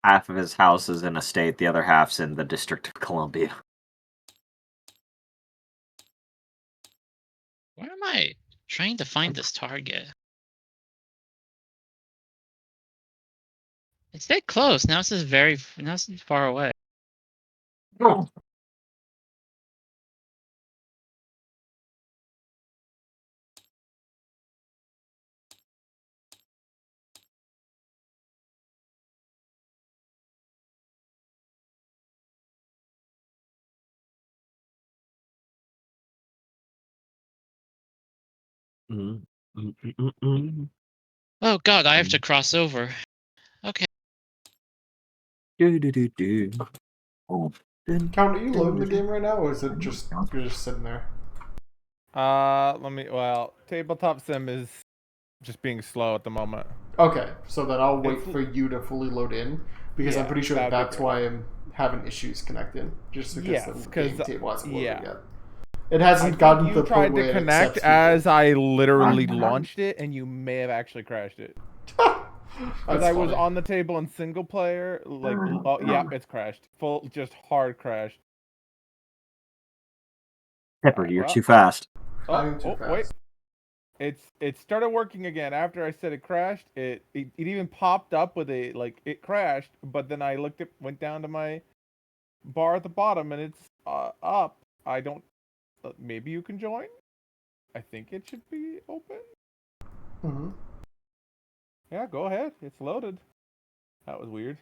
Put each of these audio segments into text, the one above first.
half of his house is in a state, the other half's in the District of Columbia. Where am I trying to find this target? It's that close. Now this is now this is far away. Oh. Oh god, I have to cross over. Okay. Do. Oh. Count, are you loading the game right now, or is it just you're just sitting there? Well, tabletop sim is just being slow at the moment. Okay, so then I'll wait for you to fully load in, because I'm pretty sure that's why I'm having issues connecting, just because the game table hasn't loaded yet. It hasn't gotten to the point where you tried to connect as I literally launched it, and you may have actually crashed it. Because I was on the table in single player, like, it's crashed. Just hard crashed. Pepper, you're too fast. I'm too fast. Wait. It started working again after I said it crashed. It even popped up with it crashed, but then I went down to my bar at the bottom, and it's up. I don't. Maybe you can join. I think it should be open. Mm-hmm. Yeah, go ahead. It's loaded. That was weird.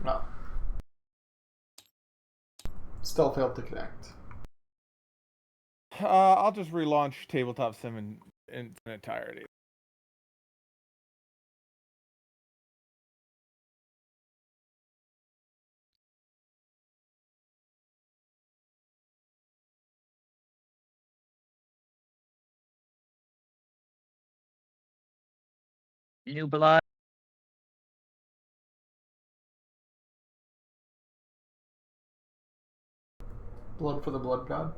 No. Still failed to connect. I'll just relaunch Tabletop Sim in entirety. New blood. Blood for the blood god.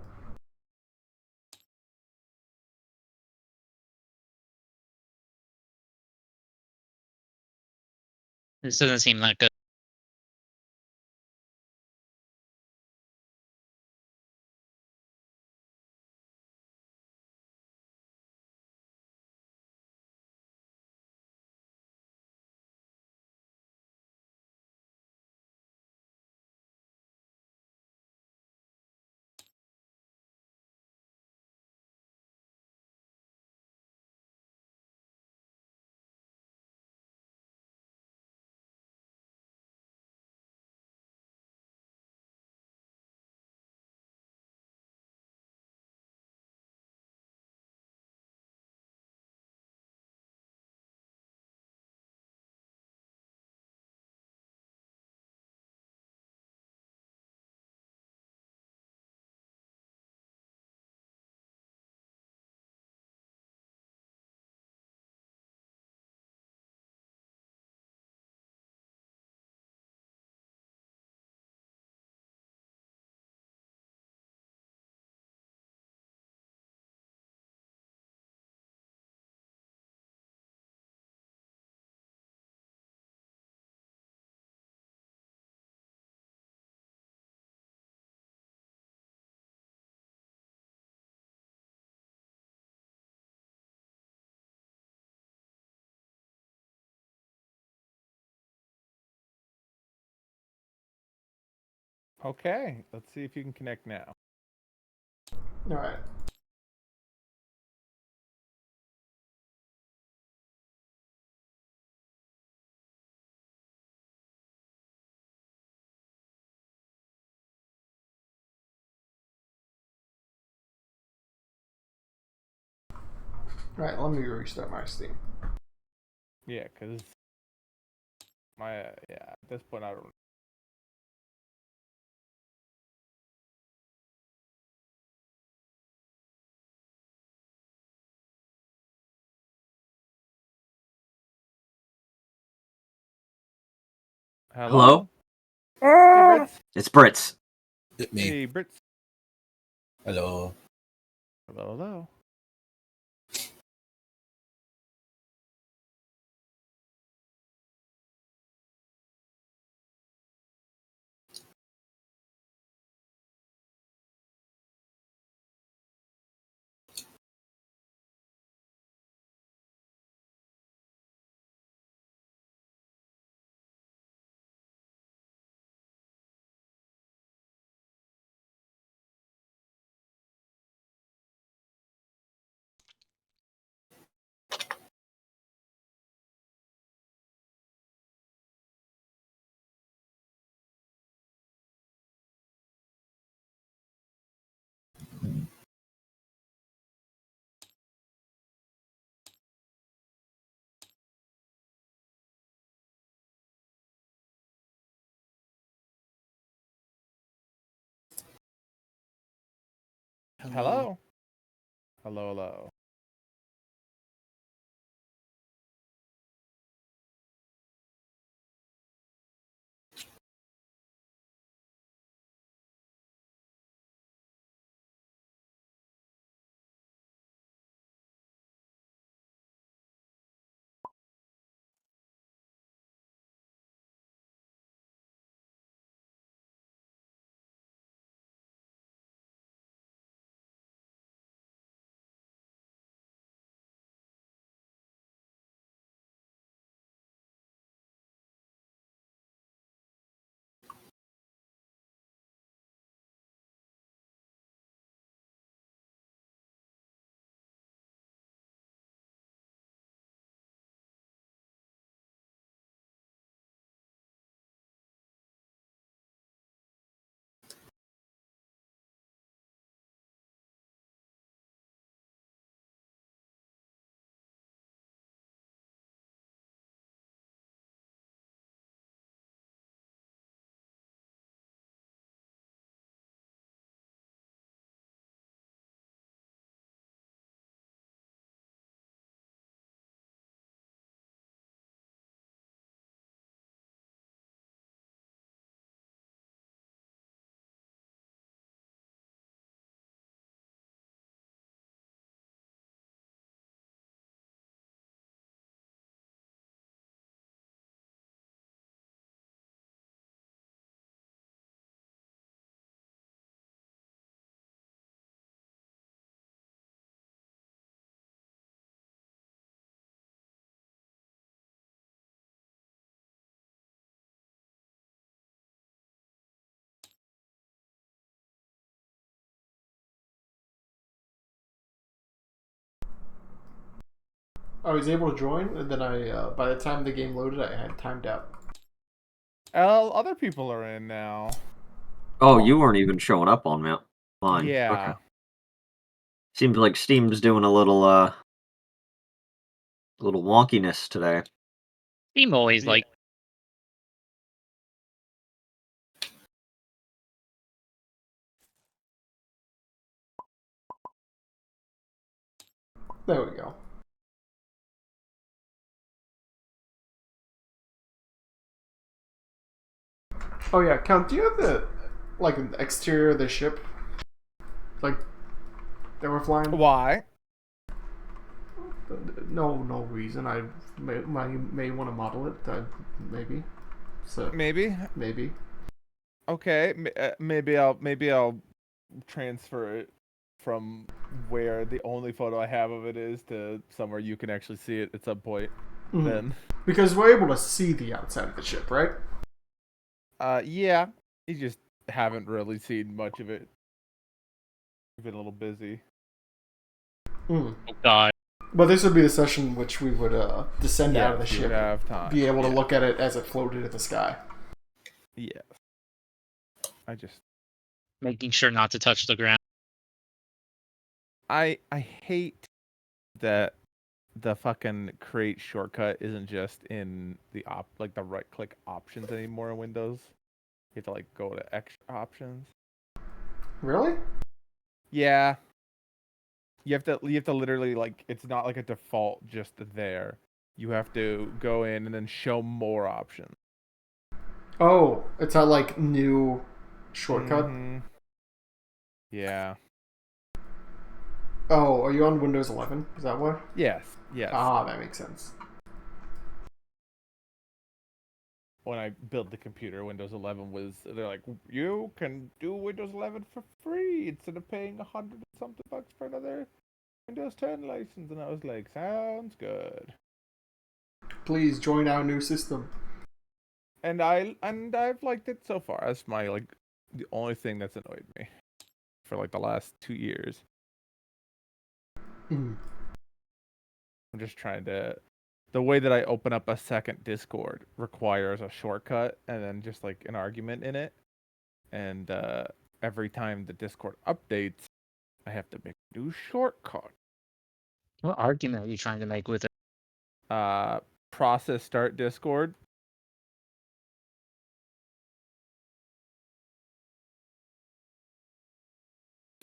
This doesn't seem that good. Okay, let's see if you can connect now. All right. All right, let me restart my Steam. Yeah, because at this point I don't. Hello? Hey, Brits. It's Brits. Hit me. Hey, Brits. Hello. Hello, hello. Hello. Hello, hello. I was able to join, and then by the time the game loaded, I had timed out. Other people are in now. Oh, you weren't even showing up on mine. Yeah. Okay. Seems like Steam's doing a little wonkiness today. Steam always like. There we go. Oh yeah, Count, do you have the exterior of the ship? Like that we're flying? Why? No reason. I may want to model it. Maybe. So Maybe. Okay. Maybe I'll transfer it from where the only photo I have of it is to somewhere you can actually see it at some point. Mm-hmm. Then. Because we're able to see the outside of the ship, right? Yeah. You just haven't really seen much of it. We've been a little busy. Mm. Oh God. But this would be the session in which we would descend out of the ship, have time. be able to look at it as it floated in the sky. Yes. I just Making sure not to touch the ground. I hate that the fucking create shortcut isn't just in the the right click options anymore in Windows. You have to go to extra options. Really? Yeah. You have to literally it's not like a default just there. You have to go in and then show more options. Oh, it's a new shortcut. Mm-hmm. Yeah. Oh, are you on Windows 11? Is that what? Yes. Yes. Ah, that makes sense. When I built the computer, Windows 11 was, they're like, you can do Windows 11 for free instead of paying $100 and something for another Windows 10 license. And I was like, sounds good. Please join our new system. And I've liked it so far. That's my the only thing that's annoyed me for the last 2 years. Mm. I'm just trying to. The way that I open up a second Discord requires a shortcut and then just an argument in it. And every time the Discord updates, I have to make a new shortcut. What argument are you trying to make with it? Process start Discord.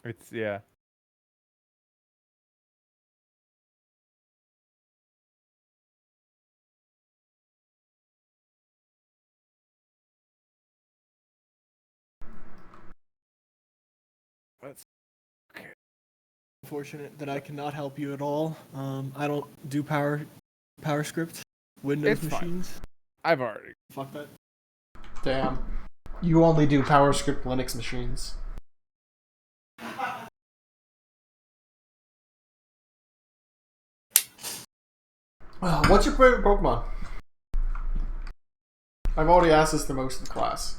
It's yeah. That's okay. Unfortunate that I cannot help you at all. I don't do PowerScript Windows machines. Fine. I've already. Fuck that. Damn. You only do PowerScript Linux machines. What's your favorite Pokemon? I've already asked this to most of the class.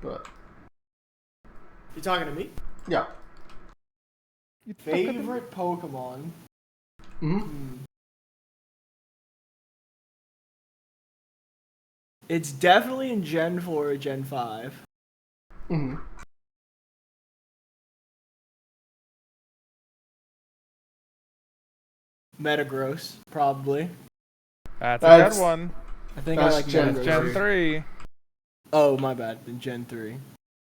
But... You talking to me? Yeah. Favorite Pokemon? Mm-hmm. It's definitely in Gen 4 or Gen 5. Mm-hmm. Metagross, probably. That's a good one. I think I like Gen Metagross. Gen 3. Oh, my bad. In Gen 3.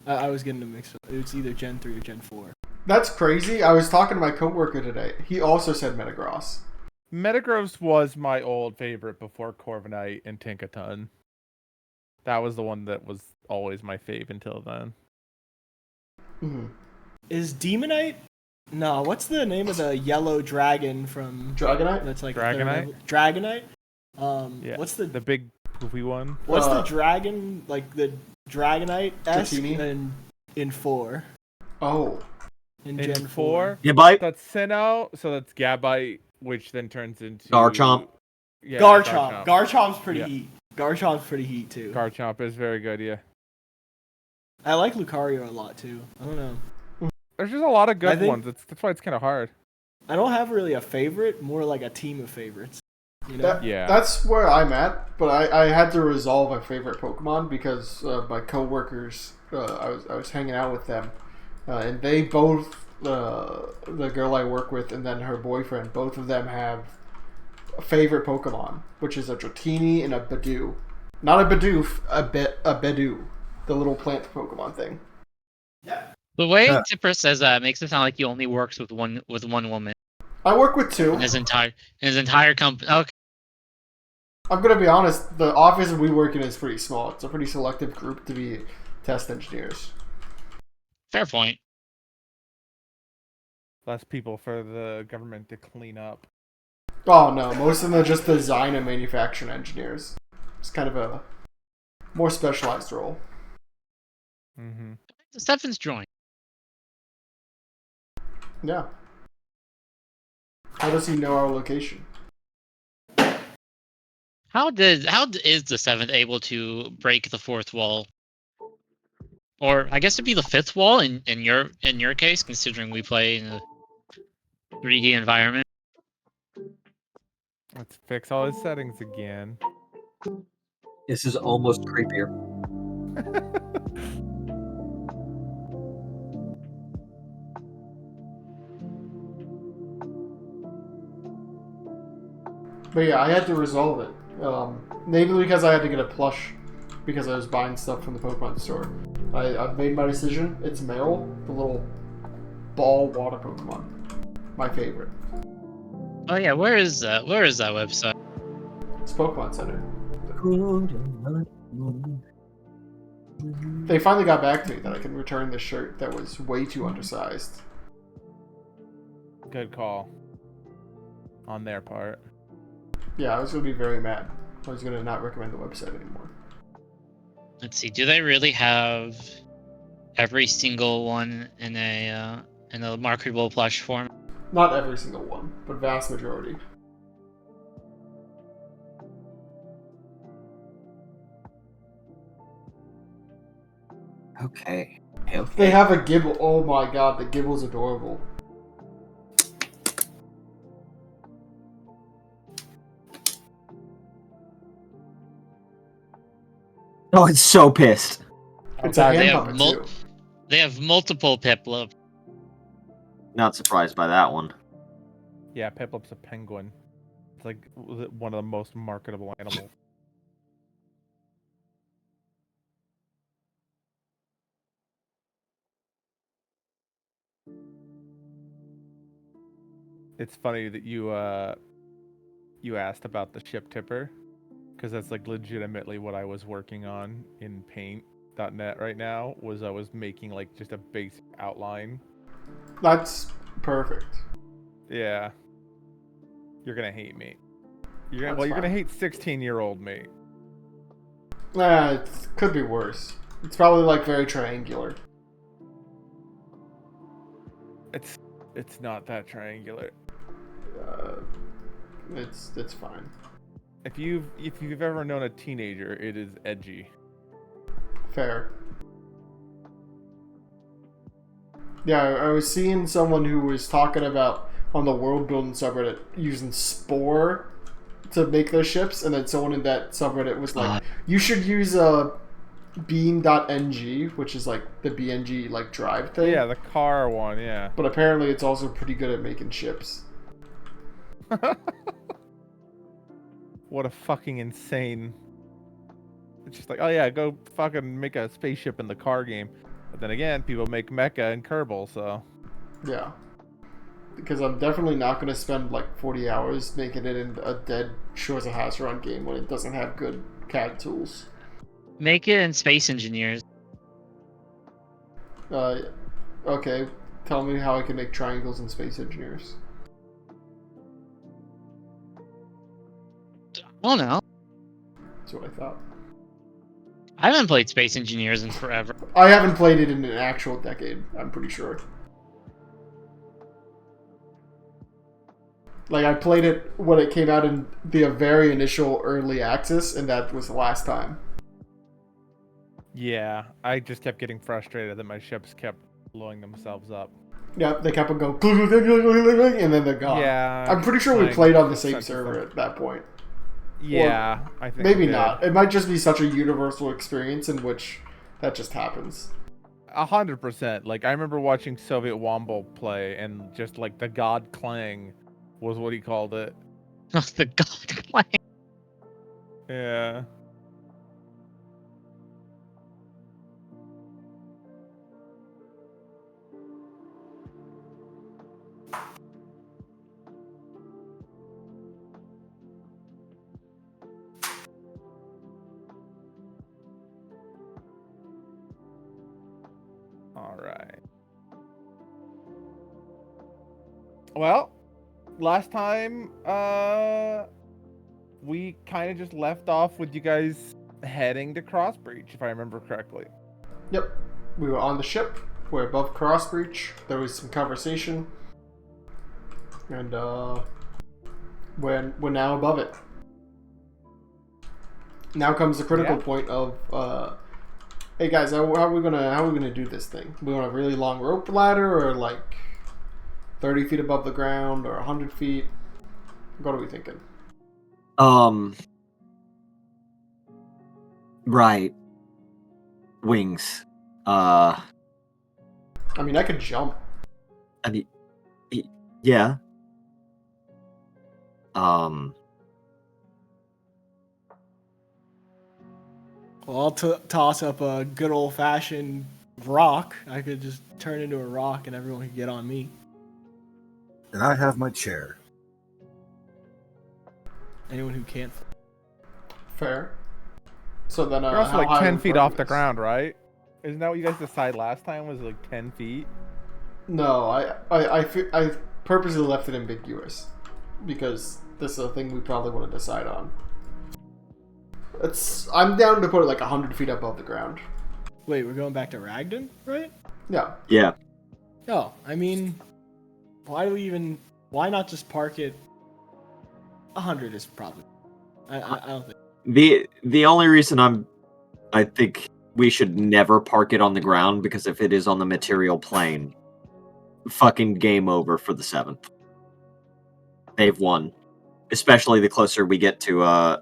I was getting a mix up. It's either Gen 3 or Gen 4. That's crazy. I was talking to my coworker today. He also said Metagross. Metagross was my old favorite before Corviknight and Tinkaton. That was the one that was always my fave until then. Mm-hmm. Is Demonite? No, what's the name of the yellow dragon from... Dragonite? That's Dragonite? Dragonite? Yeah. What's the big goofy one? What's the dragon, the Dragonite-esque Dratini? in 4? Oh. In Gen 4? 4? Gabite? That's Sinnoh, so that's Gabite, which then turns into... Garchomp? Yeah, Garchomp. Garchomp's pretty heat. Garchomp's pretty heat, too. Garchomp is very good, yeah. I like Lucario a lot, too. I don't know. There's just a lot of good ones. That's why it's kind of hard. I don't have really a favorite, more like a team of favorites. You know? That's where I'm at, but I had to resolve a favorite Pokemon because my coworkers, I was hanging out with them, and they both, the girl I work with and then her boyfriend, both of them have a favorite Pokemon, which is a Dratini and a Bidoof. Not a Bidoof, a Bidoof, the little plant Pokemon thing. Yeah. The way Tipper says that makes it sound like he only works with one woman. I work with 2. In his entire company. Okay. I'm gonna be honest. The office we work in is pretty small. It's a pretty selective group to be test engineers. Fair point. Less people for the government to clean up. Oh no, most of them are just design and manufacturing engineers. It's kind of a more specialized role. Mm-hmm. Stefan's joined. Yeah. How does he know our location? How is the 7th able to break the 4th wall? Or I guess it'd be the 5th wall in your case, considering we play in a 3D environment. Let's fix all his settings again. This is almost creepier. But yeah, I had to resolve it. Maybe because I had to get a plush because I was buying stuff from the Pokemon store. I've made my decision. It's Meryl, the little ball water Pokemon. My favorite. Oh yeah, where is that website? It's Pokemon Center. They finally got back to me that I can return this shirt that was way too undersized. Good call. On their part. Yeah, I was gonna be very mad. I was gonna not recommend the website anymore. Let's see. Do they really have every single one in a marketable plush form? Not every single one, but vast majority. Okay. They have a Gibble. Oh my god, the Gibble's adorable. Oh, it's so pissed. It's God, a they hand have puppet too. They have multiple Piplup. Not surprised by that one. Yeah, Piplup's a penguin. It's like one of the most marketable animals. It's funny that you asked about the ship tipper, because that's like legitimately what I was working on in paint.net right now. Was I was making like just a basic outline. That's perfect. Yeah. You're gonna hate me. You're That's gonna fine. hate 16-year-old me. It could be worse. It's probably like very triangular. It's not that triangular. It's fine. If you've ever known a teenager, it is edgy. Fair. Yeah, I was seeing someone who was talking about on the world building subreddit using Spore to make their ships, and then someone in that subreddit was like, you should use beam.ng, which is like the BNG like drive thing. Yeah, the car one, yeah. But apparently it's also pretty good at making ships. What a fucking insane. It's just like, oh yeah, go fucking make a spaceship in the car game. But then again, people make Mecha and Kerbal, so. Yeah. Because I'm definitely not going to spend like 40 hours making it in a dead Shores of Hazaron game when it doesn't have good CAD tools. Make it in Space Engineers. Okay. Tell me how I can make triangles in Space Engineers. I don't know. That's what I thought. I haven't played Space Engineers in forever. I haven't played it in an actual decade, I'm pretty sure. Like, I played it when it came out in the very initial early access, and that was the last time. Yeah, I just kept getting frustrated that my ships kept blowing themselves up. Yeah, they kept on going, and then they're gone. Yeah. I'm pretty sure we played on the same server at that point. Yeah, I think Maybe we did. not. It might just be such a universal experience in which that just happens. 100%. Like, I remember watching Soviet Womble play, and just like the God Clang was what he called it. The God Clang. Yeah. All right. Well, last time, we kind of just left off with you guys heading to Crossbreach, if I remember correctly. Yep. We were on the ship. We're above Crossbreach. There was some conversation. And, we're now above it. Now comes the critical point of, hey guys, how are we gonna do this thing? We want a really long rope ladder, or like 30 feet above the ground, or 100 feet? What are we thinking? Right. Wings. I mean, I could jump. I mean, yeah. Well, I'll toss up a good old-fashioned rock. I could just turn into a rock and everyone could get on me. And I have my chair. Anyone who can't. Fair. So then, You're also how like high 10 are feet we off the this? ground, right? Isn't that what you guys decided last time was like 10 feet? No, purposely left it ambiguous because this is a thing we probably want to decide on. I'm down to put it like 100 feet above the ground. Wait, we're going back to Ragdon, right? Yeah. Yeah. Oh, I mean, why not just park it? 100 is probably. I don't think. The only reason I think we should never park it on the ground, because if it is on the material plane, fucking game over for the 7th. They've won. Especially the closer we get to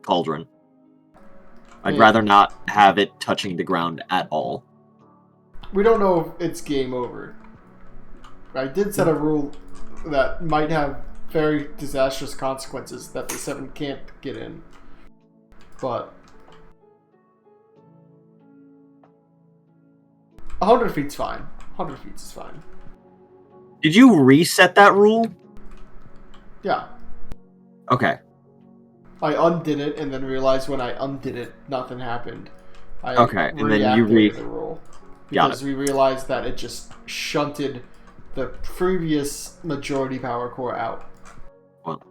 Cauldron. I'd rather not have it touching the ground at all. We don't know if it's game over. I did set a rule that might have very disastrous consequences that the 7 can't get in. But 100 feet's fine. 100 feet is fine. Did you reset that rule? Yeah. Okay. I undid it and then realized when I undid it, nothing happened. Okay, and then you reactivated the rule. Got Because we realized that it just shunted the previous majority power core out. Well.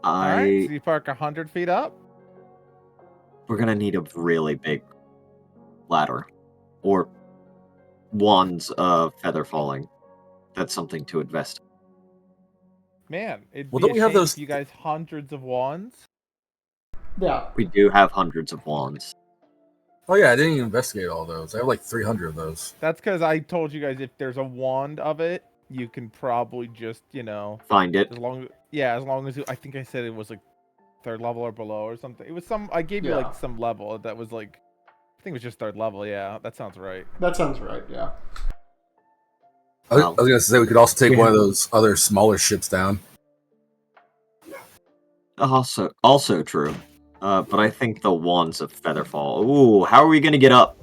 Alright, so you park 100 feet up? We're gonna need a really big ladder. Or wands of feather falling. That's something to invest in. Man, it'd Well, be don't a we have shame those- if you guys hundreds of wands. Yeah. We do have hundreds of wands. Oh yeah, I didn't even investigate all those. I have like 300 of those. That's because I told you guys if there's a wand of it, you can probably just, Find it. as long as I think I said it was like 3rd level or below or something. It was I gave you Yeah. like some level that was like, I think it was just 3rd level. Yeah, that sounds right. That sounds right, yeah. I was gonna say we could also take one of those other smaller ships down. Also true. But I think the wands of featherfall. Ooh, how are we gonna get up?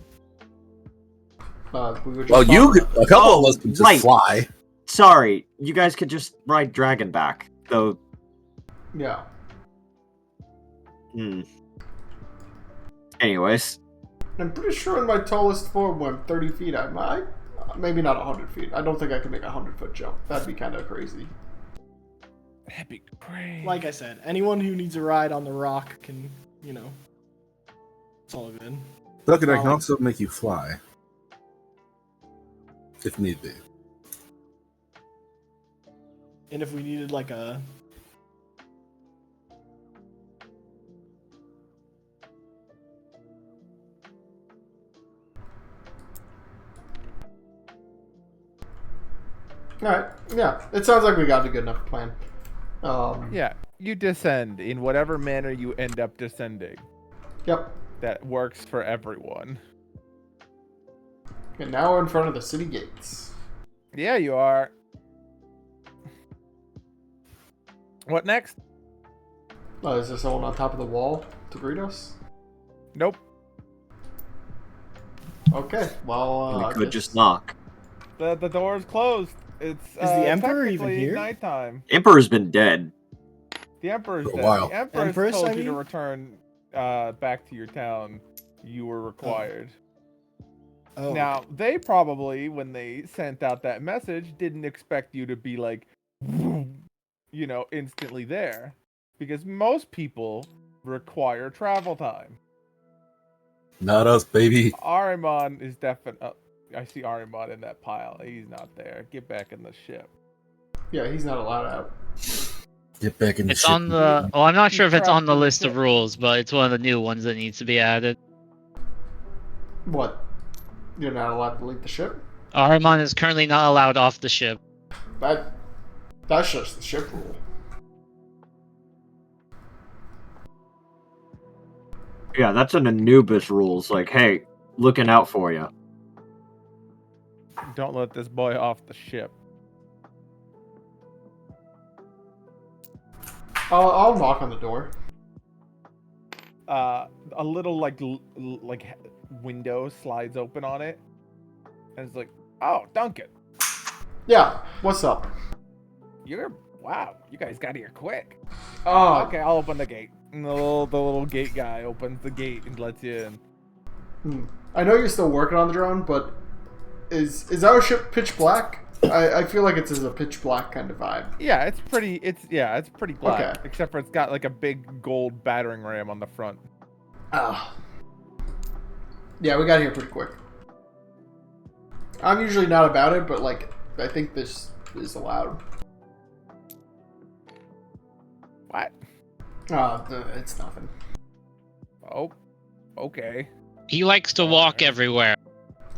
We were just Well, talking about a couple of us can just right. fly. Sorry, you guys could just ride Dragonback. Though, Yeah. anyways. I'm pretty sure in my tallest form when I'm 30 feet, I might. Maybe not 100 feet. I don't think I can make a 100-foot jump. That'd be kind of crazy. That'd be great. Like I said, anyone who needs a ride on the rock can, it's all good. Look, and I can also make you fly. If need be. And if we needed like a... Alright, yeah. It sounds like we got a good enough plan. Yeah, you descend in whatever manner you end up descending. Yep. That works for everyone. And now we're in front of the city gates. Yeah, you are. What next? Is there someone on top of the wall to greet us? Nope. Okay, well, we I could guess- just knock. The door is closed. It's Is the Emperor even technically here? nighttime. Emperor's been dead. The Emperor's For a dead. while. The Emperor's Empress, told I you to mean? return back to your town. You were required. Oh, Now, they probably, when they sent out that message, didn't expect you to be like, instantly there. Because most people require travel time. Not us, baby. Ahriman is definitely... I see Ahriman in that pile. He's not there. Get back in the ship. Yeah, he's not allowed out. Get back in the It's ship. on the. Well, I'm not sure if it's on the Trapped in the list of ship. rules, but it's one of the new ones that needs to be added. What? You're not allowed to leave the ship? Ahriman is currently not allowed off the ship. That's just the ship rule. Yeah, that's an Anubis rules. Like, hey, looking out for you. Don't let this boy off the ship. I'll knock on the door. A little window slides open on it, and it's like, "Oh, Duncan, Yeah, what's up? you're wow, you guys got here quick. Oh, Okay, I'll open the gate. And the little gate guy opens the gate and lets you in. I know you're still working on the drone, but is our ship pitch black? I feel like it's a pitch black kind of vibe. Yeah, it's pretty black. Okay. Except for it's got like a big gold battering ram on the front. Ah. Yeah, we got here pretty quick. I'm usually not about it, but like I think this is allowed. What? It's nothing. Oh, okay. He likes to walk everywhere.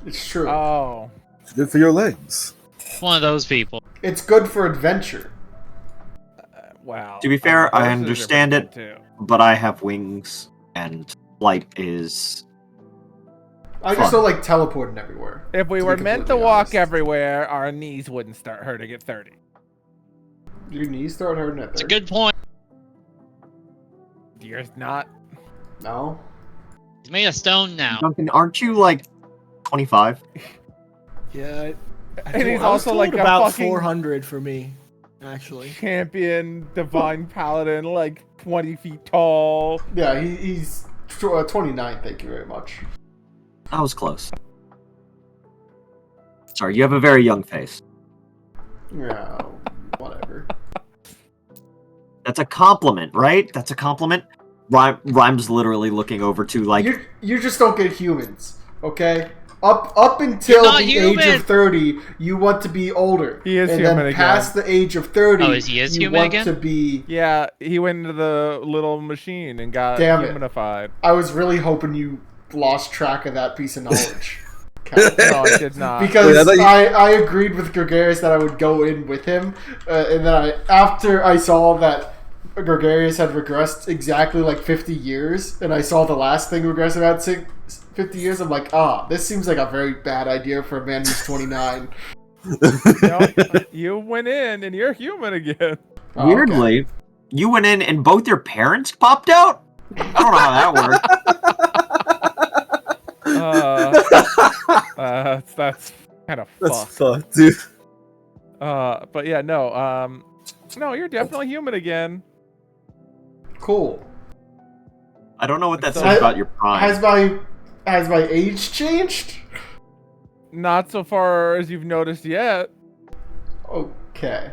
It's true. Oh, It's good for your legs. One of those people. It's good for adventure. wow. To be fair, I horses are understand pretty it. good, too. But I have wings, and flight is... I just Fun. don't like teleporting everywhere. If we to be were meant to completely walk honest. everywhere, our knees wouldn't start hurting at 30. Your knees start hurting at 30. It's a good point. Yours not. No. He's made of stone now. Duncan, aren't you, like, 25? Yeah, And he's I was also told like a about fucking 400 for me, actually. champion, divine paladin, like 20 feet tall. Yeah, he's 29. Thank you very much. That was close. Sorry, you have a very young face. Yeah, whatever. That's a compliment, right? That's a compliment. Rhyme's literally looking over to, like... You just don't get humans, okay? Up until You're not the human. age of 30, you want to be older. He is and human then again. past the age of 30, Oh, is he you human want again? to be... Yeah, he went into the little machine and got Damn it. humanified. I was really hoping you lost track of that piece of knowledge. Cal. No, I did not. Because Wait, I thought you- I agreed with Gregarious that I would go in with him, and then after I saw that Gregarious had regressed exactly like 50 years, and I saw the last thing regress about 50 years, I'm like, this seems like a very bad idea for a man who's 29. You went in and you're human again. Oh, okay. Weirdly, you went in and both your parents popped out? I don't know how that worked. That's kind of That's fucked. fucked, dude. But yeah, no, you're definitely human again. Cool. I don't know what that So- says about your prime. Has my age changed? Not so far as you've noticed yet. Okay.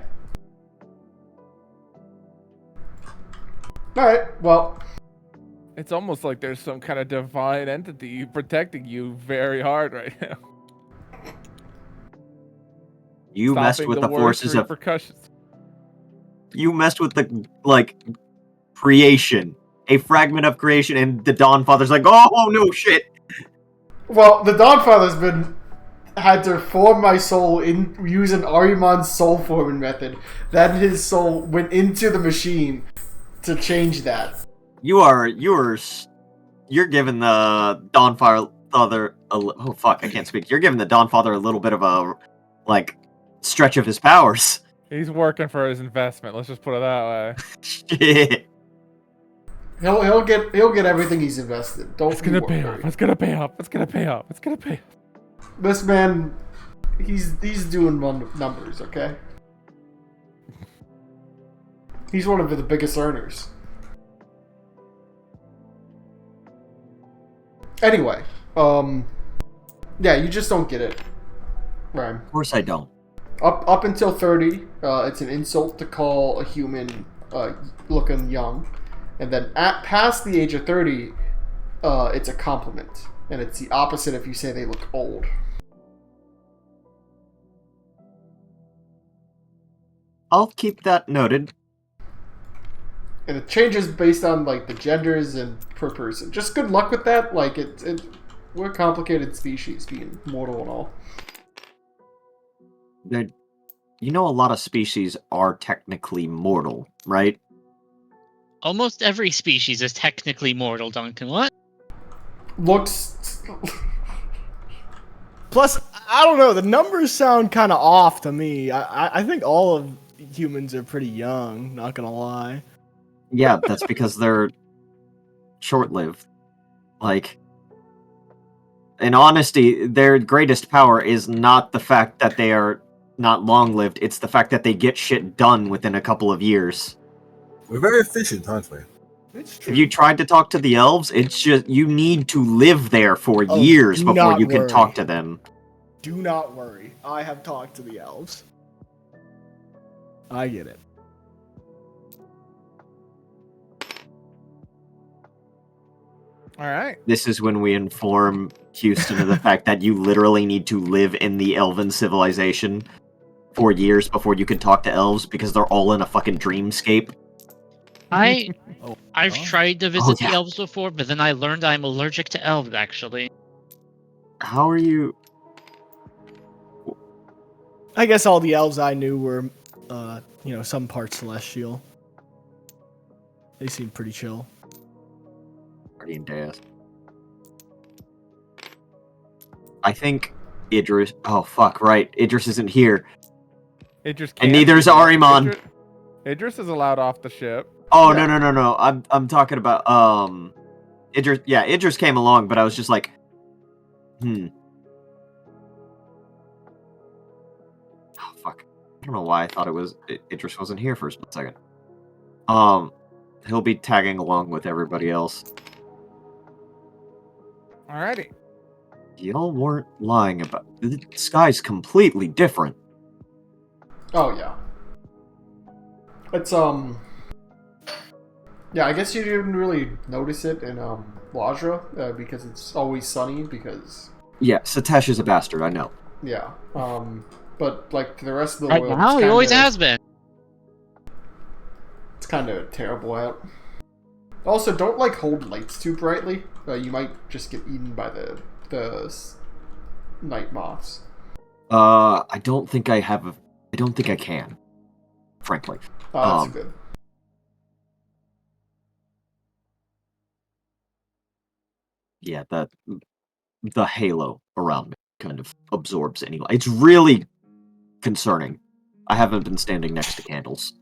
Alright, well, It's almost like there's some kind of divine entity protecting you very hard right now. You messed Stopping with the worst forces of... repercussions. You messed with the, like, creation. A fragment of creation, and the Dawnfather's like, oh, no shit! well, the Dawnfather's had to form my soul in using Arimon's soul forming method. Then his soul went into the machine to change that. You're giving the Dawnfather oh fuck, I can't speak. You're giving the Dawnfather a little bit of a, like, stretch of his powers. He's working for his investment. Let's just put it that way. Shit. He'll get everything he's invested. Don't It's gonna you pay worry. off. It's gonna pay off. It's gonna pay off. It's gonna pay off. This man, he's doing numbers, okay? He's one of the biggest earners. Anyway, yeah, you just don't get it, Rhyme. Of course I don't. Up until 30, it's an insult to call a human looking young, and then past the age of 30, it's a compliment, and it's the opposite if you say they look old. I'll keep that noted. And it changes based on like the genders and per person. Just good luck with that. Like we're a complicated species, being mortal and all. You know, a lot of species are technically mortal, right? Almost every species is technically mortal, Duncan. What? Looks. Plus, I don't know. The numbers sound kind of off to me. I think all of humans are pretty young. Not gonna lie. Yeah, that's because they're short-lived. Like, in honesty, their greatest power is not the fact that they are not long-lived. It's the fact that they get shit done within a couple of years. We're very efficient, aren't we? It's true. If you tried to talk to the elves, it's just you need to live there for Oh, years do before not you can worry. talk to them. Do not worry. I have talked to the elves. I get it. All right. This is when we inform Houston of the fact that you literally need to live in the elven civilization for years before you can talk to elves because they're all in a fucking dreamscape. I've Oh. tried to visit yeah. the elves before, but then I learned I'm allergic to elves, actually. How are you? I guess all the elves I knew were, some part celestial. They seemed pretty chill. Guardian Deus. I think Idris. Oh fuck! Right, Idris isn't here, Idris and can't neither be is there. Ahriman. Idris is allowed off the ship. Oh Yeah. no! I'm talking about Idris. Yeah, Idris came along, but I was just like, Oh fuck! I don't know why I thought it was Idris wasn't here for a split second. He'll be tagging along with everybody else. Alrighty. Y'all weren't lying about the sky's completely different. Oh yeah. It's Yeah, I guess you didn't really notice it in Lajra because it's always sunny because Yeah, Satesh is a bastard. I know. yeah. But like the rest of the Right world, now, he always has been. It's kind of terrible out. Also, don't like hold lights too brightly. You might just get eaten by the night moths. I don't think I have. I don't think I can. Frankly. Oh, that's good. Yeah, the halo around me kind of absorbs any light. It's really concerning. I haven't been standing next to candles.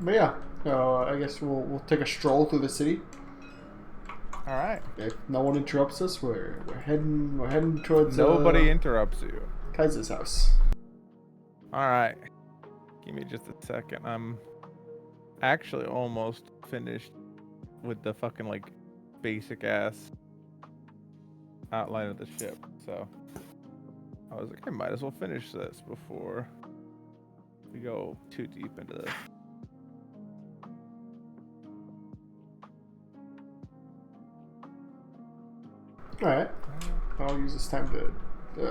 But yeah, I guess we'll take a stroll through the city. All right. If no one interrupts us, we're heading towards Nobody interrupts you. Kaiser's house. All right. Give me just a second. I'm actually almost finished with the fucking basic ass outline of the ship. So I was like, I might as well finish this before we go too deep into this. Alright. I'll use this time to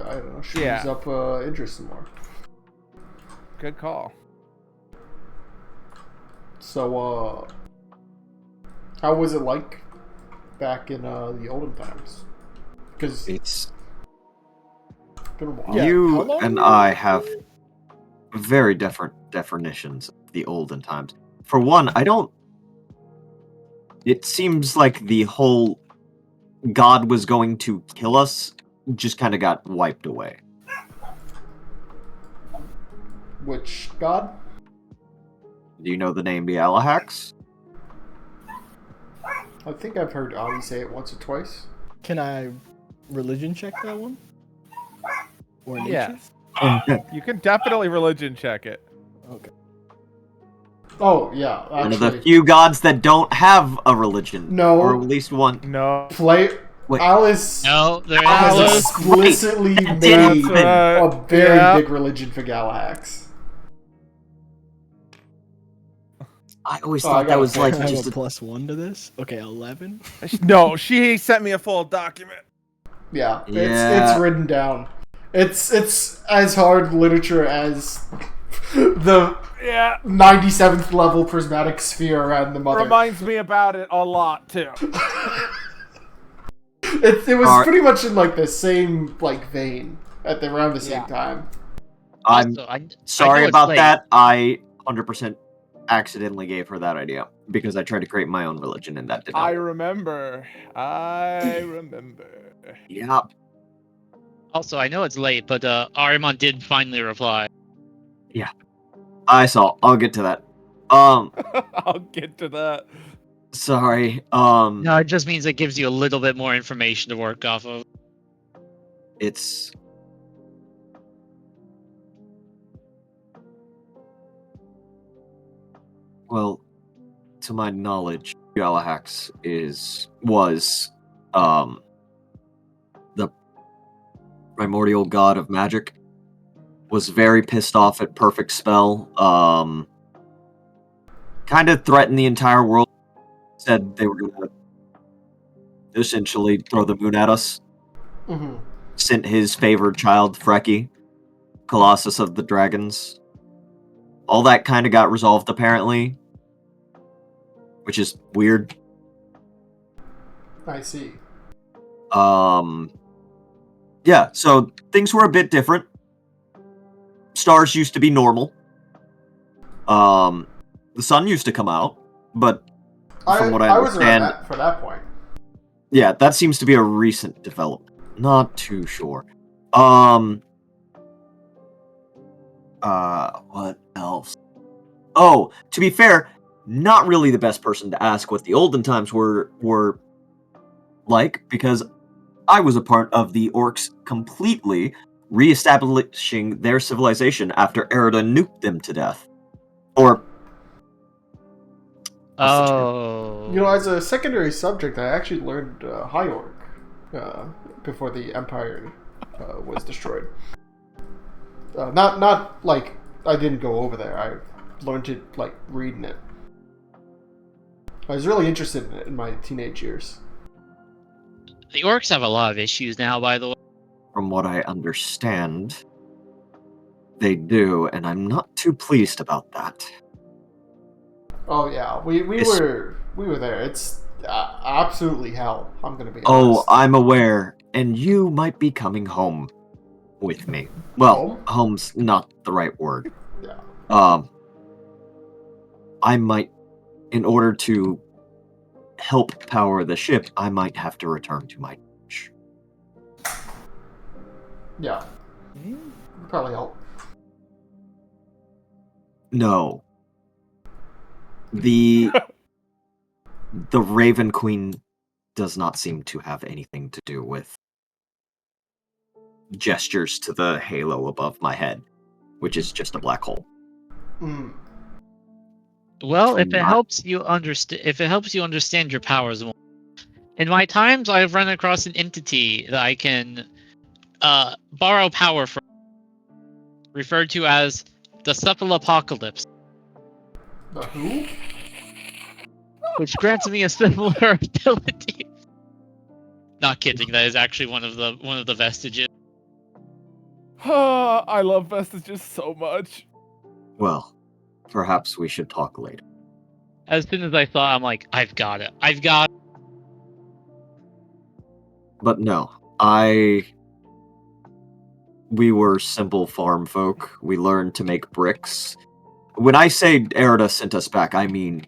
I don't know, schmooze up Idris some more. Good call. So, how was it like back in the olden times? Because It's been a while. Yeah, how you long and were I you have there? very different definitions of the olden times. For one, I don't. It seems like the whole God was going to kill us just kind of got wiped away. Which god? Do you know the name Bialahax? I think I've heard Ali say it once or twice. Can I religion check that one? Or nature? Yes. You can definitely religion check it. Okay. Oh yeah, One of the actually. few gods that don't have a religion. No. Or at least one. No. Wait. Alice No, there has is. Alice. explicitly Right. made That's a very Yeah. big religion for Galahax. I always Oh, I thought that gotta was say, like Can I have just a a +1 to this? Okay, 11. No, she sent me a full document. Yeah, Yeah. it's written down. It's as hard literature as the Yeah. 97th level prismatic sphere around the mother. Reminds me about it a lot too. It was Alright. pretty much in the same vein around the same Yeah. time. I'm Also, I sorry know it's about late. that. I 100% accidentally gave her that idea because I tried to create my own religion and that did not I work. remember. Yeah. Also, I know it's late, but Ahriman did finally reply. I saw. I'll get to that. I'll get to that. Sorry. No, it just means it gives you a little bit more information to work off of. It's well, to my knowledge, Galahax was the primordial god of magic. Was very pissed off at Perfect Spell. Kind of threatened the entire world. Said they were gonna essentially throw the moon at us. Mm-hmm. Sent his favored child, Freki, Colossus of the Dragons. All that kind of got resolved, apparently. Which is weird. I see. Yeah, so things were a bit different. Stars used to be normal. The sun used to come out, but from what I was around understand, that for that point. yeah, that seems to be a recent development. Not too sure. What else? Oh, to be fair, not really the best person to ask what the olden times were like, because I was a part of the orcs completely reestablishing their civilization after Erida nuked them to death. Or Oh. You know, as a secondary subject, I actually learned High Orc before the Empire was destroyed. Not like I didn't go over there. I learned it like reading it. I was really interested in it in my teenage years. The orcs have a lot of issues now, by the way. from what I understand, they do, and I'm not too pleased about that. Oh yeah, we It's- were there. It's absolutely hell. I'm gonna be Oh, honest. I'm aware, and you might be coming home with me. Well, Home? home's not the right word. Yeah. I might, in order to help power the ship, I might have to return to my church. Yeah. Probably help. No. The Raven Queen does not seem to have anything to do with gestures to the halo above my head, which is just a black hole. Mm. Well, if it Not- helps you understand your powers more. In my times, I've run across an entity that I can borrow power from, referred to as the Cephalopocalypse, The who? which grants me a similar ability. Not kidding. That is actually one of the vestiges. I love vestiges so much. Well, perhaps we should talk later. As soon as I saw it, I'm like, I've got it. I've got it. But no, we were simple farm folk. We learned to make bricks. When I say Erida sent us back, I mean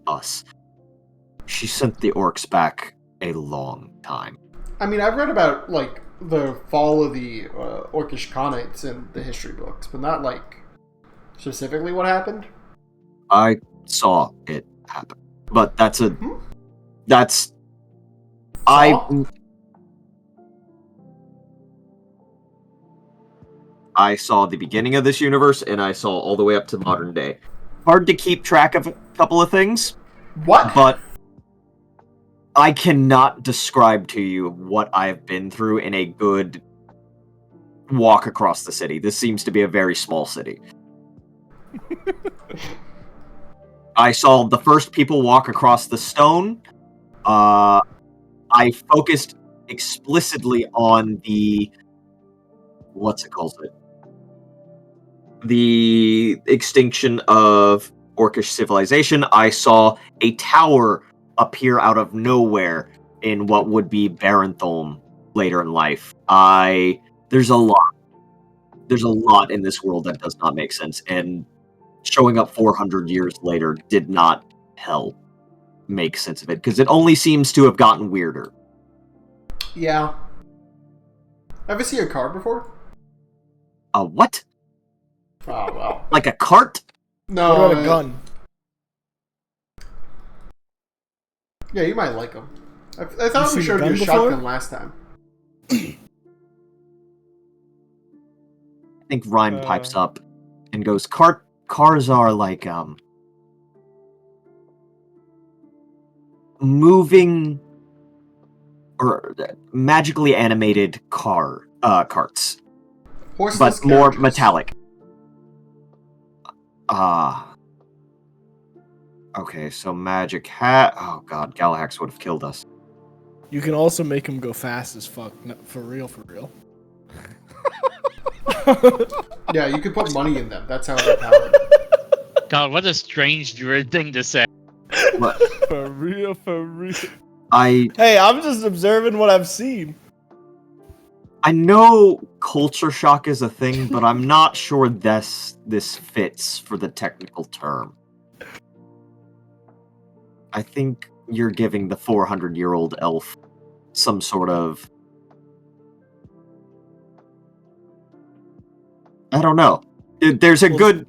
us. She sent the orcs back a long time. I mean, I've read about like the fall of the Orcish Khanates in the history books, but not like specifically what happened. I saw it happen. But that's Saw? I saw the beginning of this universe, and I saw all the way up to modern day. Hard to keep track of a couple of things, What? but I cannot describe to you what I've been through in a good walk across the city. This seems to be a very small city. I saw the first people walk across the stone. I focused explicitly on the... what's it called? The extinction of Orcish civilization. I saw a tower appear out of nowhere in what would be Barentholm later in life. There's a lot in this world that does not make sense, and showing up 400 years later did not help make sense of it, because it only seems to have gotten weirder. Yeah. Ever see a car before? What? Oh, wow. Like a cart? No. What about a gun? Yeah, you might like them. I thought we seen a showed you gun a before? shotgun last time. I think Ryan pipes up and goes, cars are like, moving or magically animated carts, Horseless but more carriages. metallic. Okay, so magic hat. Oh god, Galahax would have killed us. You can also make them go fast as fuck. No, for real, for real. Yeah, you could put money in them. That's how they're powered. God, what a strange druid thing to say. But For real, for real. Hey, I'm just observing what I've seen. I know culture shock is a thing, but I'm not sure this fits for the technical term. I think you're giving the 400-year-old elf some sort of... I don't know. There's a good...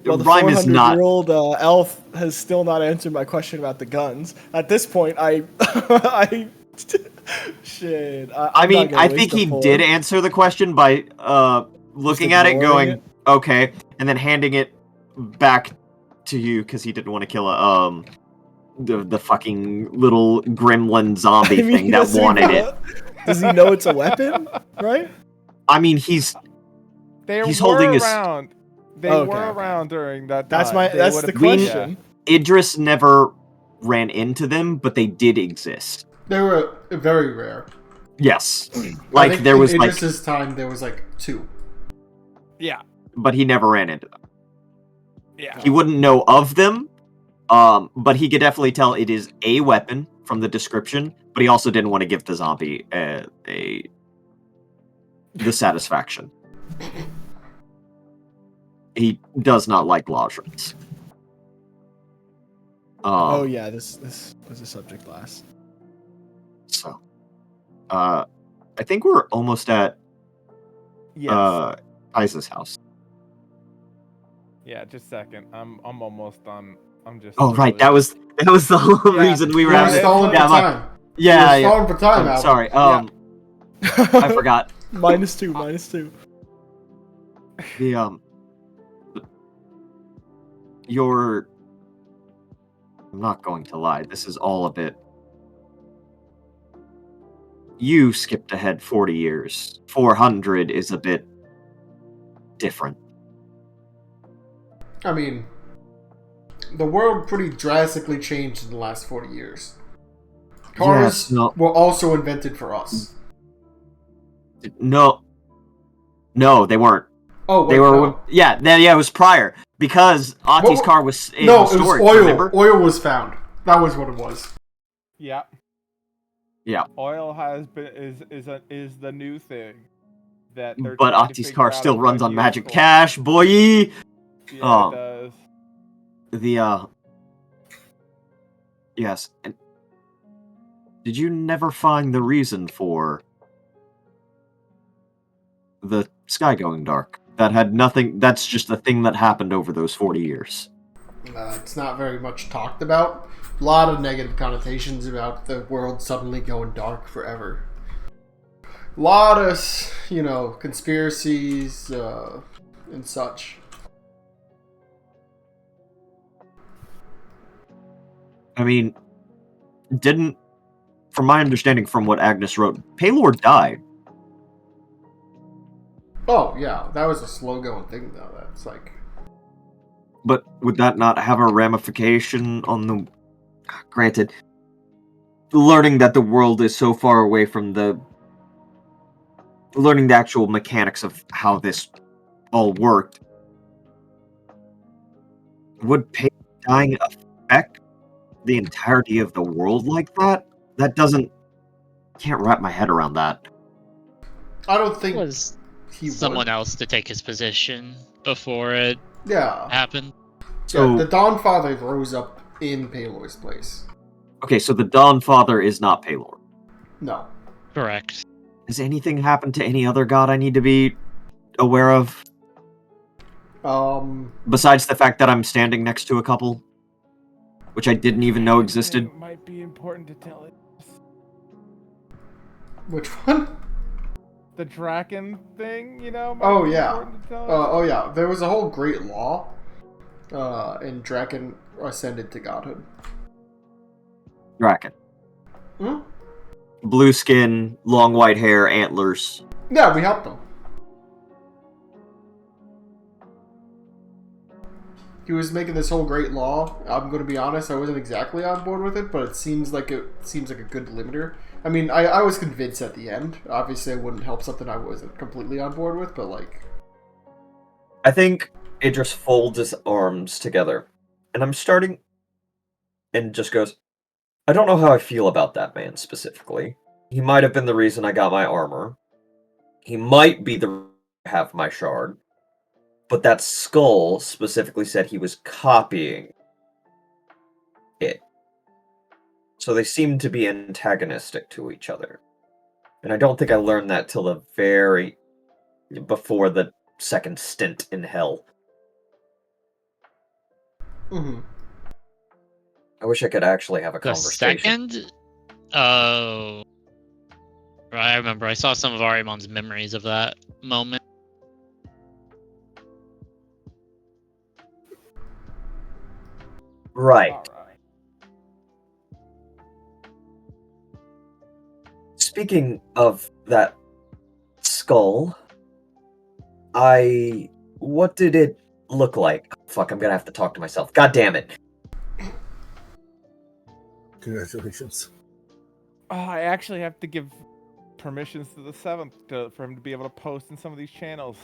Well, the Rhyme is not... 400-year-old elf has still not answered my question about the guns. At this point, shit. I mean, I think he did answer the question by looking at it, ignoring going, okay, and then handing it back to you because he didn't want to kill the fucking little gremlin zombie thing that wanted it. Does he know it's a weapon? Right? I mean, he's holding his... They were around during that time. That's the question. Idris never ran into them, but they did exist. They were very rare. Yes. I Like, think there was, in like... Idris's time, there was, like, 2. Yeah. But he never ran into them. Yeah. He wouldn't know of them, but he could definitely tell it is a weapon from the description, but he also didn't want to give the zombie the satisfaction. He does not like Lajrans. Oh yeah, this was a subject last. So, I think we're almost at Isa's house. Yeah, just a second. I'm almost done. I'm just. Oh right, that was the whole reason we were having stalling for time. Yeah, You're stalling for time, Albert. sorry. I forgot. -2. The I'm not going to lie, this is all a bit... You skipped ahead 40 years. 400 is a bit different. I mean, the world pretty drastically changed in the last 40 years. Cars were also invented for us. No, they weren't. Oh, they were. Yeah, it was prior because Ati's car was in storage. It was oil. Remember? Oil was found. That was what it was. Yeah. Yeah. Oil is the new thing that they're. But trying to Ati's figure car out still if runs they're on magic useful. cash, boy. Yeah, it does. Yes. And did you never find the reason for the sky going dark? That had nothing. That's just a thing that happened over those 40 years. It's not very much talked about. A lot of negative connotations about the world suddenly going dark forever. A lot of, conspiracies and such. I mean, from my understanding from what Agnes wrote, Paylor died. Oh, yeah. That was a slow-going thing, though. That's like... But would that not have a ramification on the... Granted, learning that the world is so far away from learning the actual mechanics of how this all worked. Would Paylor dying affect the entirety of the world like that? That can't wrap my head around that. I don't think Was he someone would. else to take his position before it Yeah. happened. So Yeah, the Dawnfather rose up in Paylor's place. okay, so the Dawnfather is not Paylor. No. Correct. Has anything happened to any other god I need to be aware of? Um, Besides the fact that I'm standing next to a couple, which I didn't even know existed. It might be important to tell it. which one? The Draken thing, you know? Might Oh be yeah. important to tell it. Oh yeah. There was a whole great law. And Draken ascended to godhood. Draken. Hmm? Blue skin, long white hair, antlers. Yeah, we helped them. He was making this whole great law. I'm going to be honest, I wasn't exactly on board with it, but it seems like a good limiter. I mean, I was convinced at the end. Obviously, I wouldn't help something I wasn't completely on board with, but like... I think Idris folds his arms together, and I'm starting, and just goes, I don't know how I feel about that man specifically. He might have been the reason I got my armor. He might be the reason I have my shard. But that skull specifically said he was copying it. So they seem to be antagonistic to each other. And I don't think I learned that till before the second stint in hell. Mm-hmm. I wish I could actually have a The conversation. second? Oh. I remember. I saw some of Arimon's memories of that moment. Right. Alright. Speaking of that skull, what did it look like? Oh, fuck, I'm gonna have to talk to myself. God damn it. Congratulations. I actually have to give permissions to the 7th for him to be able to post in some of these channels.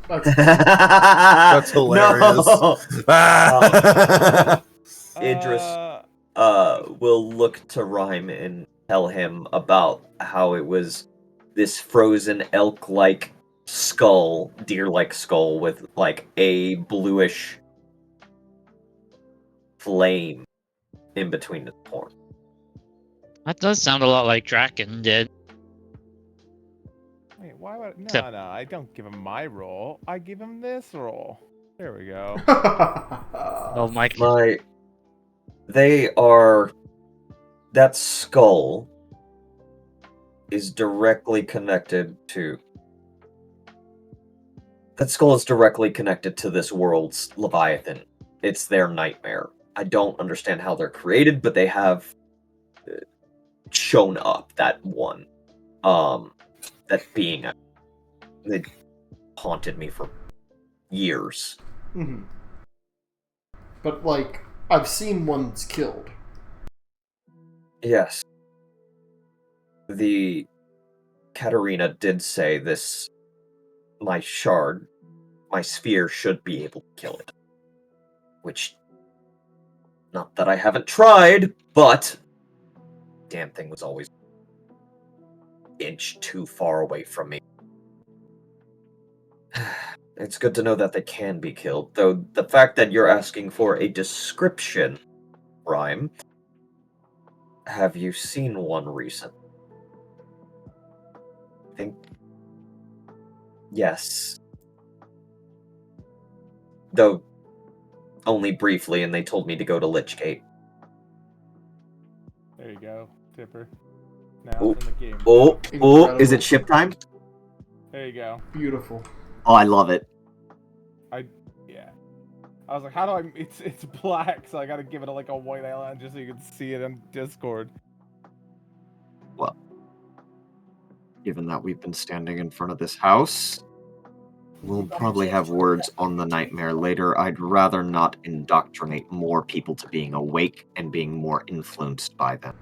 That's hilarious. No! Ah! Idris Uh, will look to Rhyme and tell him about how it was this frozen elk-like skull, deer-like skull with like a bluish flame in between the horn. That does sound a lot like Draken did. Wait, why would... No, Except- no, I don't give him my role. I give him this role. There we go. Oh, Mike. That skull is directly connected to... That skull is directly connected to this world's Leviathan. It's their nightmare. I don't understand how they're created, but they have shown up, that one. That being. They haunted me for years. Mm-hmm. But, like, I've seen ones killed. Yes. The Katarina did say this, my shard, my sphere should be able to kill it. Which, not that I haven't tried, but damn thing was always an inch too far away from me. It's good to know that they can be killed, though the fact that you're asking for a description, Rhyme, have you seen one recent? I think... Yes. Though, only briefly, and they told me to go to Lichgate. There you go, Tipper. Now Oh. it's in the game. Oh, Incredible. is it ship time? There you go. Beautiful. Oh, I love it. Yeah. I was like, how do I... It's black, so I gotta give it like a white outline just so you can see it on Discord. Well, given that we've been standing in front of this house, we'll probably have words on the nightmare later. I'd rather not indoctrinate more people to being awake and being more influenced by them.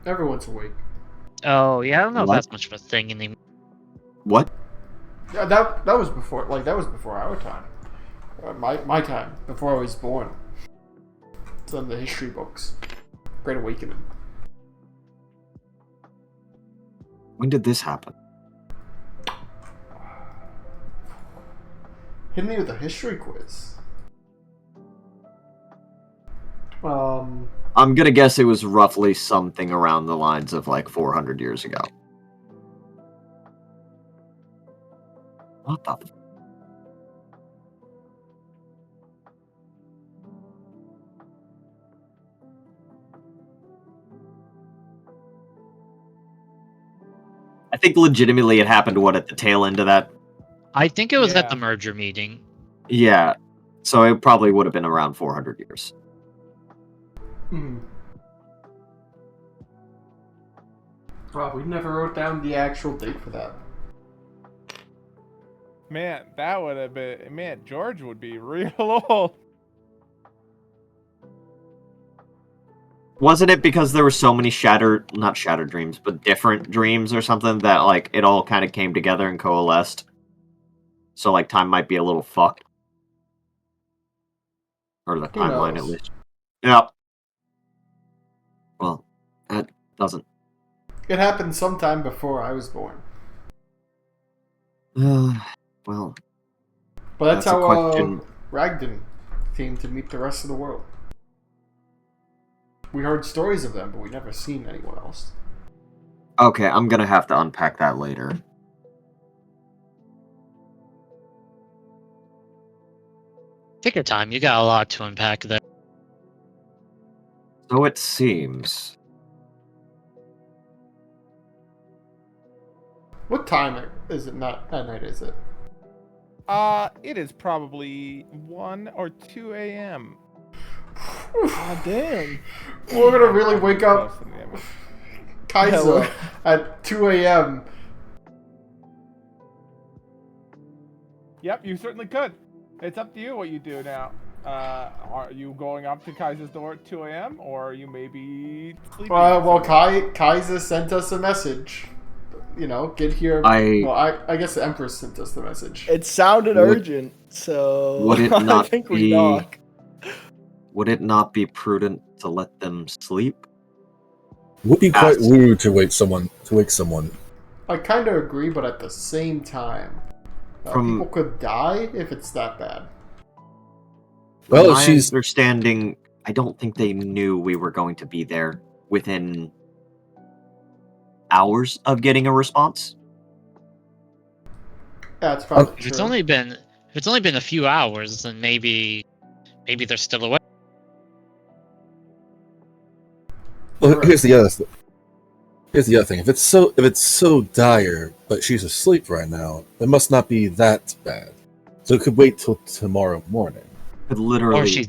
Everyone's awake. Oh, yeah, I don't know What? if that's much of a thing anymore. What? Yeah, that was before, like, that was before our time. My time, before I was born. It's in the history books. Great Awakening. When did this happen? Hit me with a history quiz. I'm gonna guess it was roughly something around the lines of like 400 years ago. What the? think legitimately it happened, at the tail end of that? I think it was at Yeah. the merger meeting. Yeah. So it probably would have been around 400 years. Hmm. Wow, we never wrote down the actual date for that. Man, that would have been. Man, George would be real old. Wasn't it because there were so many not shattered dreams, but different dreams or something that, like, it all kind of came together and coalesced? So, like, time might be a little fucked. Or the Who timeline, at knows? least. Yep. Well, that doesn't... It happened sometime before I was born. well, But that's That's a how question. Ragdon came to meet the rest of the world. We heard stories of them, but we never seen anyone else. okay, I'm gonna have to unpack that later. Take your time. You got a lot to unpack there. So it seems... What time is it? Not at night, is it? It is probably 1 or 2 a.m. God damn. We're gonna really wake Close up to the end. Kaiser Yeah, at 2 a.m. Yep, you certainly could. It's up to you what you do now. Are you going up to Kaiser's door at 2 a.m. or are you maybe sleeping? Well, somewhere? Kaiser sent us a message. You know, get here. Well, I guess the Empress sent us the message. It sounded Would- urgent, so would it I not think we be- knock. Would it not be prudent to let them sleep? Would be quite Ask. rude to wake someone. I kind of agree, but at the same time, people could die if it's that bad. Well, From if my she's understanding, I don't think they knew we were going to be there within hours of getting a response. That's probably If true. it's only been a few hours, then maybe they're still awake. well, here's the other thing. If it's so dire, but she's asleep right now, it must not be that bad. So it could wait till tomorrow morning. Could literally...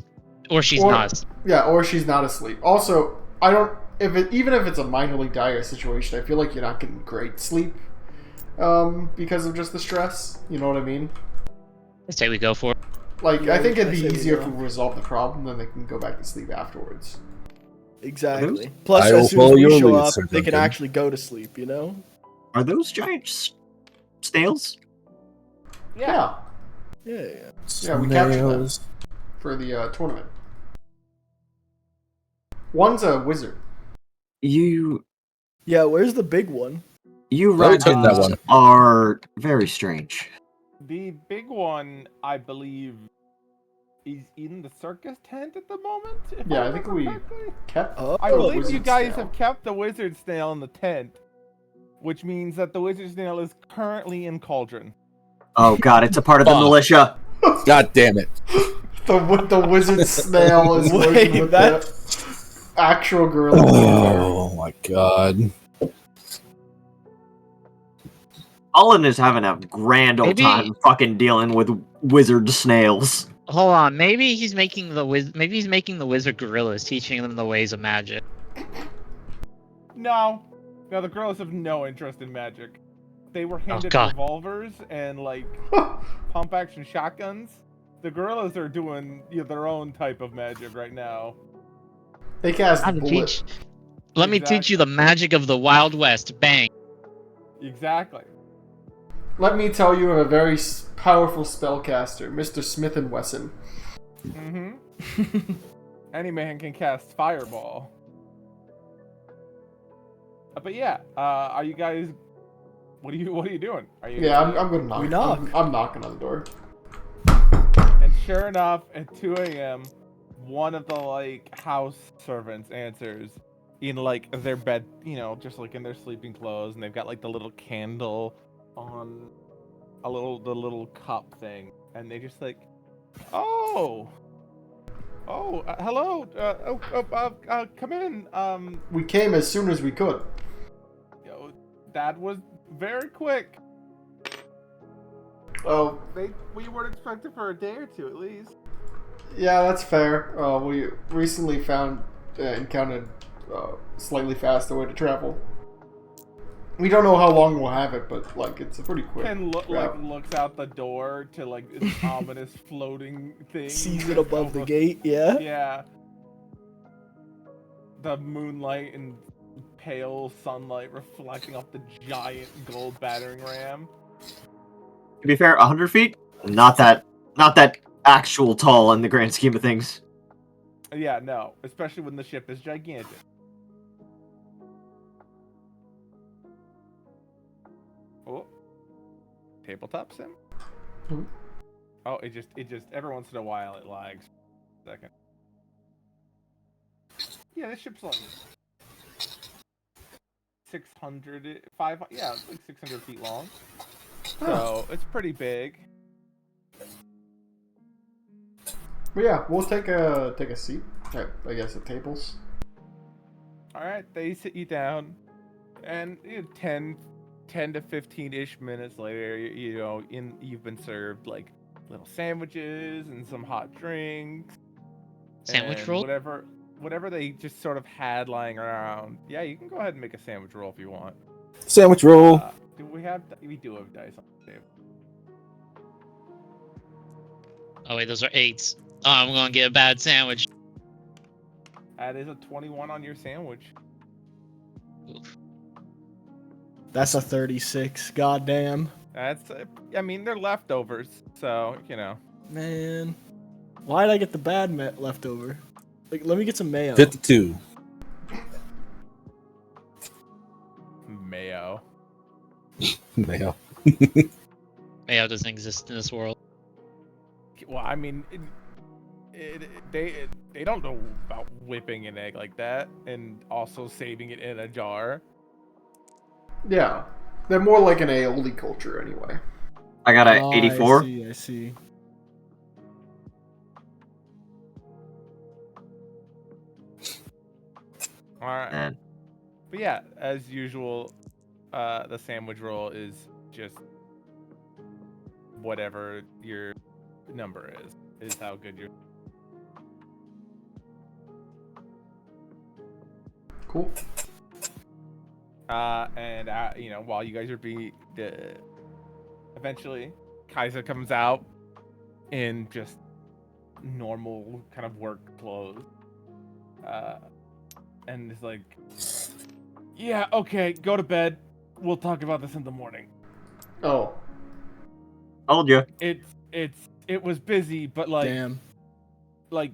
Or she's Or- not. Yeah, or she's not asleep. Also, even if it's a minorly dire situation, I feel like you're not getting great sleep because of just the stress. You know what I mean? I say we go for it. Like, Yeah, I think it'd I be say we easier go. if we resolve the problem, then they can go back to sleep afterwards. Exactly. Plus, I will as soon as follow we your show lead, up, Sir they can Duncan. actually go to sleep, you know? Are those giant snails? Yeah, Yeah. Yeah, we captured them. Snails. for the tournament. One's a wizard. You Yeah, where's the big one? Let me take that Ragdons one. are very strange. The big one, I believe, is in the circus tent at the moment. If Yeah, I remember think we correctly. kept. Oh, I the believe you wizard guys snail. have kept the wizard snail in the tent, which means that the wizard snail is currently in Cauldron. Oh god, it's a part of the Fuck. militia. God damn it! The wizard snail is Wait, working with that- the actual gorilla. Oh my god! Olin is having a grand old Maybe- time fucking dealing with wizard snails. Hold on, maybe he's making the wizard gorillas, teaching them the ways of magic. No, the girls have no interest in magic. They were handed God. revolvers and like pump action shotguns. The gorillas are doing their own type of magic right now. They cast Let me bullet. teach you the magic of the Wild West. Bang. Exactly. Let me tell you of a very powerful spellcaster, Mr. Smith and Wesson. Mm-hmm. Any man can cast fireball. But yeah, are you guys? What are you doing? Are you? Yeah, I'm gonna knock. We knock. I'm knocking on the door. And sure enough, at 2 a.m., one of the house servants answers in their bed, just in their sleeping clothes, and they've got the little candle on the little cup thing, and they just hello, come in. We came as soon as we could. That was Very quick. Oh, We weren't expected for a day or two at least. yeah, that's fair. We recently encountered slightly faster way to travel. We don't know how long we'll have it, but like it's a pretty quick. Ken route. looks out the door to like this ominous floating thing. Sees it above the gate, yeah? Yeah. The moonlight and pale sunlight reflecting off the giant gold battering ram. To be fair, 100 feet, not that actual tall in the grand scheme of things. Yeah, no. Especially when the ship is gigantic. Oh. Tabletop sim? Hmm. Oh, it just every once in a while it lags. Second. Yeah, this ship's like 600, yeah, it's like 600 feet long. So it's pretty big. But yeah, we'll take a seat. I guess at tables. All right, they sit you down, and 10 to 15-ish minutes later, you've been served like little sandwiches and some hot drinks. Sandwich and roll? Whatever they just sort of had lying around. Yeah, you can go ahead and make a sandwich roll if you want. Sandwich roll. We do have dice on the table. Oh wait, those are 8s. Oh, I'm gonna get a bad sandwich. That is a 21 on your sandwich. Oof. That's a 36. Goddamn. That's, I mean, they're leftovers, so, Man. Why'd I get the bad leftover? Like, let me get some mayo. 52. Mayo. Mayo. Mayo doesn't exist in this world. Well, I mean, they don't know about whipping an egg like that and also saving it in a jar. Yeah, they're more like an aioli culture anyway. I got a Oh, 84. I see. All right. And But yeah, as usual, the sandwich roll is just whatever your number is how good your. Cool. And while you guys are eventually, Kaiser comes out in just normal kind of work clothes, and is like, "Yeah, okay, go to bed. We'll talk about this in the morning." Oh, told you. It was busy, but like, Damn. like,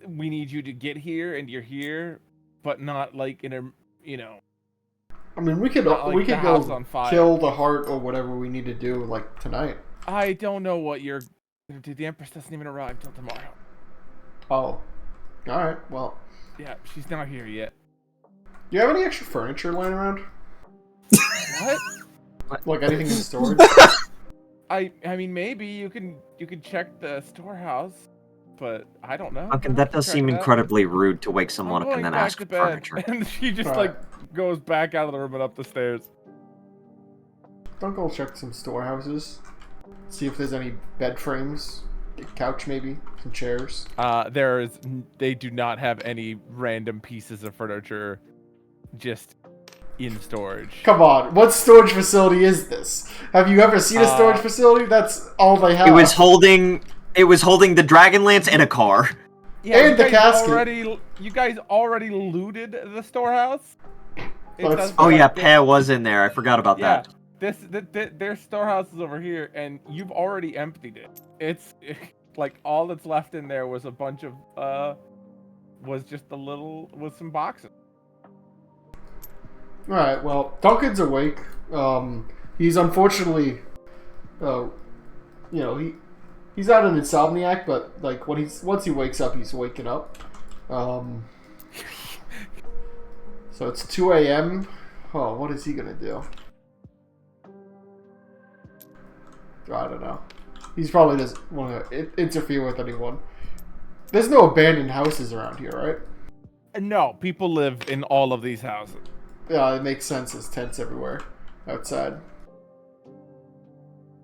we need you to get here, and you're here, but not like in a, I mean, we could Not like the house go on fire. kill the heart or whatever we need to do like tonight. I don't know what you're. Dude, the Empress doesn't even arrive till tomorrow. Oh, all right. Well, Yeah, she's not here yet. do you have any extra furniture laying around? What? Like anything in storage? I mean, maybe you can check the storehouse, but I don't know. Okay, I'll that have to does check seem that. incredibly rude to wake someone I'm up and going then back ask to for bed. furniture. And she just Alright. goes back out of the room and up the stairs. Don't go check some storehouses. See if there's any bed frames, a couch maybe, some chairs. They do not have any random pieces of furniture just in storage. Come on, what storage facility is this? Have you ever seen a storage facility? That's all they have. It was holding the dragon lance in a car. Yeah, And the casket. You guys already looted the storehouse. It That's says Oh that yeah, this- Pear was in there. I forgot about Yeah, that. their storehouse is over here, and you've already emptied it. It's like all that's left in there was a bunch of was some boxes. Alright, well, Duncan's awake. He's unfortunately, he's not an insomniac, but like once he wakes up, he's waking up. So it's 2 a.m. Oh, what is he gonna do? I don't know. He's probably doesn't want to interfere with anyone. There's no abandoned houses around here, right? No, people live in all of these houses. Yeah, it makes sense. There's tents everywhere. outside.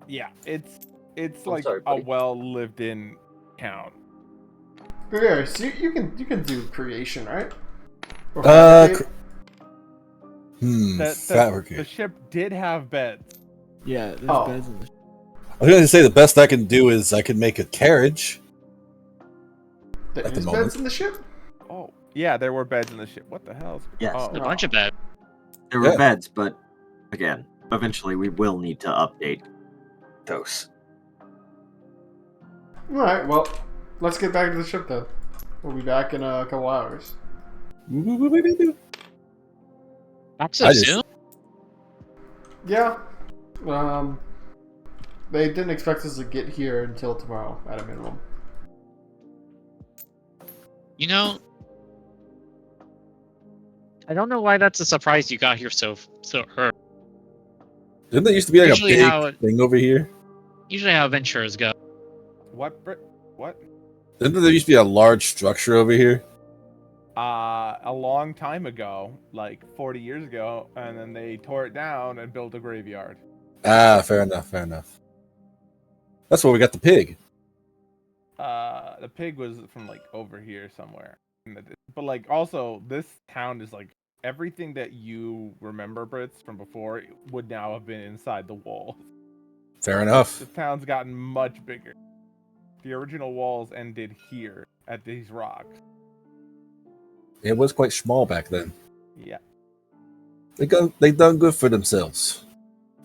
Yeah, it's I'm like sorry, a buddy. well lived in town. Okay, so you can do creation, right? Or Uh, fabricate? The fabricate. ship did have beds. Yeah, there's Oh. beds in the. I was going to say the best I can do is I can make a carriage. There at the is moment. beds in the ship? Oh, yeah, there were beds in the ship. What the hell? Yes. Oh, A bunch of beds. There were Yeah. beds, but again, eventually we will need to update those. Alright, well, let's get back to the ship then. We'll be back in a couple hours. Not so I just- soon. Yeah. They didn't expect us to get here until tomorrow, at a minimum. You know, I don't know why that's a surprise you got here so early. Didn't there used to be like Usually a how big it- thing over here? Usually how adventurers go. what? What? Didn't there used to be a large structure over here? A long time ago, like 40 years ago, and then they tore it down and built a graveyard. Ah, fair enough, fair enough. That's where we got the pig. The pig was from like over here somewhere. But like also, this town is like everything that you remember, Brits, from before would now have been inside the walls. Fair enough. The town's gotten much bigger. The original walls ended here at these rocks. It was quite small back then. Yeah. They done good for themselves.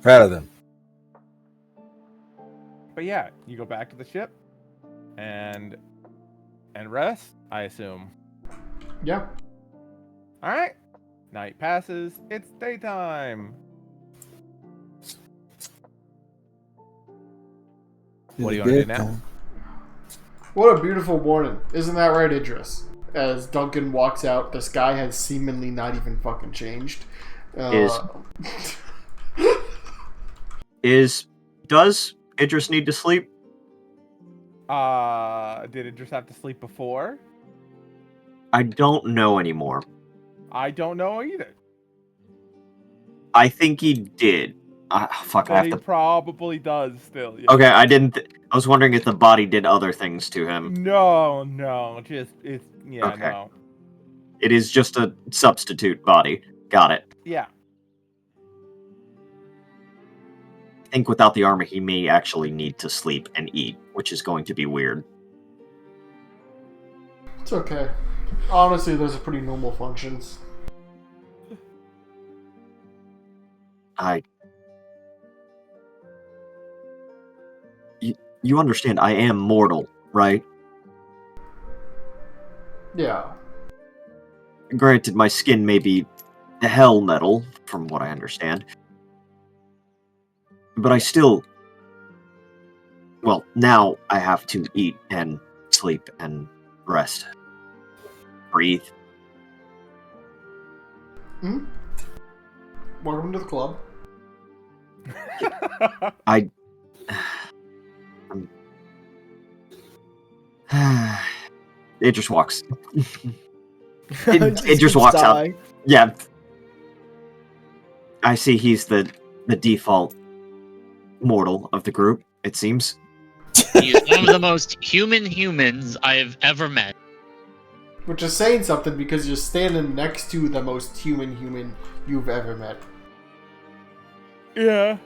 Proud of them. But yeah, you go back to the ship and rest, I assume. Yeah. All right. Night passes. It's daytime. What do you want to do now? What a beautiful morning. Isn't that right, Idris? As Duncan walks out, the sky has seemingly not even fucking changed. Does Idris need to sleep? Did it just have to sleep before? I don't know anymore. I don't know either. I think he did. Fuck, I But have he to. probably does still. Yeah. Okay, I didn't. I was wondering if the body did other things to him. No, just it's Okay. no. It is just a substitute body. Got it. Yeah. I think without the armor, he may actually need to sleep and eat, which is going to be weird. It's okay. Honestly, those are pretty normal functions. You understand, I am mortal, right? Yeah. Granted, my skin may be hell metal, from what I understand. But I still... Well, now I have to eat and sleep and rest. Breathe. Hmm? Welcome to the club. It just walks. It just walks out. Yeah. I see he's the default mortal of the group, it seems. He is one of the most human humans I have ever met. Which is saying something because you're standing next to the most human you've ever met. Yeah.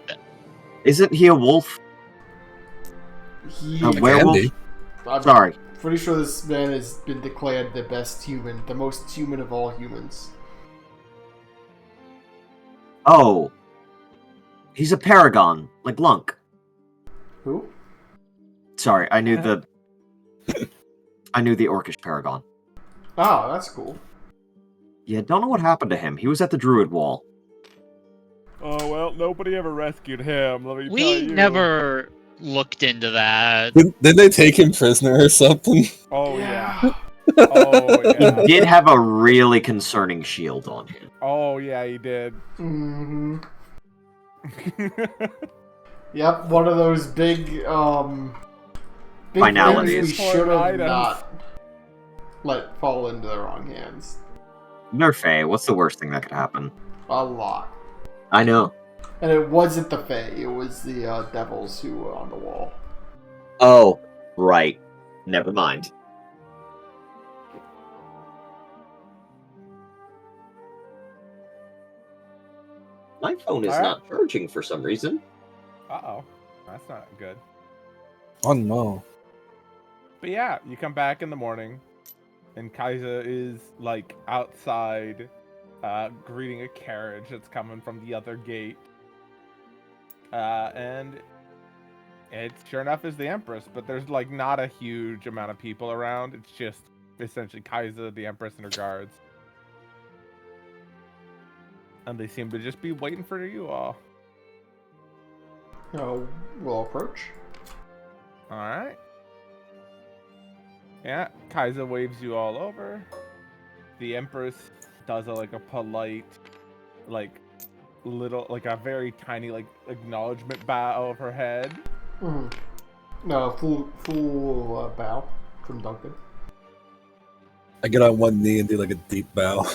Isn't he a wolf? He, A werewolf? Andy. I'm Sorry. pretty sure this man has been declared the best human, the most human of all humans. Oh. He's a paragon, like Lunk. Who? Sorry, I knew the... I knew the orcish paragon. Oh, that's cool. Yeah, don't know what happened to him. He was at the Druid Wall. Oh well, nobody ever rescued him. Let me tell We you. never looked into that. Didn't they take him prisoner or something? Oh yeah. Oh He yeah. did have a really concerning shield on him. Oh yeah, he did. Mm-hmm. Yep, one of those big big Finalities. things we should have Items. not let fall into the wrong hands. Nerfe, what's the worst thing that could happen? A lot. I know. And it wasn't the Fae, it was the devils who were on the wall. Oh, right. Never mind. My phone is Alright. not charging for some reason. Uh-oh. That's not good. Oh no. But yeah, you come back in the morning, and Kaiser is, like, outside, greeting a carriage that's coming from the other gate. And it, sure enough, is the Empress, but there's, like, not a huge amount of people around. It's just, essentially, Kaiser, the Empress, and her guards. And they seem to just be waiting for you all. We'll approach. Alright. Yeah, Kaiser waves you all over. The Empress does a polite, like, a very tiny, like, acknowledgement bow of her head. Mm-hmm. No, full bow from Duncan. I get on one knee and do like a deep bow.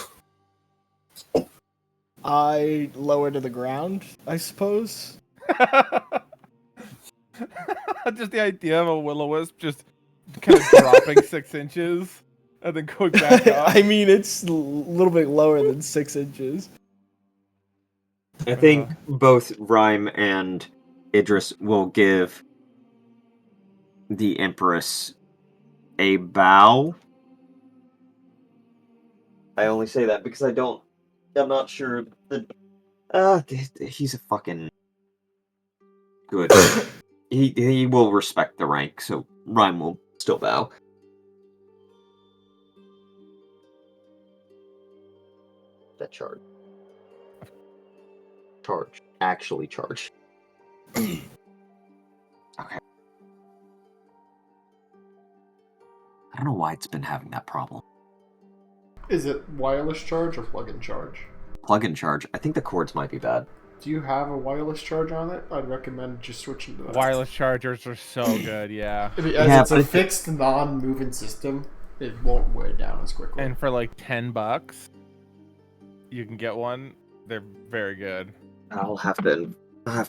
I lower to the ground, I suppose. Just the idea of a will-o-wisp just kind of dropping 6 inches and then going back up. I mean, it's a little bit lower than 6 inches. I think both Rhyme and Idris will give the Empress a bow. I only say that because I'm not sure he's a fucking good. he will respect the rank, so Rhyme will still bow. That charge. Charge. Actually charge. Okay. I don't know why it's been having that problem. Is it wireless charge or plug-in charge? Plug-in charge. I think the cords might be bad. Do you have a wireless charge on it? I'd recommend just switching to that. Wireless chargers are so good, yeah. As Yeah, it's but a fixed, non-moving system, it won't wear down as quickly. And for like $10, you can get one. They're very good. I'll have to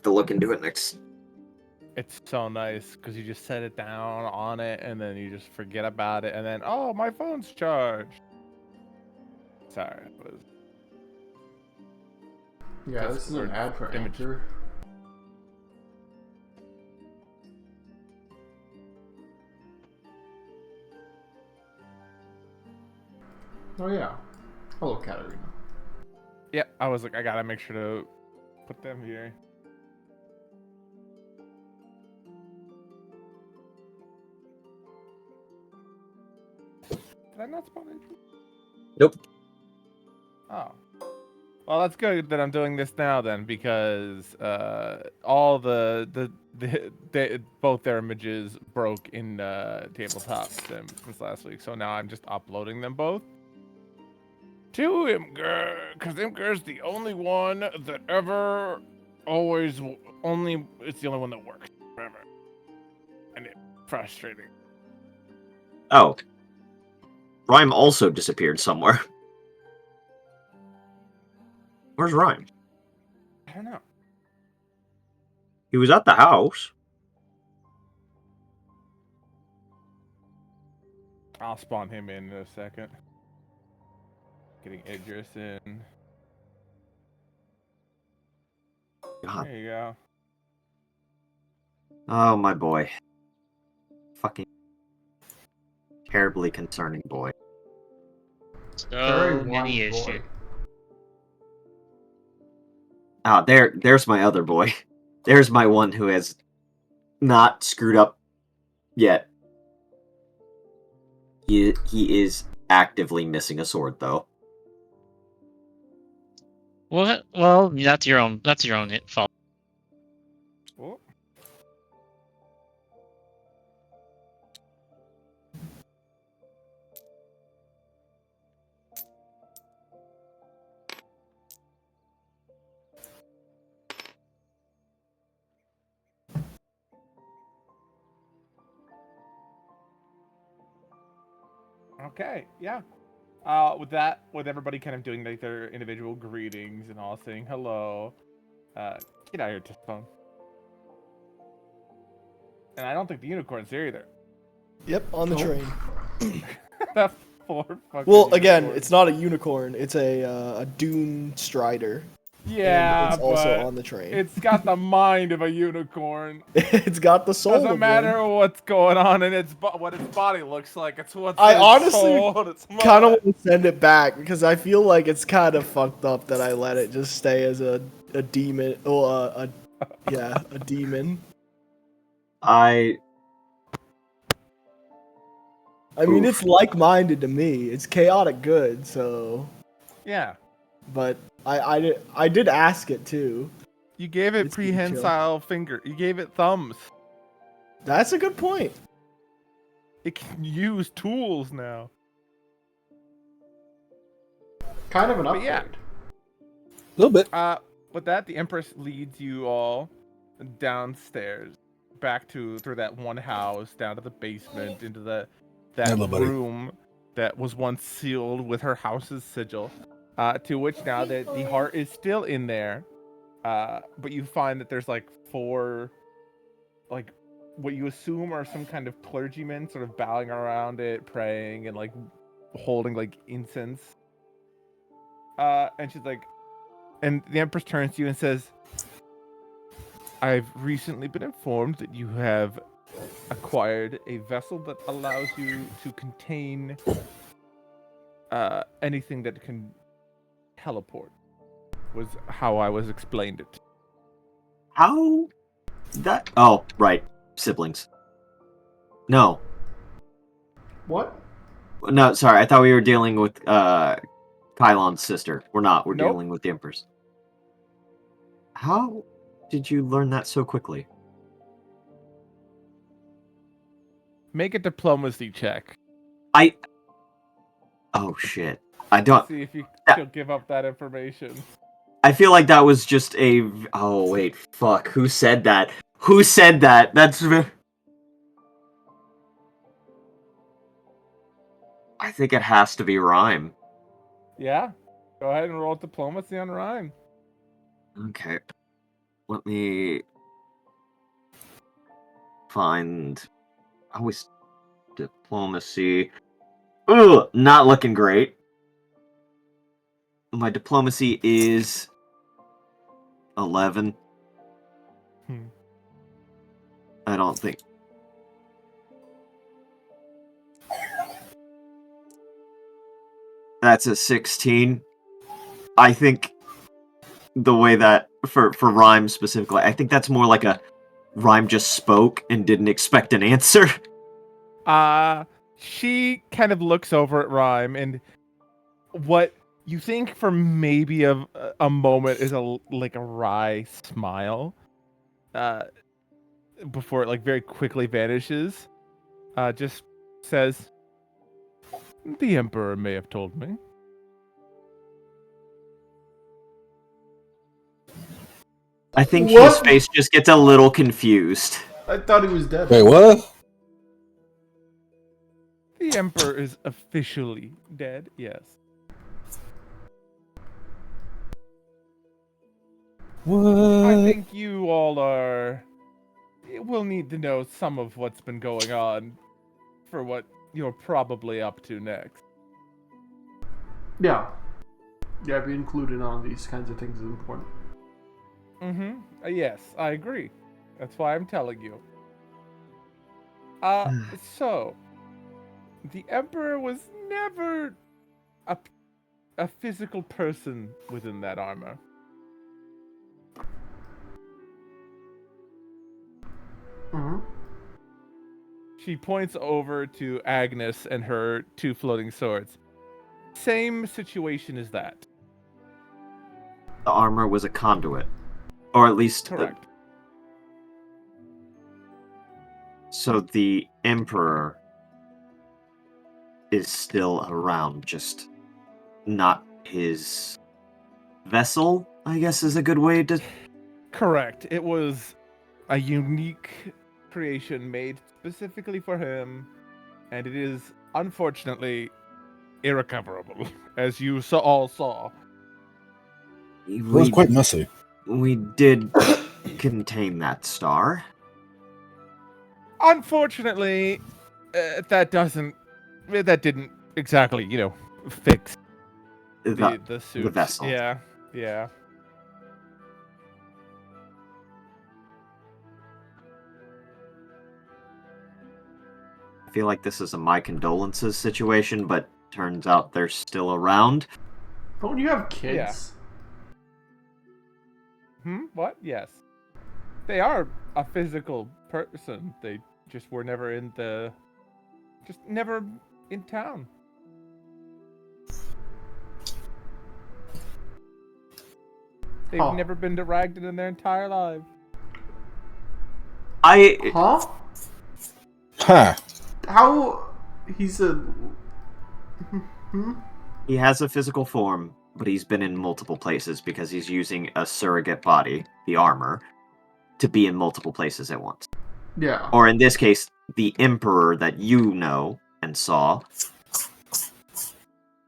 look into it next. It's so nice because you just set it down on it and then you just forget about it and then, oh, my phone's charged. Sorry, it was Yeah, this is an ad for image. Anchor. Oh yeah. Hello, Katarina. Yeah, I was like, I gotta make sure to put them here. Did I not spawn entry? Nope. Oh. Well, that's good that I'm doing this now then, because all the both their images broke in tabletop sim this last week, so now I'm just uploading them both to Imgur, because Imgur is the only one that ever always only it's the only one that works forever, and it's frustrating. Oh. Rhyme also disappeared somewhere. Where's Rhyme? I don't know. He was at the house. I'll spawn him in a second. Getting Idris in. God. There you go. Oh, my boy. Fucking terribly concerning boy. Very So many wise issues. boy. Ah, there's my other boy. There's my one who has not screwed up yet. He is actively missing a sword, though. Well, that's your own fault. Oh. Okay, yeah. With everybody kind of doing like their individual greetings and all saying hello, Get out of here, Tispone. And I don't think the unicorn's there either. Yep, on the train. That's 4 fucking Well, again, unicorns. it's not a unicorn. It's a dune strider. Yeah, and it's also but on the train. it's got the mind of a unicorn. It's got the soul. Doesn't matter what's going on in what its body looks like. It's what's I its honestly soul and its mind. kind of want to send it back because I feel like it's kind of fucked up that I let it just stay as a demon or a demon. I mean, it's like-minded to me. It's chaotic good, so. Yeah. But I did ask it too. You gave it It's prehensile finger. You gave it thumbs. That's a good point. It can use tools now. Kind of an But upgrade. yeah. A little bit. With that, the Empress leads you all downstairs, back through that one house, down to the basement, into that Hello, buddy. room that was once sealed with her house's sigil. To which now that the heart is still in there, but you find that there's like 4, like what you assume are some kind of clergymen, sort of bowing around it, praying and like holding like incense. And she's like, and the Empress turns to you and says, "I've recently been informed that you have acquired a vessel that allows you to contain anything that can teleport," was how I was explained it. how that? Oh, right, siblings. No, What? no, sorry. I thought we were dealing with Kylon's sister. We're not. We're Nope. dealing with the Empress. How did you learn that so quickly? Make a diplomacy check. Oh shit! I don't. See if Yeah. she'll give up that information. I feel like that was just a. Oh wait, fuck. Who said that? Who said that? I think it has to be Rhyme. Yeah? Go ahead and roll diplomacy on Rhyme. Okay. Let me find. Always diplomacy. Ugh, not looking great. My diplomacy is 11. I don't think. That's a 16. I think the way that for Rhyme specifically, I think that's more like a Rhyme just spoke and didn't expect an answer. She kind of looks over at Rhyme, and what you think for maybe a moment is a wry smile, before it like very quickly vanishes. Just says, "The Emperor may have told me." I think What? his face just gets a little confused. I thought he was dead. Wait, what? The Emperor is officially dead, yes. What? I think you all will need to know some of what's been going on for what you're probably up to next. Yeah. Yeah, being included on these kinds of things is important. Yes, I agree. That's why I'm telling you. So, the Emperor was never a physical person within that armor. Mm-hmm. She points over to Agnes and her 2 floating swords. Same situation as that. The armor was a conduit. Or at least... Correct. So the Emperor is still around, just not his vessel, I guess is a good way to... Correct. It was a unique creation made specifically for him, and it is, unfortunately, irrecoverable, as you all saw. It was quite messy. We did contain that star. Unfortunately, that didn't exactly, fix The the suit. vessel. Yeah. I feel like this is a my condolences situation, but turns out they're still around. Don't you have kids? What? Yes. They are a physical person. They just were never never in town. They've Huh. never been to Ragdon in their entire lives. Huh? Huh. How? He's a. He has a physical form, but he's been in multiple places because he's using a surrogate body, the armor, to be in multiple places at once. Yeah. Or in this case, the Emperor that you know and saw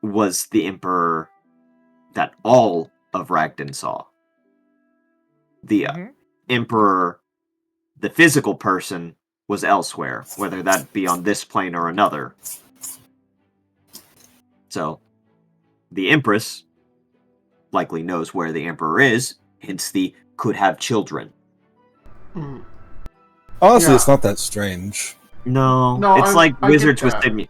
was the Emperor that all of Ragdon saw. The Emperor, the physical person, was elsewhere, whether that be on this plane or another. So, the Empress likely knows where the Emperor is, hence the could have children. Mm. Honestly, Yeah. it's not that strange. No, No, it's like I get wizards with that.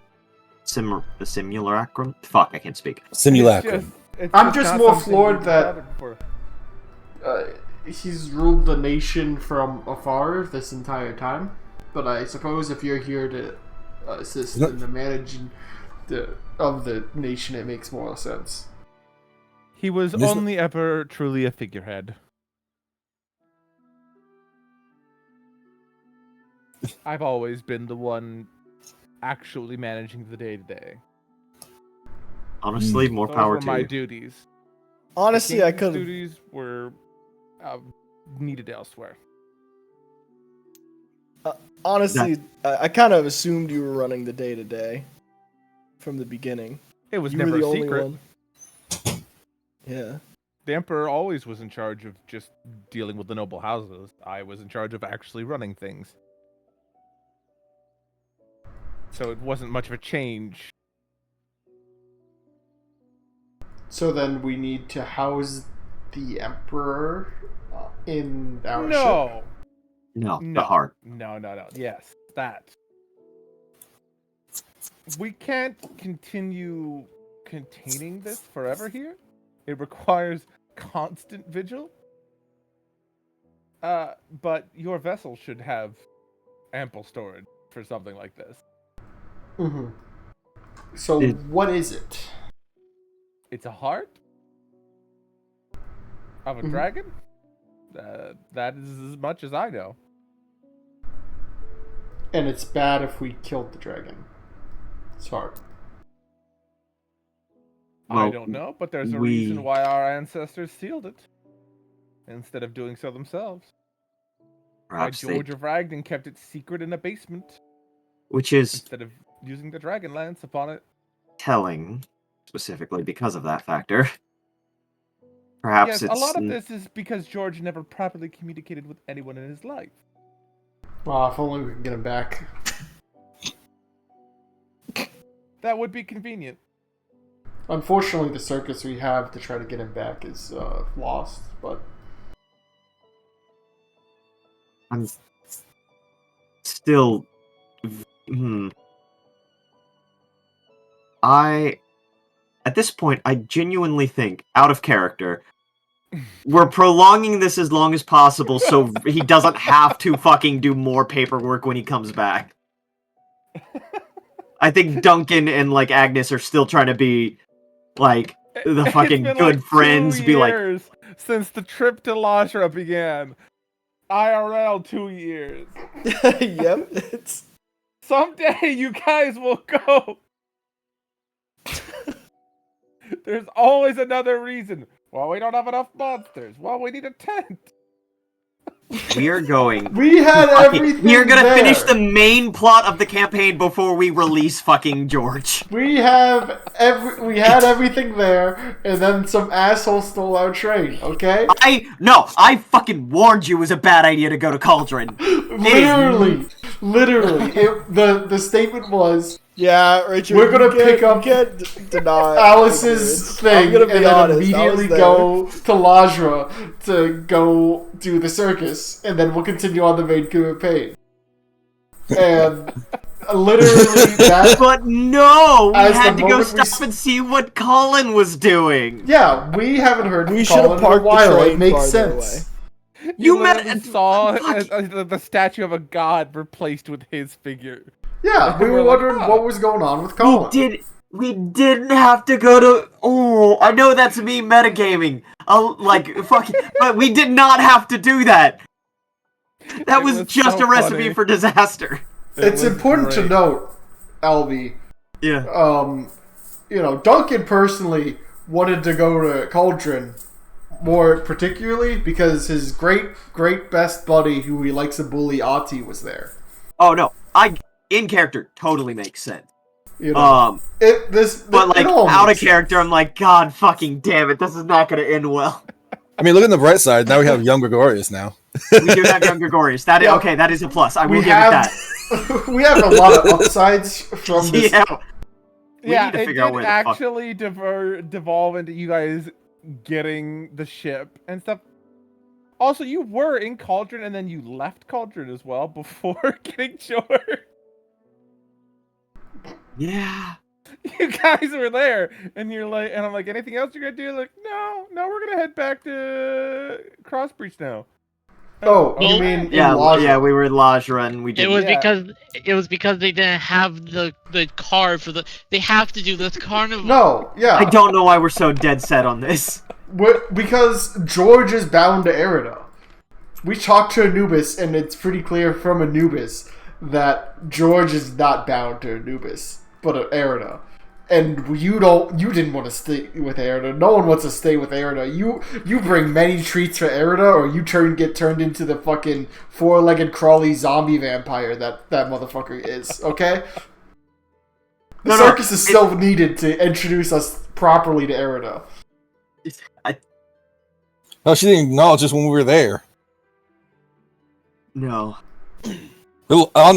simulacrum? Fuck, I can't speak. Simulacrum. I'm just not more something floored we've that- encountered before. He's ruled the nation from afar this entire time. But I suppose if you're here to assist in the managing of the nation, it makes more sense. He was This- only ever truly a figurehead. I've always been the one actually managing the day-to-day. Honestly, more Those power were to my you. duties. Honestly, The I king's could have. duties were needed elsewhere. Honestly, I kind of assumed you were running the day to day from the beginning. It was You never were the a only secret. one. Yeah. The emperor always was in charge of just dealing with the noble houses. I was in charge of actually running things. So it wasn't much of a change. So then we need to house the Emperor in our ship. No. No, No. the heart. No. Yes, that. We can't continue containing this forever here. It requires constant vigil. But your vessel should have ample storage for something like this. Mm-hmm. So what is it? It's a heart of a dragon? That is as much as I know. And it's bad if we killed the dragon. It's hard. I Well, don't know, but there's a we- reason why our ancestors sealed it. Instead of doing so themselves. Why Perhaps they, George of Ragdon kept it secret in a basement. which is Instead of using the dragon lance upon it. telling, specifically because of that factor. Perhaps Yes, it's a lot of this is because George never properly communicated with anyone in his life. Well, if only we can get him back. That would be convenient. Unfortunately, the circus we have to try to get him back is lost, but... I'm still. At this point, I genuinely think, out of character, we're prolonging this as long as possible so he doesn't have to fucking do more paperwork when he comes back. I think Duncan and, like, Agnes are still trying to be, like, the fucking It's been good like friends, 2 be like, years since the trip to Lashra began. IRL 2 years. Yep. It's Someday you guys will go. There's always another reason. Well, we don't have enough monsters. Well, we need a tent. We are going. We had everything. We are gonna there. finish the main plot of the campaign before we release fucking George. We had everything there, and then some asshole stole our train. Okay. I fucking warned you it was a bad idea to go to Cauldron. Literally. The statement was, Yeah, Richard. we're gonna pick up deny Alice's thing I'm gonna and be then honest, immediately go to Lajra to go do the circus, and then we'll continue on the main campaign. And literally that. But no, we As had the to go moment we stop and see what Colin was doing. Yeah, we haven't heard We from should Colin have in a parked the while. train It makes farther sense. You literally met- saw Fuck. the statue of a god replaced with his figure. Yeah, we We're were like, wondering oh. what was going on with Colin. We didn't have to go to. Oh, I know that's me metagaming. But we did not have to do that. That It was was just so a recipe funny. for disaster. It's important to note, Albie. Yeah. Duncan personally wanted to go to Cauldron more particularly because his great best buddy who he likes to bully, Ati, was there. Oh no, in character totally makes sense. But All out of makes character, I'm like, God fucking damn it, this is not gonna end well. I mean, look at the bright side. Now we have young Gregorius now. We do have young Gregorius. That is Yeah. okay. That is a plus. I will We give it that. we have a lot of upsides from this. Yeah. We Yeah, need to it figure out did where the fuck. actually devolve into you guys getting the ship and stuff. Also, you were in Cauldron and then you left Cauldron as well before getting George. Yeah. You guys were there, and you're like, and I'm like, anything else you're gonna do? Like, no, we're gonna head back to Crossbreach now. Oh, you Well, mean Yeah, in Lajra? yeah, we were in Lajra and we It did. was Yeah. because they didn't have the card for the. They have to do this carnival. No, yeah. I don't know why we're so dead set on this. Because George is bound to Erida. We talked to Anubis, and it's pretty clear from Anubis that George is not bound to Anubis, but Erida. And you didn't want to stay with Erida. No one wants to stay with Erida. You bring many treats for Erida, or you get turned into the fucking four-legged crawly zombie vampire that motherfucker is. Okay. The circus is still needed to introduce us properly to Erida. No, she didn't acknowledge us when we were there. No. Well, on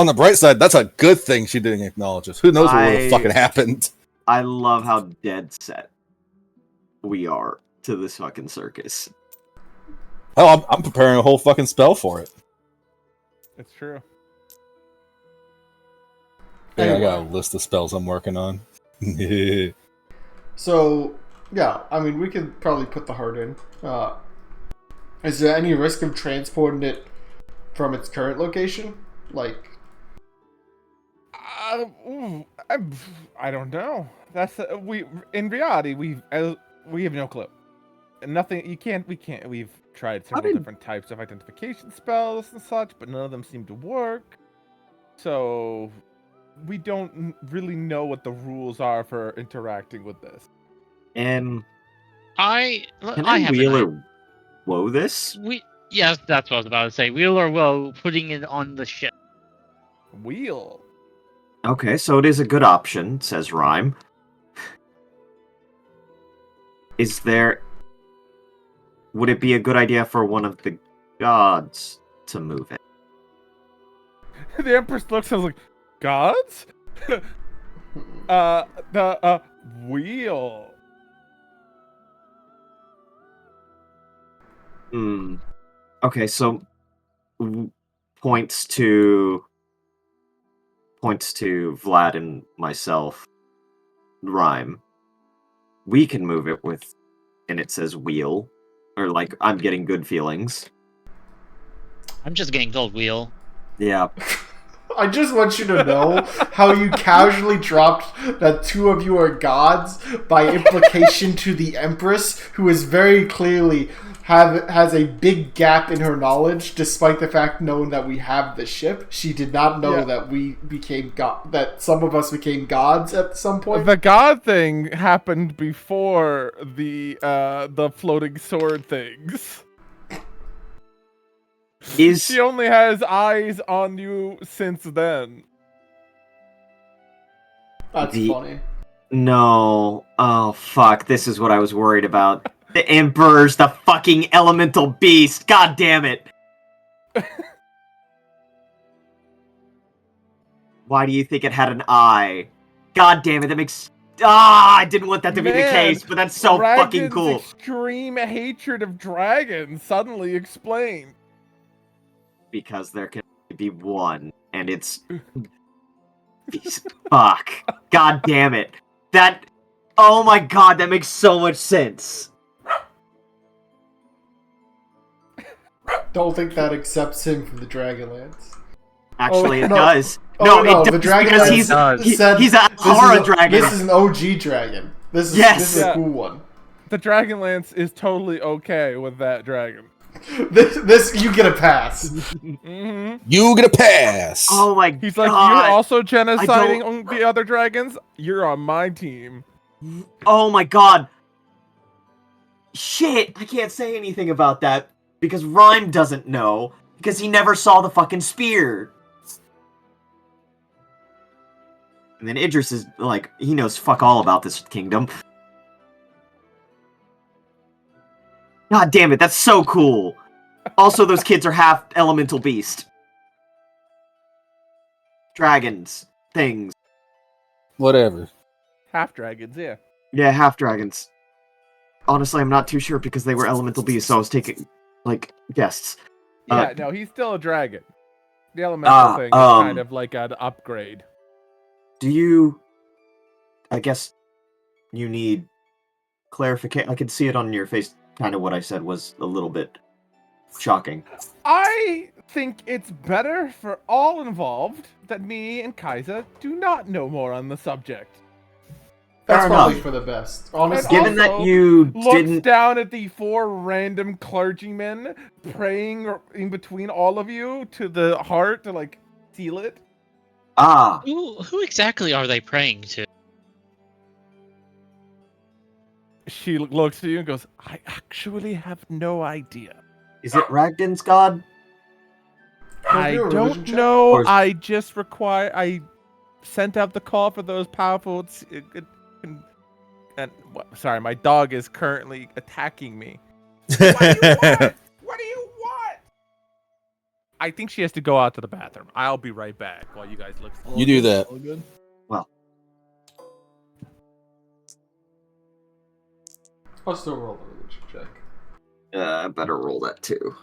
the bright side, that's a good thing she didn't acknowledge us. Who knows what would have fucking happened? I love how dead set we are to this fucking circus. Oh, I'm preparing a whole fucking spell for it. It's true. Yeah, Anyway. I got a list of spells I'm working on. So, yeah, I mean, we could probably put the heart in. Is there any risk of transporting it from its current location? Like, I don't know. That's in reality we have no clue. Nothing. We can't. We've tried several different types of identification spells and such, but none of them seem to work. So we don't really know what the rules are for interacting with this. And I can I I have wheel an or woe this? Yes, that's what I was about to say. Wheel or woe, putting it on the ship. Wheel. Okay, so it is a good option, says Rhyme. Would it be a good idea for one of the gods to move it? The Empress looks and was like, gods? The wheel. Okay, so points to Vlad and myself. Rhyme. We can move it with, and it says wheel, or like I'm getting good feelings. I'm just getting told wheel. Yeah. I just want you to know how you casually dropped that two of you are gods by implication to the Empress, who is very clearly has a big gap in her knowledge, despite the fact knowing that we have the ship. She did not know that we became that some of us became gods at some point. The god thing happened before the floating sword things. Is She only has eyes on you since then. That's The- funny. no. Oh fuck! This is what I was worried about. The Emperor's the fucking elemental beast. God damn it! Why do you think it had an eye? God damn it! That makes. I didn't want that to be the Man, case, but that's so fucking Ragdon's cool. extreme hatred of dragons suddenly explained. Because there can be one, and it's. Fuck! God damn it! That. Oh my god! That makes so much sense. Don't think that accepts him from the Dragonlance. Actually, it no. does. Oh, No, no, it the does because he's said he's a this horror is dragon. This is an OG dragon. This is Yes. this is a Yeah. cool one. The Dragonlance is totally okay with that dragon. This you get a pass. hmm You get a pass. Oh my god! He's like, you're also genociding on the other dragons? You're on my team. Oh my god! Shit! I can't say anything about that because Rhyme doesn't know because he never saw the fucking spear. And then Idris is like, he knows fuck all about this kingdom. God damn it! That's so cool. Also, those kids are half elemental beast. Dragons. Things. Whatever. Half dragons, yeah. Yeah, half dragons. Honestly, I'm not too sure because they were elemental beasts, so I was taking, like, guests. Yeah, no, he's still a dragon. The elemental thing is kind of like an upgrade. Do you... I guess you need clarification. I could see it on your face. Kind of what I said was a little bit shocking. I think it's better for all involved that me and Kaiser do not know more on the subject. That's Fair probably enough. for the best. Honestly, Given that also you Looks didn't... down at the 4 random clergymen praying in between all of you to the heart to like seal it. Ah, Who exactly are they praying to? She looks at you and goes, I actually have no idea. is it Ragdon's god? Can I do a religion don't check? know. Or is- I just I sent out the call for those powerful. Sorry, my dog is currently attacking me. What do you want? I think she has to go out to the bathroom. I'll be right back while you guys look. You do that. All good. I'll still roll a religion check. I better roll that too.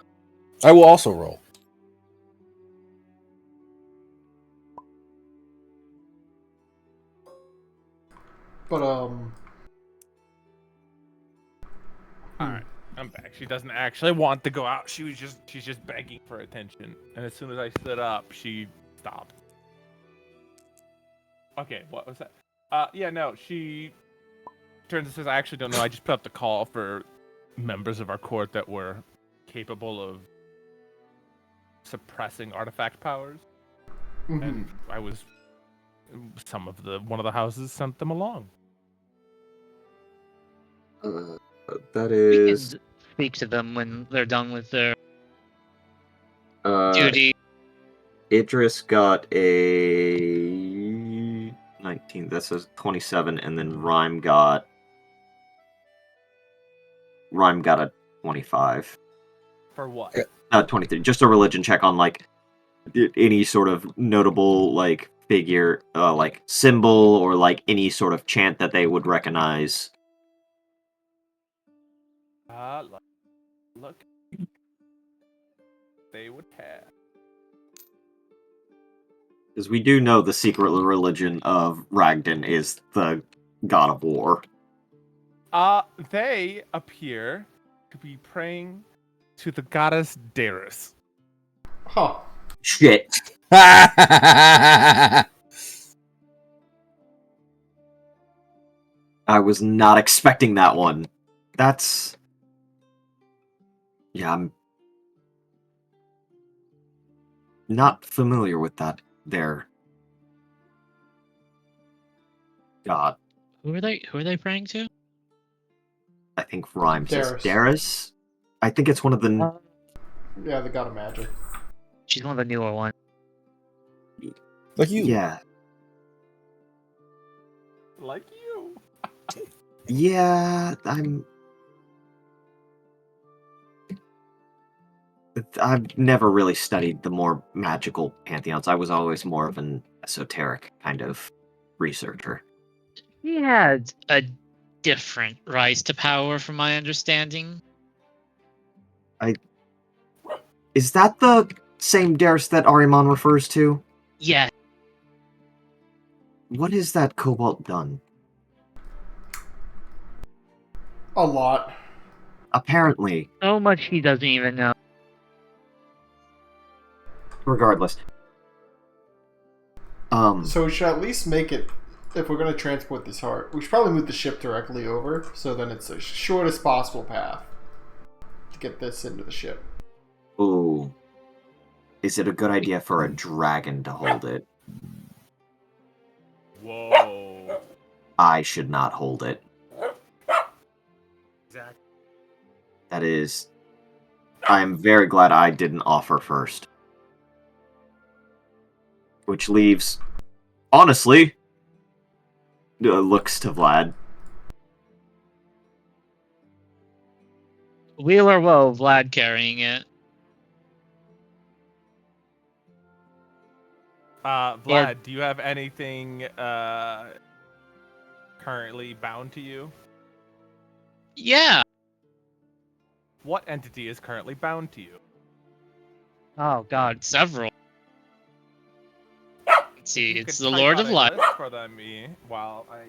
I will also roll. But All right, I'm back. She doesn't actually want to go out. She's just begging for attention. And as soon as I stood up, she stopped. Okay, what was that? Yeah, no, she turns and says, I actually don't know. I just put up the call for members of our court that were capable of suppressing artifact powers. And I was one of the houses sent them along. That We is... can speak to them when they're done with their Uh, duty. Idris got a 19. That says 27, and then Rhyme got a 25. For what? 23. Just a religion check on like any sort of notable like figure, like symbol or like any sort of chant that they would recognize. Look. They would have. Because we do know the secret religion of Ragdon is the god of war. They appear to be praying to the goddess Darius. huh. Shit. I I was not expecting that one. That's... Yeah, I'm not familiar with that there. God, Who are they praying to? I think Rhyme says Darius. Darius. I think it's one of the... Yeah, the god of magic. She's one of the newer ones. Like you. Yeah. Like you. Yeah, I've never really studied the more magical pantheons. I was always more of an esoteric kind of researcher. He had a different rise to power, from my understanding. Is that the same Darius that Ahriman refers to? Yeah, What has that cobalt done? A lot. Apparently, so much he doesn't even know. regardless. So we should at least make it, if we're going to transport this heart, we should probably move the ship directly over, so then it's the shortest possible path to get this into the ship. Ooh. Is it a good idea for a dragon to hold it? Whoa. I should not hold it. Exactly. That is... I am very glad I didn't offer first. Which leaves... Honestly... looks to Vlad. Wheel or woe, Vlad carrying it. Vlad, do you have anything currently bound to you? Yeah. What entity is currently bound to you? Oh God, several. Let's see, You it's could the type Lord out of a Light. list for them while I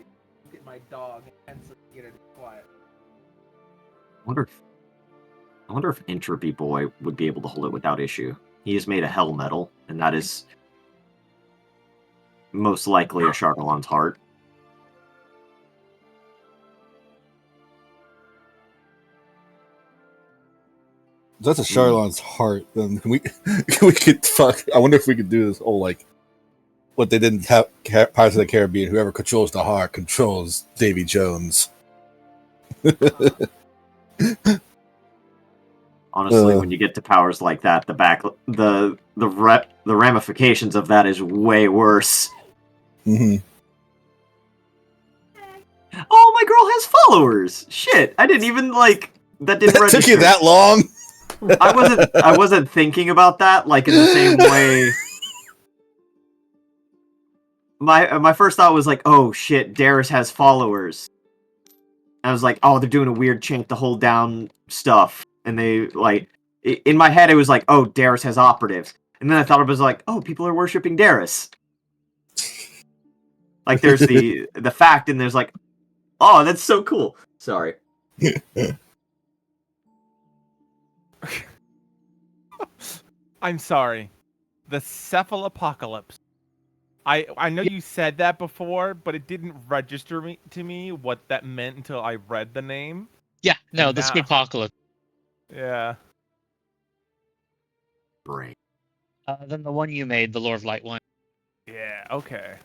get my dog and get her to be quiet. I wonder if Entropy Boy would be able to hold it without issue. He is made of hell metal, and that is most likely a Chargolan's heart. If that's a Charlon's heart, then we could fuck. I wonder if we could do this whole like what they did in Pirates of the Caribbean. Whoever controls the heart controls Davy Jones. Honestly, when you get to powers like that, the ramifications of that is way worse. Mm-hmm. Oh, my girl has followers. Shit, I didn't even that didn't It register. took you that long? I wasn't thinking about that like in the same way. My first thought was like, oh shit, Darius has followers. I was like, oh, they're doing a weird chant to hold down stuff, and they in my head it was like, oh, Darius has operatives, and then I thought it was like, oh, people are worshiping Darius. Like there's the fact, and there's like, oh, that's so cool. Sorry. I'm sorry. The cephalopocalypse. I know you said that before, but it didn't register to me what that meant until I read the name. Yeah, no, And the now- Squidpocalypse. Yeah. Great. Then the one you made, the Lord of Light one. Yeah, okay.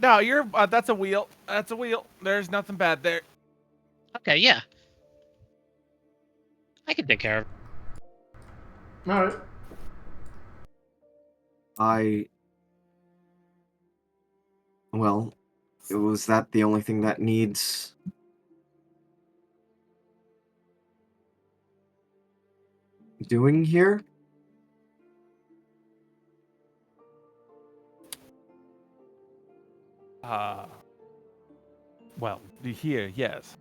No, you're that's a wheel. That's a wheel. There's nothing bad there. Okay, yeah. I can take care of it. Alright. Well, was that the only thing that needs doing here? Well, here, yes.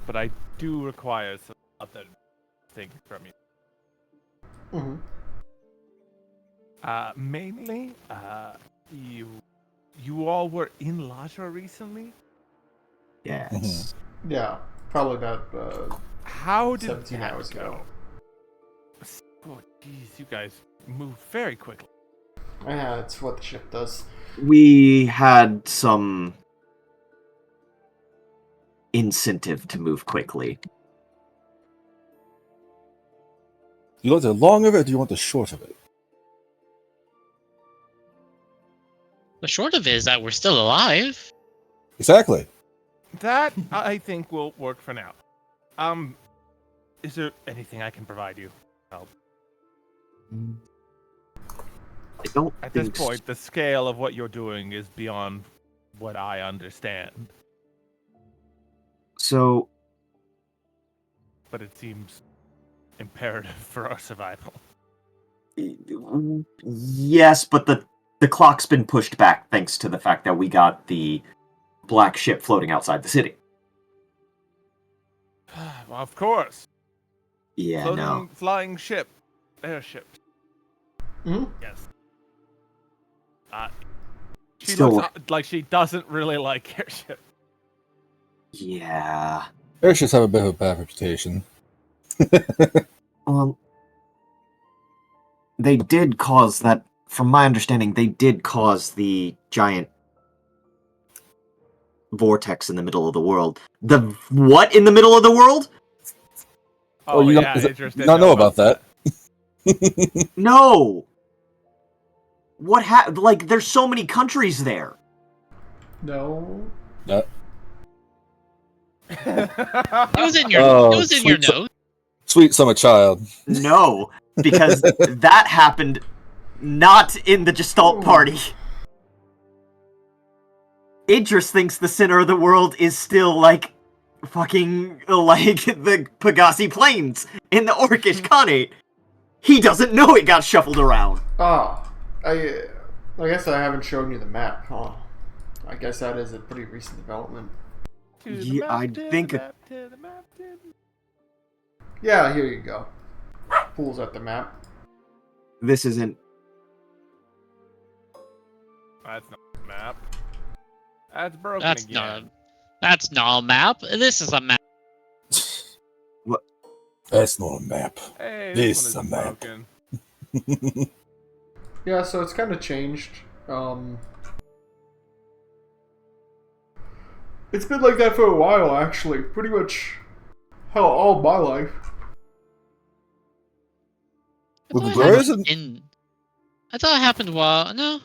But I do require some other things from you. Mm-hmm. Mainly, you all were in Lasha recently? Yes. Yeah, probably about How did 17 that hours ago. Oh, jeez, you guys moved very quickly. Yeah, it's what the ship does. We had some incentive to move quickly. Do you want the long of it, or do you want the short of it? The short of it is that we're still alive. Exactly. That, I think, will work for now. Is there anything I can provide you? Help. I don't At this think point, the scale of what you're doing is beyond what I understand. so. But it seems imperative for our survival. Yes, but the clock's been pushed back thanks to the fact that we got the black ship floating outside the city. Well, of course. Yeah, Floating, no. flying ship. Airship. Hmm? Yes. She Still, looks like she doesn't really like airship. yeah. Airships have a bit of a bad reputation. Well, they did cause that. From my understanding, they did cause the giant vortex in the middle of the world. The what in the middle of the world? Oh, you yeah, don't, Idris you didn't not know about that. No. What happened? Like, there's so many countries there. No. It was in your. Oh, it was in your sweet notes. Sweet summer child. No, because that happened not in the Gestalt Ooh. party. Idris thinks the center of the world is still, like, fucking, like, the Pegasi Plains in the Orcish Khanate. He doesn't know it got shuffled around. Ah, I guess I haven't shown you the map, huh? I guess that is a pretty recent development. Yeah, I think... Yeah, here you go. Pulls out the map. This isn't... That's not a map. That's broken That's again. not. That's not a map. This is a map. That's not a map. Hey, This this is one a map. broken. Yeah, so it's kind of changed. It's been like that for a while, actually. Pretty much, hell, all my life. With I the thought it birds happened and- I thought it happened while. No.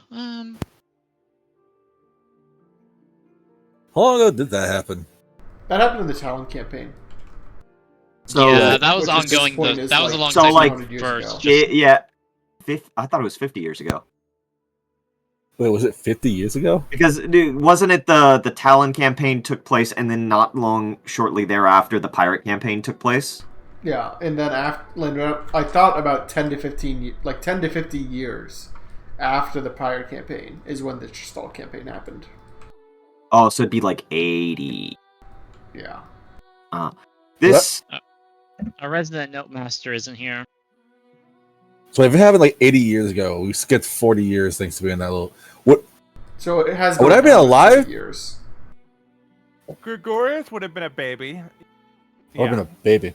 How long ago did that happen? That happened in the Talon campaign. So, yeah, that was which at this ongoing. point is That was like alongside So, like, 200 years first. ago. yeah. I thought it was 50 years ago. Wait, was it 50 years ago? Because, dude, wasn't it the Talon campaign took place, and then not long shortly thereafter, the Pirate campaign took place? Yeah, and then after, I thought about 10 to 50 years after the Pirate campaign is when the Gestalt campaign happened. Oh, so it'd be like 80. Yeah. This... Our resident note master isn't here. So if it happened like 80 years ago, we skipped 40 years thanks to being that little... What? So it has. Would I have been 150 alive? Years. Gregorius would have been a baby. I've been a baby.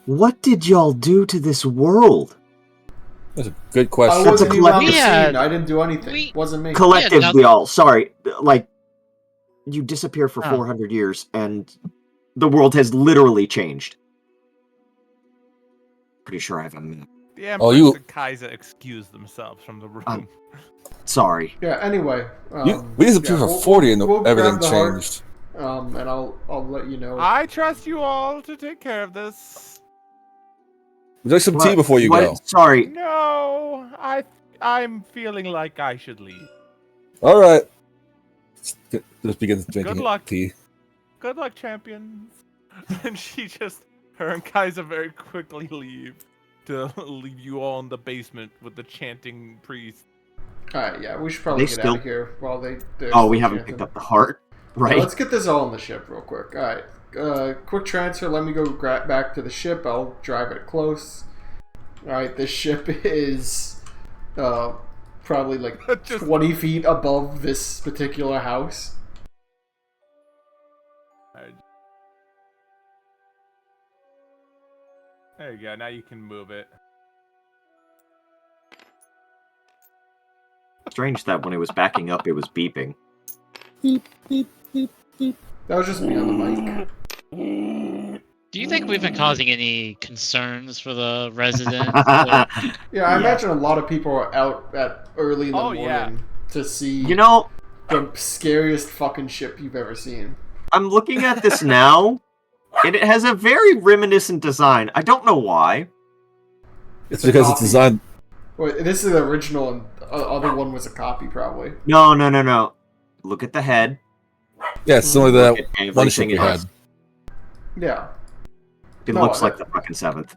What did y'all do to this world? That's a good I question. wasn't even on the We had- scene. I didn't do anything. Wasn't me. Collectively, nothing- y'all. Sorry. Like, you disappear for Oh. 400 years, and the world has literally changed. Pretty sure I have a map. The Empress and Kaiser excused themselves from the room. Sorry. Yeah. Anyway. We disappeared for 40 and we'll everything grab the heart, changed. and I'll let you know. I trust you all to take care of this. Would you like some tea What- before you what- go? Sorry. No, I'm feeling like I should leave. All right. Just begins drinking luck. tea. Good luck, champions. And her and Kaiser very quickly leave to leave you all in the basement with the chanting priest. Alright, yeah, we should probably They get still- out of here while they're Oh, we still haven't chanting. picked up the heart. Right. Let's get this all on the ship real quick. Alright, quick transfer. Let me go back to the ship. I'll drive it close. Alright, this ship is probably like Just 20 feet above this particular house. there you go. Now you can move it. Strange that when it was backing up, it was beeping. That was just me on the mic. Do you think we've been causing any concerns for the residents? Yeah, I imagine a lot of people are out at early in the morning yeah. to see You know, the scariest fucking ship you've ever seen. I'm looking at this now, and it has a very reminiscent design. I don't know why. It's a because it's copy. designed. Wait, this is the original, and the other one was a copy, probably. No. Look at the head. Yeah, it's similar Look to at that one ship everything we else. had. Yeah. It No, looks like the fucking 7th.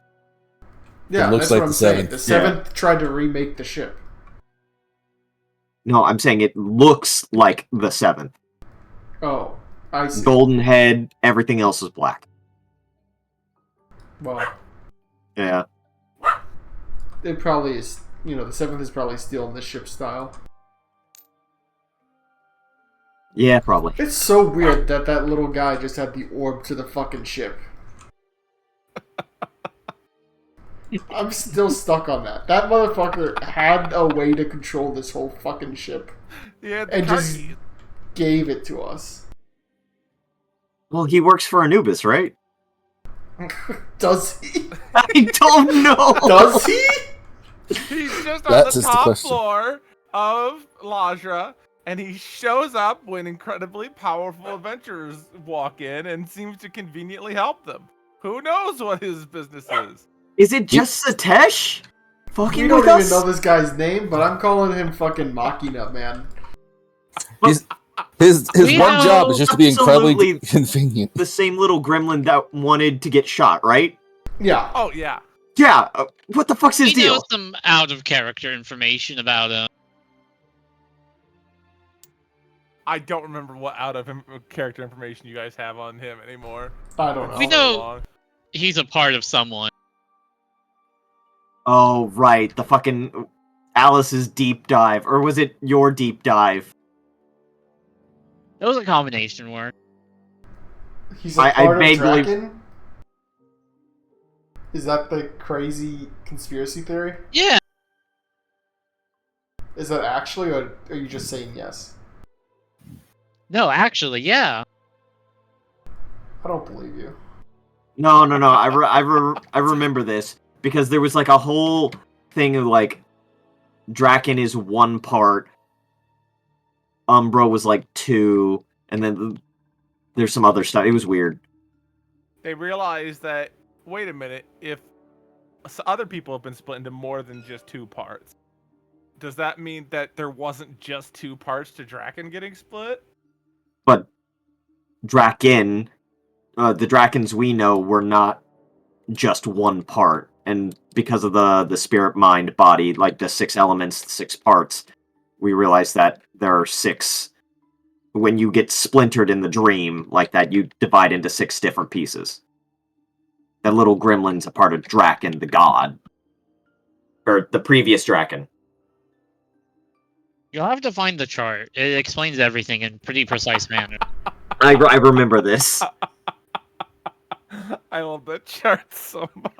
Yeah, looks that's like what I'm the saying. seventh. The 7th tried to remake the ship. No, I'm saying it looks like the 7th. Oh, I see. Golden head, everything else is black. Well, Yeah. it probably is. The 7th is probably still in the ship style. Yeah, probably. It's so weird that that little guy just had the orb to the fucking ship. I'm still stuck on that. That motherfucker had a way to control this whole fucking ship. Yeah, And just gave it to us. Well, he works for Anubis, right? Does he? I don't know. Does he? He's just on That's the just the top question. floor of Lajra, and he shows up when incredibly powerful adventurers walk in and seems to conveniently help them. Who knows what his business is? Is it just Satesh? Fucking We don't with even us? know this guy's name, but I'm calling him fucking Machina, man. His We one know job is just to be incredibly absolutely convenient. The same little gremlin that wanted to get shot, right? Yeah. Oh, yeah. Yeah. What the fuck's his We know deal? some out of character information about him. I don't remember what out of him character information you guys have on him anymore. I don't know. We It's so know- long. He's a part of someone. Oh, right. The fucking Alice's deep dive. Or was it your deep dive? It was a combination work. He's a I part of vaguely- Draken? Is that the crazy conspiracy theory? Yeah. Is that actually, or are you just saying yes? No, actually, yeah. I don't believe you. No. I remember this. Because there was like a whole thing of like Draken is 1 part, Umbra was like 2, and then there's some other stuff. It was weird. They realized that, wait a minute, if other people have been split into more than just 2 parts, does that mean that there wasn't just 2 parts to Draken getting split? But Draken, the Drakens we know were not just 1 part. And because of the spirit, mind, body, like the 6 elements, the 6 parts, we realized that there are 6. When you get splintered in the dream like that, you divide into 6 different pieces. That little gremlin's a part of Draken, the god. Or the previous Draken. You'll have to find the chart. It explains everything in pretty precise manner. I remember this. I love that chart so much.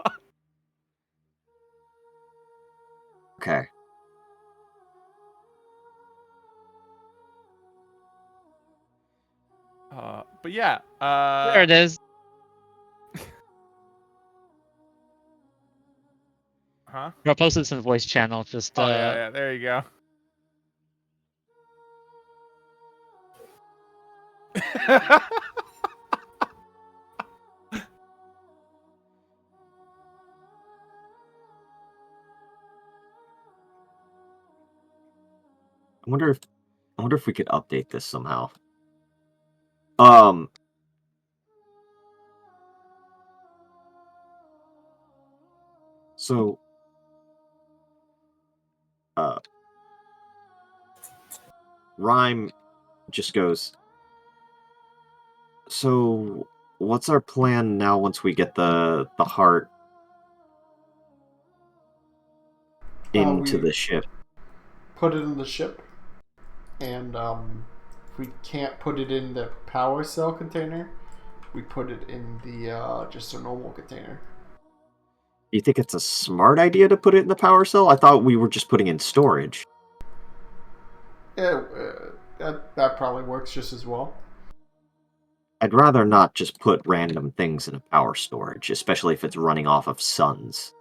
Okay. But yeah, There it is. huh? I'll post this in the voice channel. Just Oh yeah, there you go. I wonder if we could update this somehow. So Rhyme just goes, so what's our plan now once we get the heart into We the ship? put it in the ship, and if we can't put it in the power cell container, we put it in the just a normal container. Do you think it's a smart idea to put it in the power cell? I thought we were just putting in storage. Yeah, that probably works just as well. I'd rather not just put random things in a power storage, especially if it's running off of suns.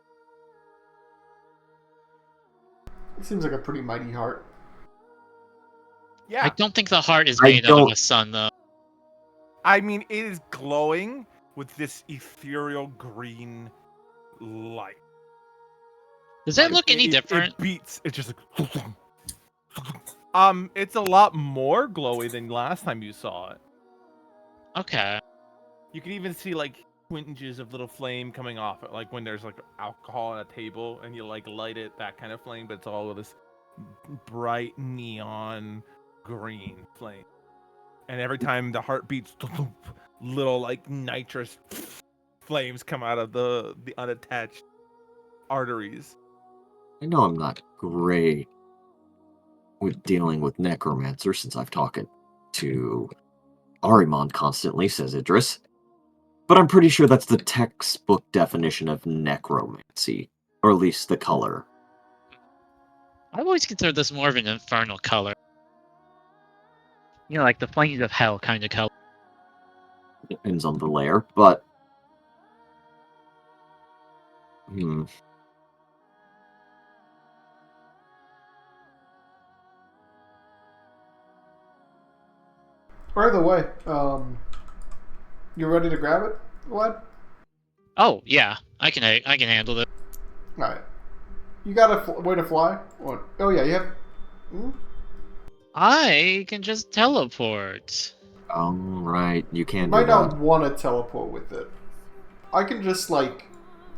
It seems like a pretty mighty heart. I Yeah, don't think the heart is I made out of don't- a sun, though. I mean, it is glowing with this ethereal green light. Does that Like, look any different? It beats. It's just like. It's a lot more glowy than last time you saw it. Okay. You can even see like twinges of little flame coming off it, like when there's like alcohol on a table and you like light it, that kind of flame, but it's all of this bright neon green flame. And every time the heart beats, little like nitrous flames come out of the unattached arteries. I know I'm not great with dealing with necromancer since I've talked to Arimon constantly, says Idris. But I'm pretty sure that's the textbook definition of necromancy, or at least the color. I've always considered this more of an infernal color. You know, like the flames of hell kind of color. Depends on the layer, but... By the way, you ready to grab it, Vlad? Oh yeah, I can handle this. All right. You got a way to fly? What? Oh yeah, you have. Hmm? I can just teleport. Right, you You can't might do not that. want to teleport with it. I can just like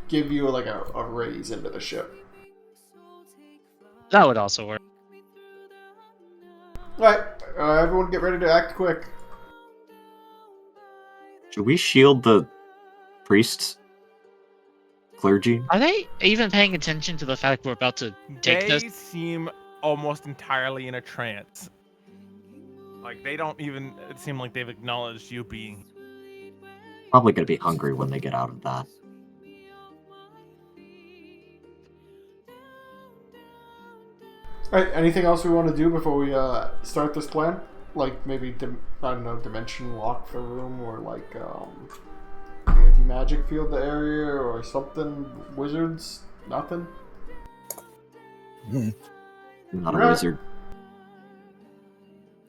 give you like a raise into the ship. That would also work. All right, everyone, get ready to act quick. Should we shield the priests? Clergy? Are they even paying attention to the fact we're about to take They this? seem almost entirely in a trance. Like they don't even seem like they've acknowledged you being. Probably gonna be hungry when they get out of that. All right, anything else we want to do before we start this plan? Like maybe I don't know, dimension lock the room, or like anti-magic field the area, or something. Wizards, nothing. I'm not a Right. wizard.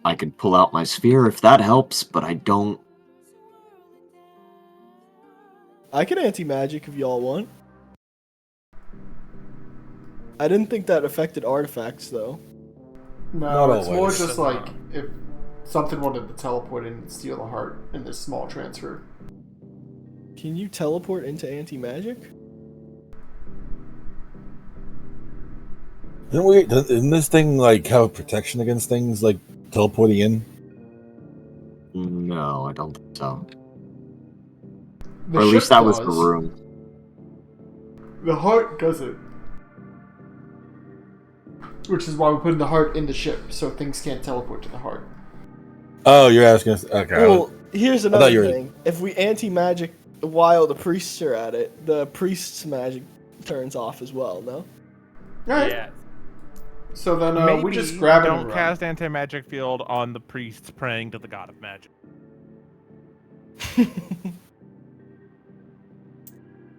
I could pull out my sphere if that helps, but I don't. I can anti-magic if y'all want. I didn't think that affected artifacts, though. No, Not it's more always. just like if something wanted to teleport in and steal the heart in this small transfer. Can you teleport into anti-magic? Didn't this thing like have protection against things like teleporting in? No, I don't think so. The Or at ship least that was the does. room. The heart doesn't. Which is why we put the heart in the ship, so things can't teleport to the heart. Oh, you're asking us. Okay. Well, here's thought another you were- thing. If we anti-magic while the priests are at it, the priest's magic turns off as well, no? Alright, Yeah. so then Maybe we just grab it don't and run. cast anti-magic field on the priests praying to the god of magic.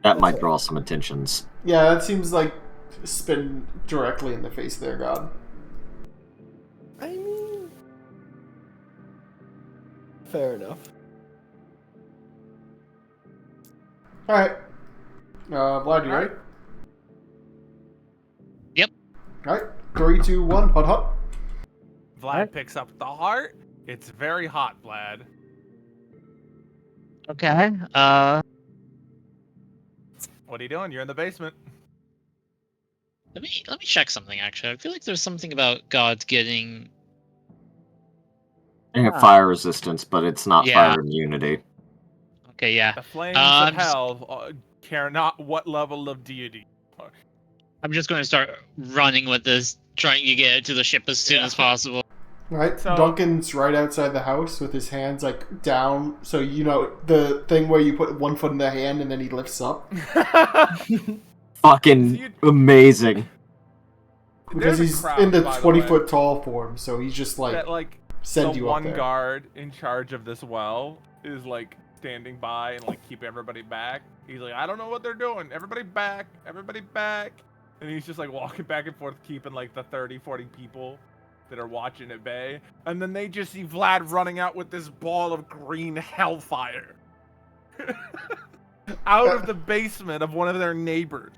That might draw some attentions. Yeah, that seems like spin directly in the face of their god. I mean, fair enough. Alright. Vlad, you ready? Yep. Alright, 3, 2, 1, hot hot. Vlad picks up the heart. It's very hot, Vlad. Okay. What are you doing? You're in the basement. Let me check something. Actually, I feel like there's something about gods getting. They have fire resistance, but it's not Yeah. fire immunity. Okay, yeah. The flames I'm of hell care not what level of deity. I'm just going to start running with this, trying to get it to the ship as soon Yeah. as possible. Right, So- Duncan's right outside the house with his hands like down, so you know the thing where you put one foot in the hand and then he lifts up Fucking You- amazing. because There's a he's crowd, in the by the 20-foot tall form, so he's just like that like send the you up one there. guard in charge of this well is like standing by and like keep everybody back. He's like, I don't know what they're doing. Everybody back. Everybody back. And he's just like walking back and forth, keeping like the 30, 40 people that are watching at bay, and then they just see Vlad running out with this ball of green hellfire out of the basement of one of their neighbors.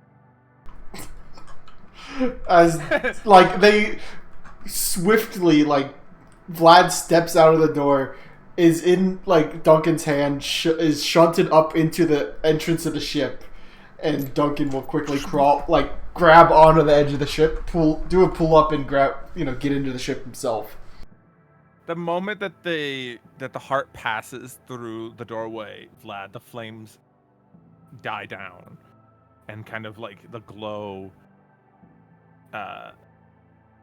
As like they swiftly, like Vlad steps out of the door, is in like Duncan's hand, is shunted up into the entrance of the ship, and Duncan will quickly crawl, like grab onto the edge of the ship, do a pull up, and grab, get into the ship himself. The moment that the heart passes through the doorway, Vlad, the flames die down, and kind of like the glow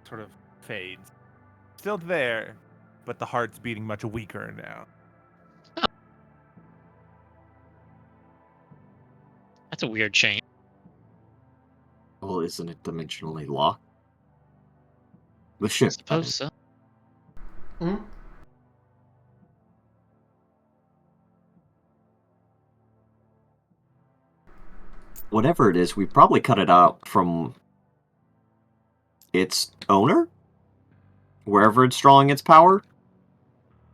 sort of fades. Still there, but the heart's beating much weaker now. That's a weird change. Well, isn't it dimensionally locked? The ship. Suppose so. Hmm? Whatever it is, we probably cut it out from its owner? Wherever it's drawing its power?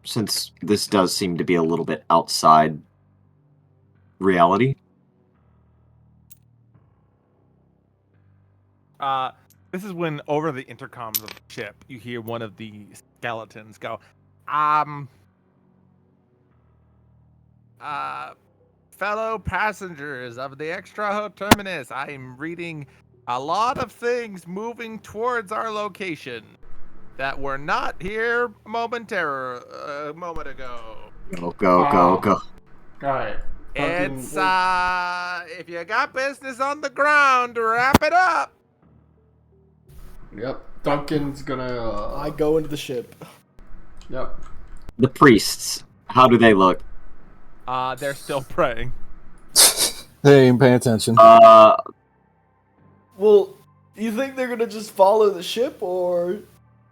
Since this does seem to be a little bit outside reality. This is when over the intercoms of the ship, you hear one of the skeletons go, fellow passengers of the Extra Terminus, I'm reading a lot of things moving towards our location that were not here a moment ago. Go. Alright. It's, if you got business on the ground, wrap it up. Yep. Duncan's gonna. I go into the ship. Yep. The priests, how do they look? They're still praying. They ain't paying attention. Well, you think they're gonna just follow the ship, or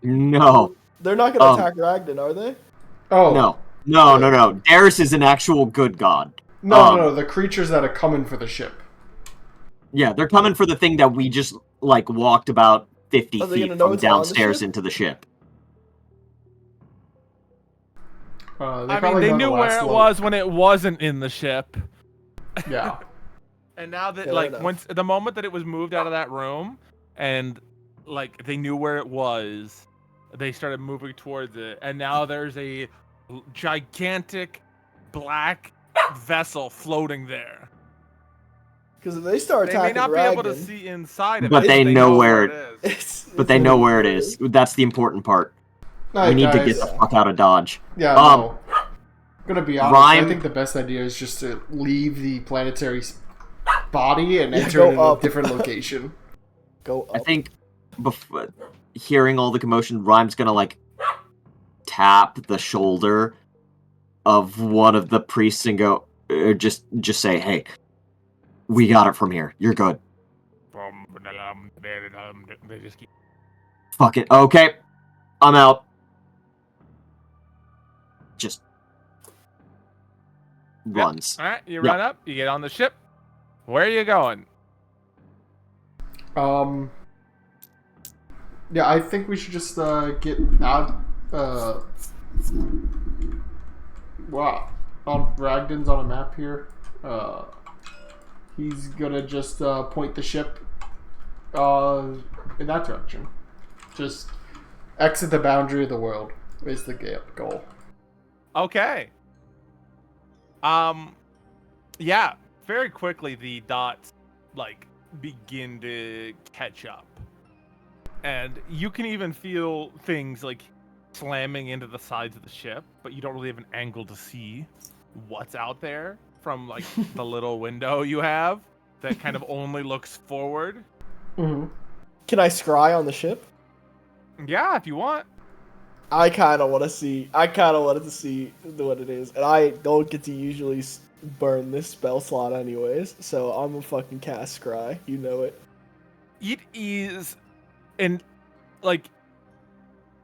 No. they're not gonna attack Ragdon, are they? Oh. No. Darius is an actual good god. No. The creatures that are coming for the ship. Yeah, they're coming for the thing that we just, like, walked about 50 Are they feet gonna know from it's on the downstairs ship? into the ship. They knew where it was when it wasn't in the ship. Yeah. And now that, Fair enough. once the moment that it was moved out of that room, and like they knew where it was, they started moving towards it. And now there's a gigantic black vessel floating there. Because if they start They may attacking not be Ragdon, able to see inside of But it. they know where it is. But they know where it is. That's the important part. We need to get the fuck out of Dodge. Yeah, no. I'm gonna be honest. Rhyme- I think the best idea is just to leave the planetary body and enter go it in a up. different location. Go up. I think hearing all the commotion, Rhyme's gonna, like, tap the shoulder of one of the priests and go, just say, hey, we got it from here. You're good. They just keep... Fuck it. Okay. I'm out. Just runs. All right, you run up, you get on the ship. Where are you going? Yeah, I think we should just get out. Wow, on Ragdon's on a map here. He's gonna just point the ship in that direction. Just exit the boundary of the world is the goal. Okay. Yeah, very quickly the dots like begin to catch up. And you can even feel things like slamming into the sides of the ship, but you don't really have an angle to see what's out there from like the little window you have that kind of only looks forward. Mm-hmm. Can I scry on the ship? Yeah, if you want. I kind of want to see. I kind of wanted to see what it is, and I don't get to usually burn this spell slot anyways. So I'm gonna fucking cast scry. You know it. It is, and like,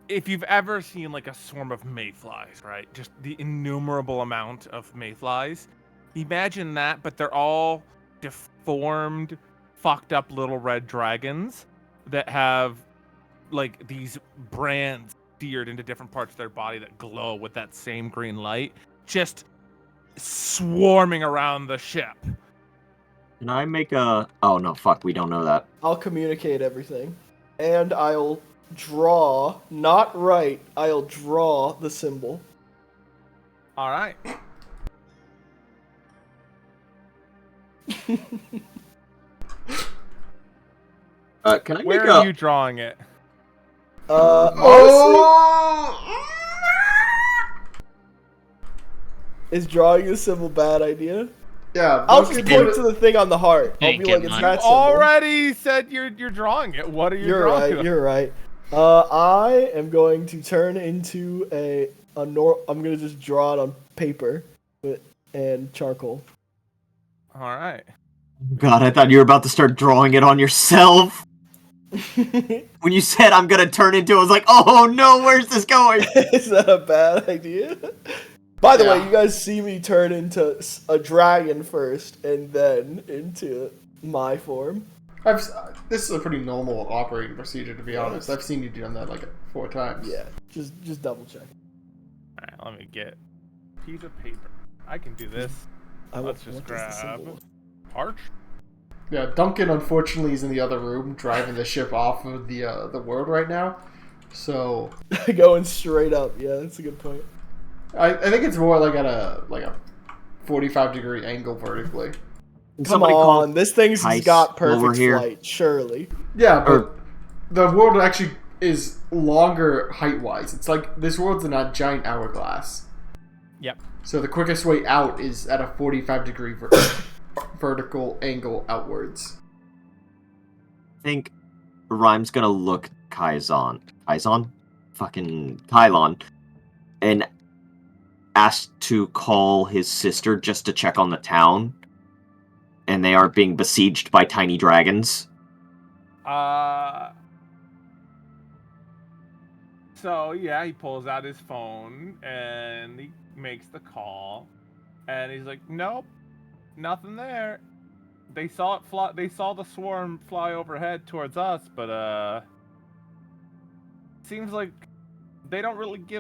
if you've ever seen like a swarm of mayflies, right? Just the innumerable amount of mayflies. Imagine that, but they're all deformed, fucked up little red dragons that have like these brands seared into different parts of their body that glow with that same green light, just swarming around the ship. Can I make a... Oh, no, fuck, we don't know that. I'll communicate everything. And I'll draw, not write, I'll draw the symbol. All right. Can I Where make are a... you drawing it? Honestly, is drawing the symbol a bad idea? Yeah, I'll Duncan just point put to the thing on the heart. I'll Ain't be like, getting it's mine. that symbol. Already said you're drawing it. What are you You're drawing? right. You're right. I am going to turn into I'm gonna just draw it on paper, and charcoal. All right. God, I thought you were about to start drawing it on yourself. When you said I'm gonna turn into it, I was like, oh no, where's this going? Is that a bad idea? By the way, Yeah. you guys see me turn into a dragon first, and then into my form. This is a pretty normal operating procedure, to be honest. I've seen you do that like 4 times. Yeah, just double check. All right. Let me get a piece of paper. I can do this. Let's just grab parch. Yeah, Duncan unfortunately is in the other room driving the ship off of the world right now. So Going straight up. Yeah, that's a good point. I think it's more like at a 45-degree angle vertically. Come on, this thing's Heist got over perfect here. flight, surely. Yeah, but the world actually is longer height-wise. It's like this world's in a giant hourglass. Yep. So the quickest way out is at a 45-degree vertical angle outwards. I think Rhyme's gonna look Kylon, and ask to call his sister just to check on the town. And they are being besieged by tiny dragons. So yeah, he pulls out his phone and he makes the call, and he's like, "Nope, nothing there. They saw it fly. They saw the swarm fly overhead towards us, but seems like they don't really they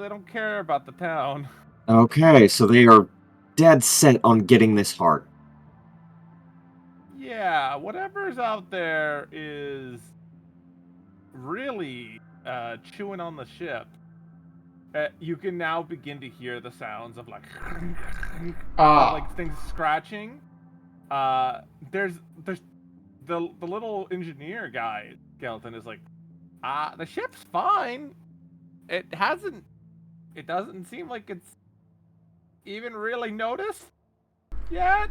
don't care about the town." Okay, so they are dead set on getting this heart. Yeah, whatever's out there is really chewing on the ship. You can now begin to hear the sounds of like things scratching. There's the little engineer guy skeleton is like, the ship's fine. It doesn't seem like it's even really noticed yet.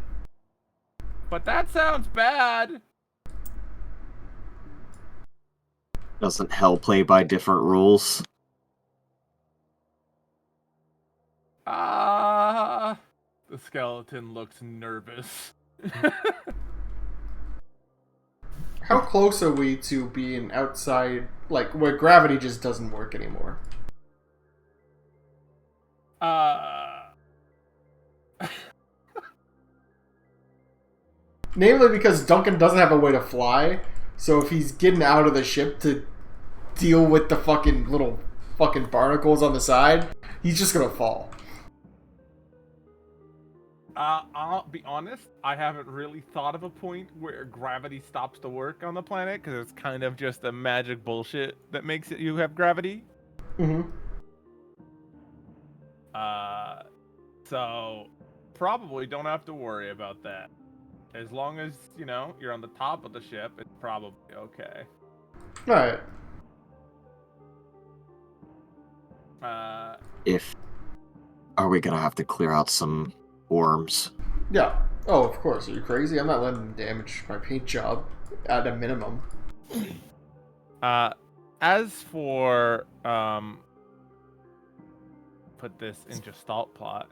But that sounds bad. Doesn't hell play by different rules? The skeleton looks nervous. How close are we to being outside, like where gravity just doesn't work anymore? Namely because Duncan doesn't have a way to fly, so if he's getting out of the ship to deal with the fucking little fucking barnacles on the side, he's just gonna fall. I'll be honest, I haven't really thought of a point where gravity stops to work on the planet, because it's kind of just a magic bullshit that makes it you have gravity. Mm-hmm. So probably don't have to worry about that. As long as, you're on the top of the ship, it's probably okay. Alright. Are we gonna have to clear out some worms? Yeah. Oh, of course. Are you crazy? I'm not letting them damage my paint job at a minimum. As for, put this in Gestalt plot,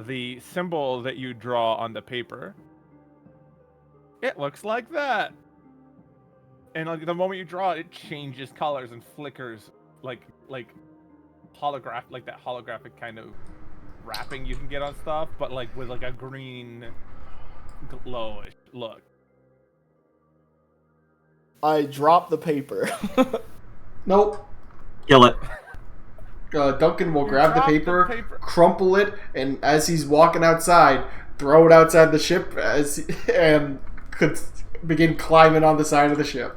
the symbol that you draw on the paper, it looks like that. And like the moment you draw it, it changes colors and flickers like holographic, like that holographic kind of wrapping you can get on stuff, but like with like a green glowish look. I drop the paper. Nope. Kill it. Duncan will You grab the drop the paper, paper. crumple it, and as he's walking outside, throw it outside the ship and could begin climbing on the side of the ship.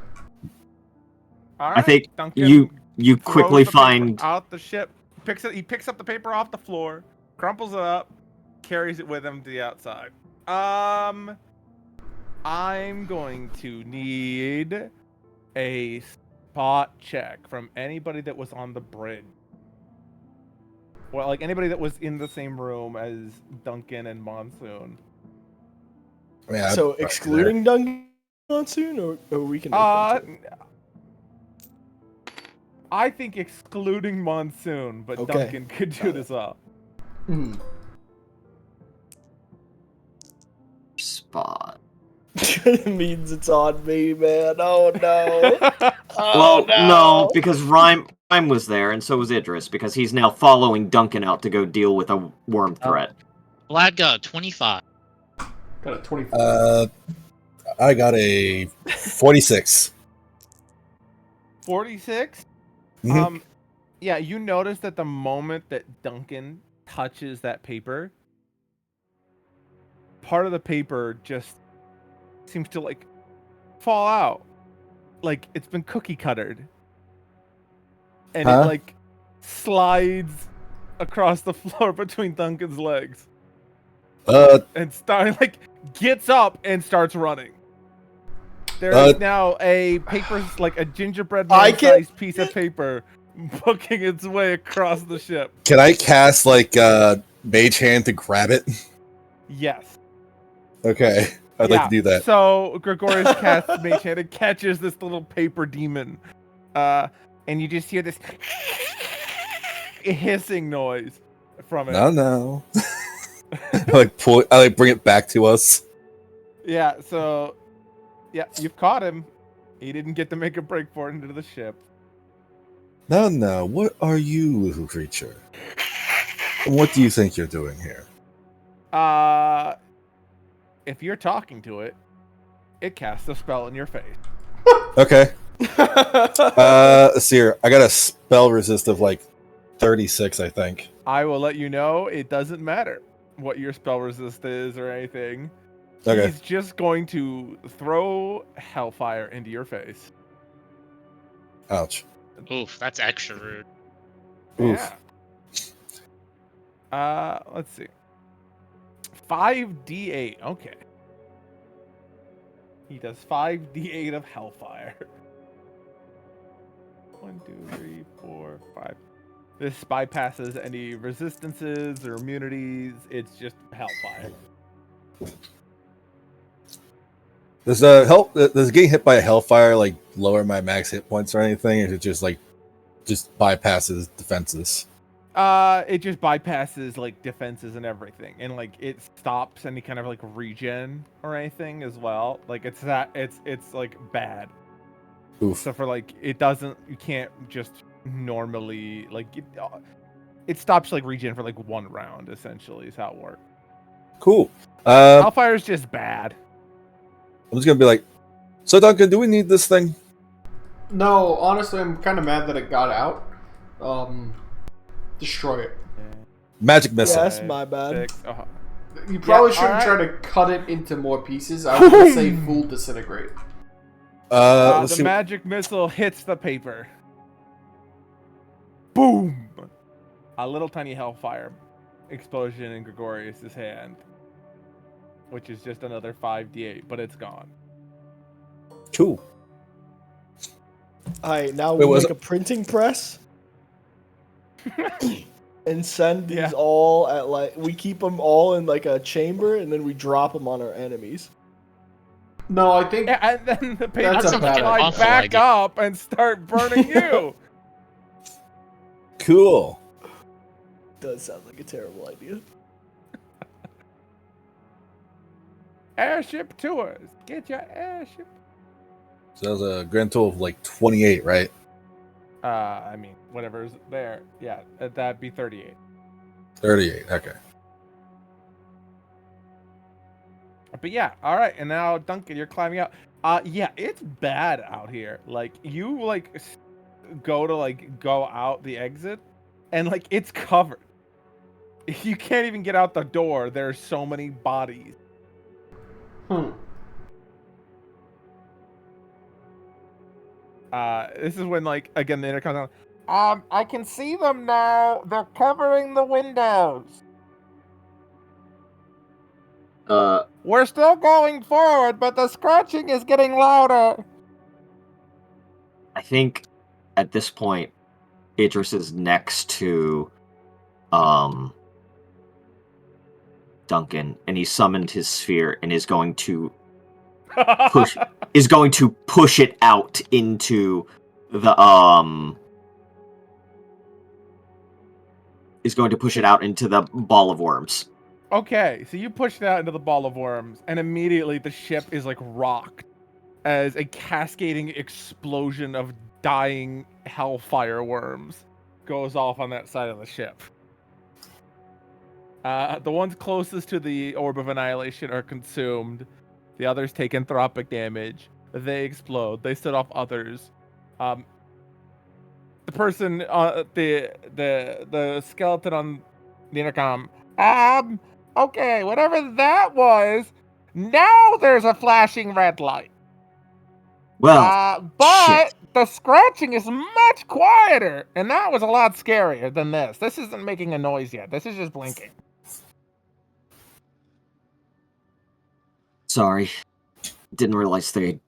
All I think Duncan you throws quickly the paper find. out the ship. He picks up the paper off the floor, crumples it up, carries it with him to the outside. I'm going to need a spot check from anybody that was on the bridge. Well, like anybody that was in the same room as Duncan and Monsoon. Yeah, So right excluding Duncan Monsoon, or we can make them too? I think excluding Monsoon, but Okay. Duncan could do Got this up. Spot. It means it's on me, man. Oh no. Well, no, because Rhyme was there, and so was Idris, because he's now following Duncan out to go deal with a worm threat. Vlad got a 25. Got a 24. I got a 46. 46? Mhm. Yeah, you notice that the moment that Duncan touches that paper, part of the paper just seems to like fall out. Like it's been cookie cuttered. And Huh? it like slides across the floor between Duncan's legs. And gets up and starts running. There is now a like a gingerbread man-sized piece of paper booking its way across the ship. Can I cast like Mage Hand to grab it? Yes. Okay, I'd like to do that. So Gregorius casts Mage Hand and catches this little paper demon. And you just hear this hissing noise from it. No. I bring it back to us. Yeah, so you've caught him. He didn't get to make a break for it into the ship. No. What are you, little creature? And what do you think you're doing here? If you're talking to it, it casts a spell in your face. Okay. Let's see here. I got a spell resist of like 36, I think. I will let you know it doesn't matter what your spell resist is or anything. Okay. He's just going to throw hellfire into your face. Ouch. Oof, that's extra rude. Oof. Yeah. Let's see. 5d8. Okay. He does 5d8 of hellfire. 1, 2, 3, 4, 5. This bypasses any resistances or immunities. It's just hellfire. Does getting hit by a hellfire like lower my max hit points or anything? Or is it just bypasses defenses? It just bypasses like defenses and everything, and like it stops any kind of like regen or anything as well. Like it's like bad. Oof. So for like you can't just normally like it stops like regen for like 1 round essentially is how it works. Cool. Hellfire is just bad. I'm just gonna be like, so Duncan, do we need this thing? No, honestly, I'm kind of mad that it got out. Destroy it. Magic missile. Yes, my bad. 6. You probably shouldn't alright. try to cut it into more pieces. I was gonna say full disintegrate. Let's The see. magic missile hits the paper. Boom! A little tiny hellfire explosion in Gregorius's hand, which is just another 5d8, but it's gone. Cool. Alright, now Wait, we was make a printing press and send these Yeah. all at we keep them all in like a chamber and then we drop them on our enemies. No, I think Yeah, and then the paper That's a comes bad flying idea. back Awful idea. up and start burning you. Cool. Does sound like a terrible idea. Airship tours. Get your airship. So that was a grand total of like 28, right? I mean, whatever's there. Yeah, that'd be 38. 38. Okay. But yeah, all right. And now, Duncan, you're climbing out. Yeah, it's bad out here. Like you go to go out the exit, and it's covered. You can't even get out the door. There's so many bodies. This is when again the intercom. I can see them now. They're covering the windows. We're still going forward, but the scratching is getting louder. I think at this point, Idris is next to Duncan, and he summoned his sphere and is going to push it out into the ball of worms. Okay, so you push it out into the ball of worms, and immediately the ship is rocked as a cascading explosion of dying hellfire worms goes off on that side of the ship. The ones closest to the orb of annihilation are consumed. The others take anthropic damage. They explode. They set off others. The person, the skeleton on the intercom. Okay, whatever that was. Now there's a flashing red light. Well, but shit. the scratching is much quieter, and that was a lot scarier than this. This isn't making a noise yet. This is just blinking. Sorry. Didn't realize they'd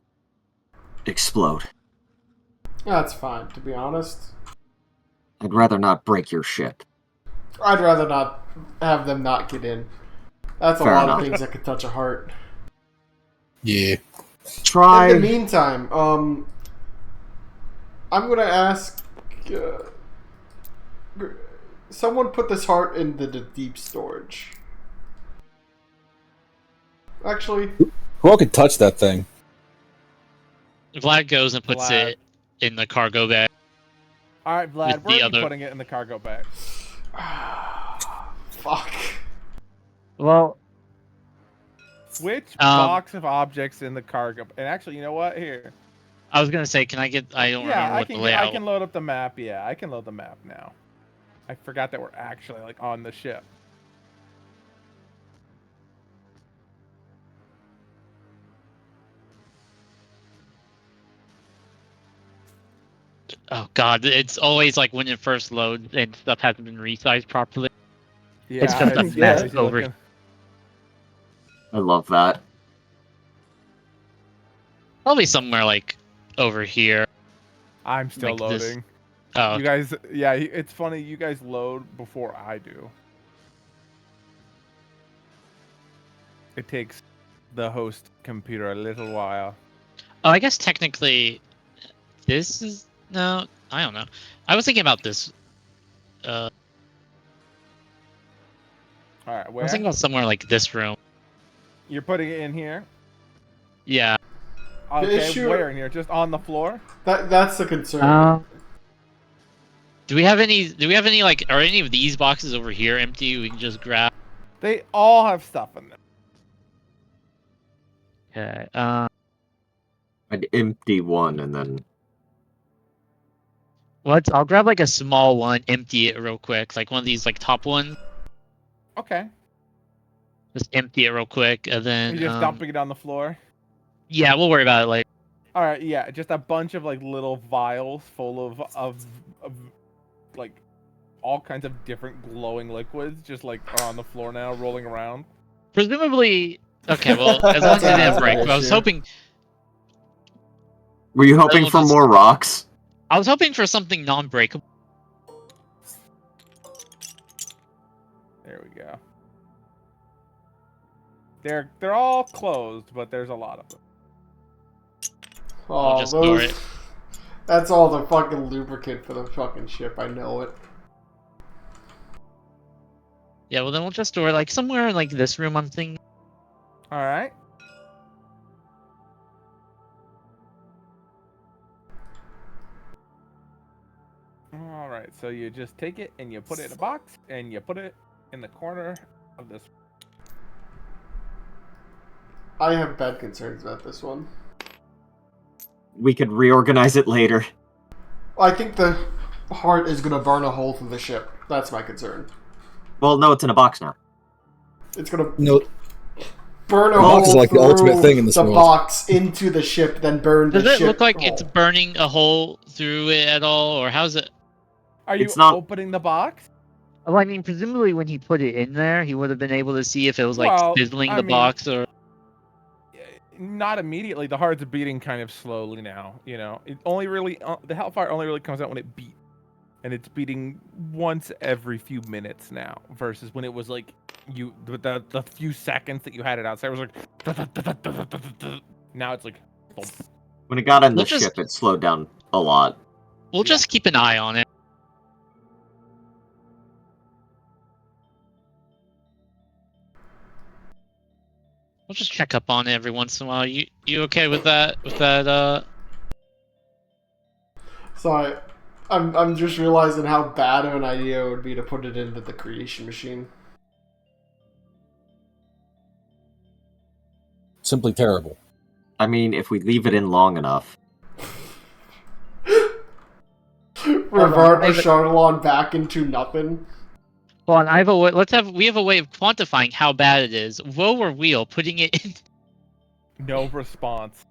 explode. That's fine, to be honest. I'd rather not break your ship. I'd rather not have them not get in. That's a Fair lot enough. of things that could touch a heart. Yeah. Try. In the meantime, I'm gonna ask someone put this heart into the deep storage. Actually, Who could touch that thing? Vlad goes and puts Vlad. it in the cargo bag. All right, Vlad, With where the are you other- putting it in the cargo bag? fuck. Well, Which box of objects in the cargo? And actually, you know what? Here. I was gonna say, can I get? I don't remember what the I layout. can load up the map. Yeah, I can load the map now. I forgot that we're actually on the ship. Oh god, it's always when it first loads and stuff hasn't been resized properly. Yeah, It's just a it's mess crazy over looking. I love that. Probably somewhere over here. I'm still like this. loading. Oh, You guys, yeah, it's funny. You guys load before I do. It takes the host computer a little while. oh, I guess technically, this is no. I don't know. I was thinking about this. All right, I where? was thinking about somewhere like this room. You're putting it in here? Yeah. Okay, issue- where in here? Just on the floor? That's the concern. Do we have any? Are any of these boxes over here empty? We can just grab. They all have stuff in them. Okay. I'd empty one and then. I'll grab a small one, empty it real quick, one of these top ones. Okay. Just empty it real quick, and then. You're just dumping it on the floor? Yeah, we'll worry about it later. All right, yeah, just a bunch of little vials full of all kinds of different glowing liquids just are on the floor now, rolling around. Presumably. Okay, well, as long as it didn't break. But I was Issue. hoping. Were you hoping know for if it's- more rocks? I was hoping for something non-breakable. There we go. They're all closed, but there's a lot of them. I'll just store it. That's all the fucking lubricant for the fucking ship. I know it. Yeah, well then we'll just store it somewhere in this room. I'm thinking. All right. All right, so you just take it and you put it in a box and you put it in the corner of this. I have bad concerns about this one. We could reorganize it later. I think the heart is going to burn a hole through the ship. That's my concern. Well, no, it's in a box now. It's going to No, burn a the box hole is like the through ultimate thing in this the world. box into the ship, then burn the Does it ship look like hole. it's burning a hole through it at all, or how's it? Are you It's not- opening the box? Well, I mean, presumably when he put it in there, he would have been able to see if it was like Well, fizzling I the mean- box or. Not immediately. The heart's beating kind of slowly now. You know, it only really the hellfire only really comes out when it beats, and it's beating once every few minutes now. Versus when it was like the few seconds that you had it outside was like. Now it's like. Thump. When it got in the We'll just- ship, it slowed down a lot. We'll just keep an eye on it. We'll just check up on it every once in a while. You okay with that? So I'm just realizing how bad of an idea it would be to put it into the creation machine. Simply terrible. I mean, if we leave it in long enough. Revert a Charlatan back into nothing. Hold on, I have a way. We have a way of quantifying how bad it is. Woe or wheel, putting it in. No response.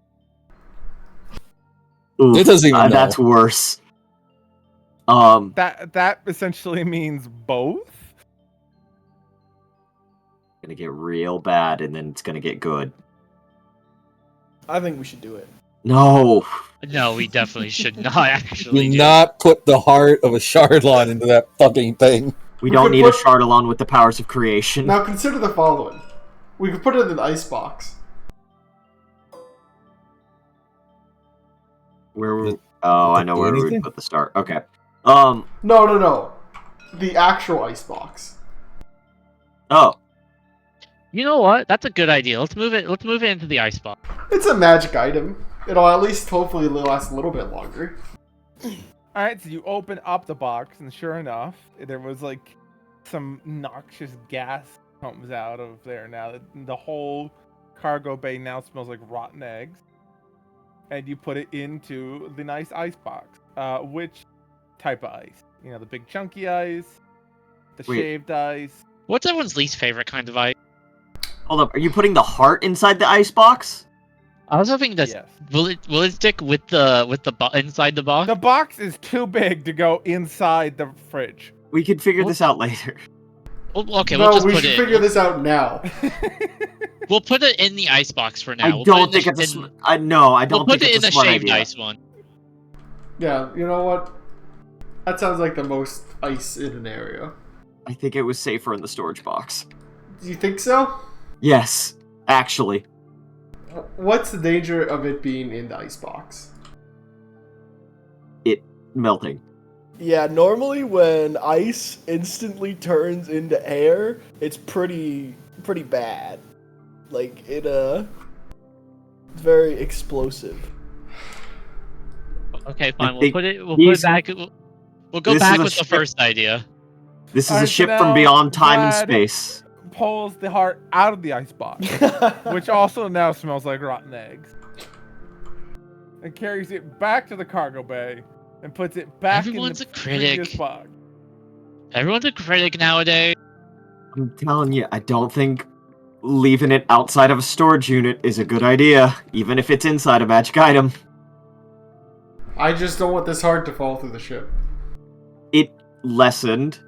Oof, It doesn't even know. That's worse. That essentially means both. Gonna get real bad, and then it's gonna get good. I think we should do it. No. No, we definitely should not actually. Do not put the heart of a Shardlon into that fucking thing. We We don't could need put- a Shardalon with the powers of creation. Now consider the following. We could put it in an icebox. Where? Does it I know do where we anything? would put the start. Okay. No. The actual icebox. Oh. You know what? That's a good idea. Let's move it. Let's move it into the icebox. It's a magic item. It'll at least hopefully last a little bit longer. All right, so you open up the box, and sure enough, there was like some noxious gas comes out of there. Now the whole cargo bay now smells like rotten eggs, and you put it into the nice ice box. Which type of ice? You know, the big chunky ice, the Wait. shaved ice. What's everyone's least favorite kind of ice? Hold up. Are you putting the heart inside the icebox? I was hoping that Yes. will it stick with the inside the box? The box is too big to go inside the fridge. We can figure Well- this out later. Well, okay, no, we'll just we put should it. figure this out now. We'll put it in the icebox for now. I We'll don't put it think in it's the- I don't We'll put think it in it's the a smart shaved idea. ice one. Yeah, you know what? That sounds like the most ice in an area. I think it was safer in the storage box. Do you think so? Yes, actually. What's the danger of it being in the icebox? Melting. Yeah, normally when ice instantly turns into air, it's pretty bad. Like it's very explosive. Okay, fine. We'll think put it. We'll these- put it back. We'll go this back is a with the ship- first idea. This is a Alright, so ship from now beyond time and Vlad- space. Pulls the heart out of the icebox, which also now smells like rotten eggs, and carries it back to the cargo bay and puts it back Everyone's in a the critic. previous box. Everyone's a critic nowadays. I'm telling you, I don't think leaving it outside of a storage unit is a good idea, even if it's inside a magic item. I just don't want this heart to fall through the ship. It lessened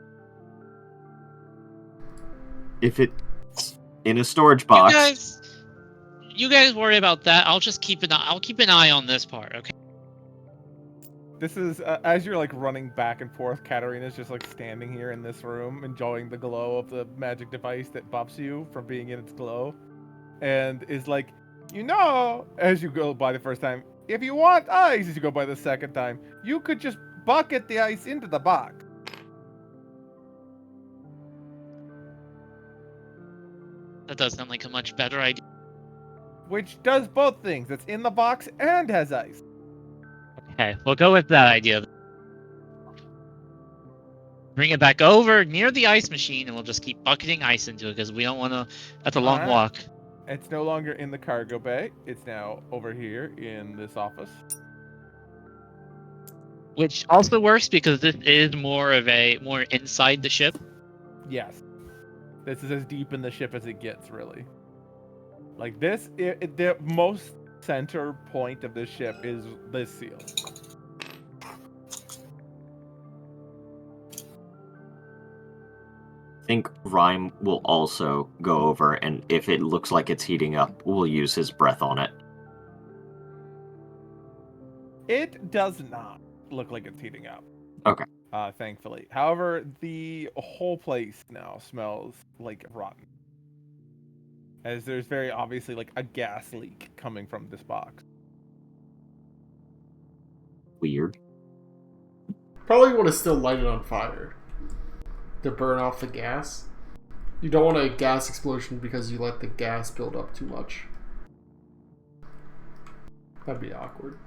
if it's in a storage box. You guys worry about that. I'll just keep an eye. I'll keep an eye on this part. Okay. This is as you're like running back and forth. Katarina's just like standing here in this room, enjoying the glow of the magic device that buffs you from being in its glow, and is like, as you go by the first time, if you want ice, as you go by the second time, you could just bucket the ice into the box. That does sound like a much better idea. Which does both things. It's in the box and has ice. Okay, we'll go with that idea. Bring it back over near the ice machine, and we'll just keep bucketing ice into it because we don't want to. That's a long Alright. walk. It's no longer in the cargo bay. It's now over here in this office. which also works because this is more inside the ship. Yes. This is as deep in the ship as it gets, really. Like this, the most center point of this ship is this seal. I think Rhyme will also go over, and if it looks like it's heating up, we'll use his breath on it. It does not look like it's heating up. Okay. Thankfully. However, the whole place now smells like rotten. As there's very obviously like a gas leak coming from this box. Weird. Probably want to still light it on fire to burn off the gas. You don't want a gas explosion because you let the gas build up too much. That'd be awkward.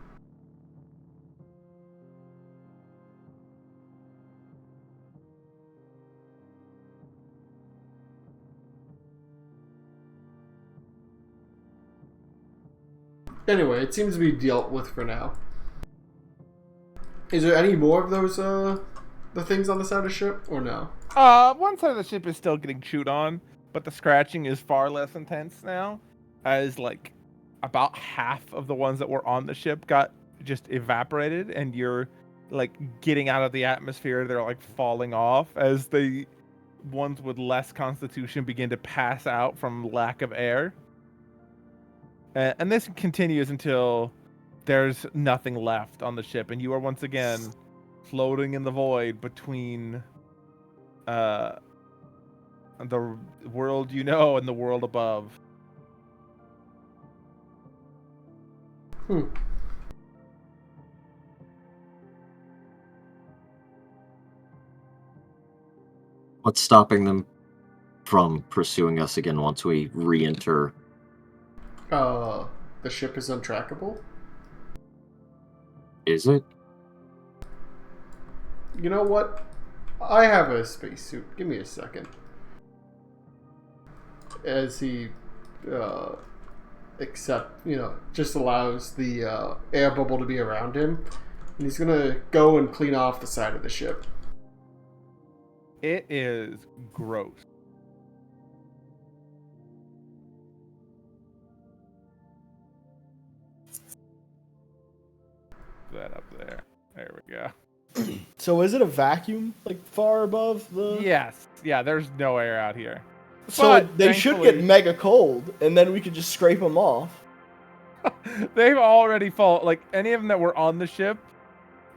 Anyway, it seems to be dealt with for now. Is there any more of those, the things on the side of the ship, or no? One side of the ship is still getting chewed on, but the scratching is far less intense now, as like about half of the ones that were on the ship got just evaporated, and you're like getting out of the atmosphere. They're like falling off as the ones with less constitution begin to pass out from lack of air. And this continues until there's nothing left on the ship, and you are once again floating in the void between the world you know and the world above. What's stopping them from pursuing us again once we re-enter? The ship is untrackable? Is it? You know what? I have a spacesuit. Give me a second. As he, just allows the air bubble to be around him. And he's gonna go and clean off the side of the ship. It is gross. That up there. There we go. So is it a vacuum, like far above the? Yes. Yeah, there's no air out here. So But they should thankfully- get mega cold, and then we could just scrape them off. They've already fallen. Like any of them that were on the ship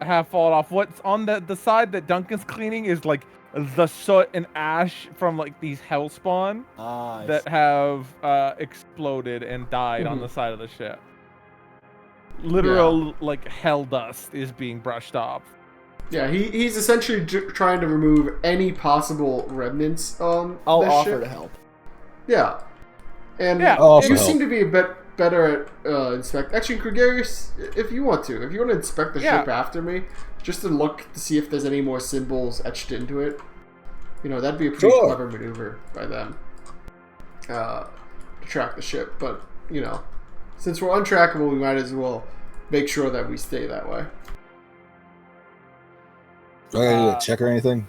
have fallen off. What's on the side that Duncan's cleaning is like the soot and ash from like these hellspawn that have exploded and died on the side of the ship. Literal like hell dust is being brushed off. Yeah, he's essentially trying to remove any possible remnants on I'll this offer ship. to help. Yeah. And Yeah. I'll also you help. seem to be a bit better at inspect. Actually, Gregarious, if you want to inspect the ship after me, just to look to see if there's any more symbols etched into it. You know, that'd be a pretty Sure. clever maneuver by them to track the ship. But, you know, since we're untrackable, we might as well make sure that we stay that way. Do I need to check or anything?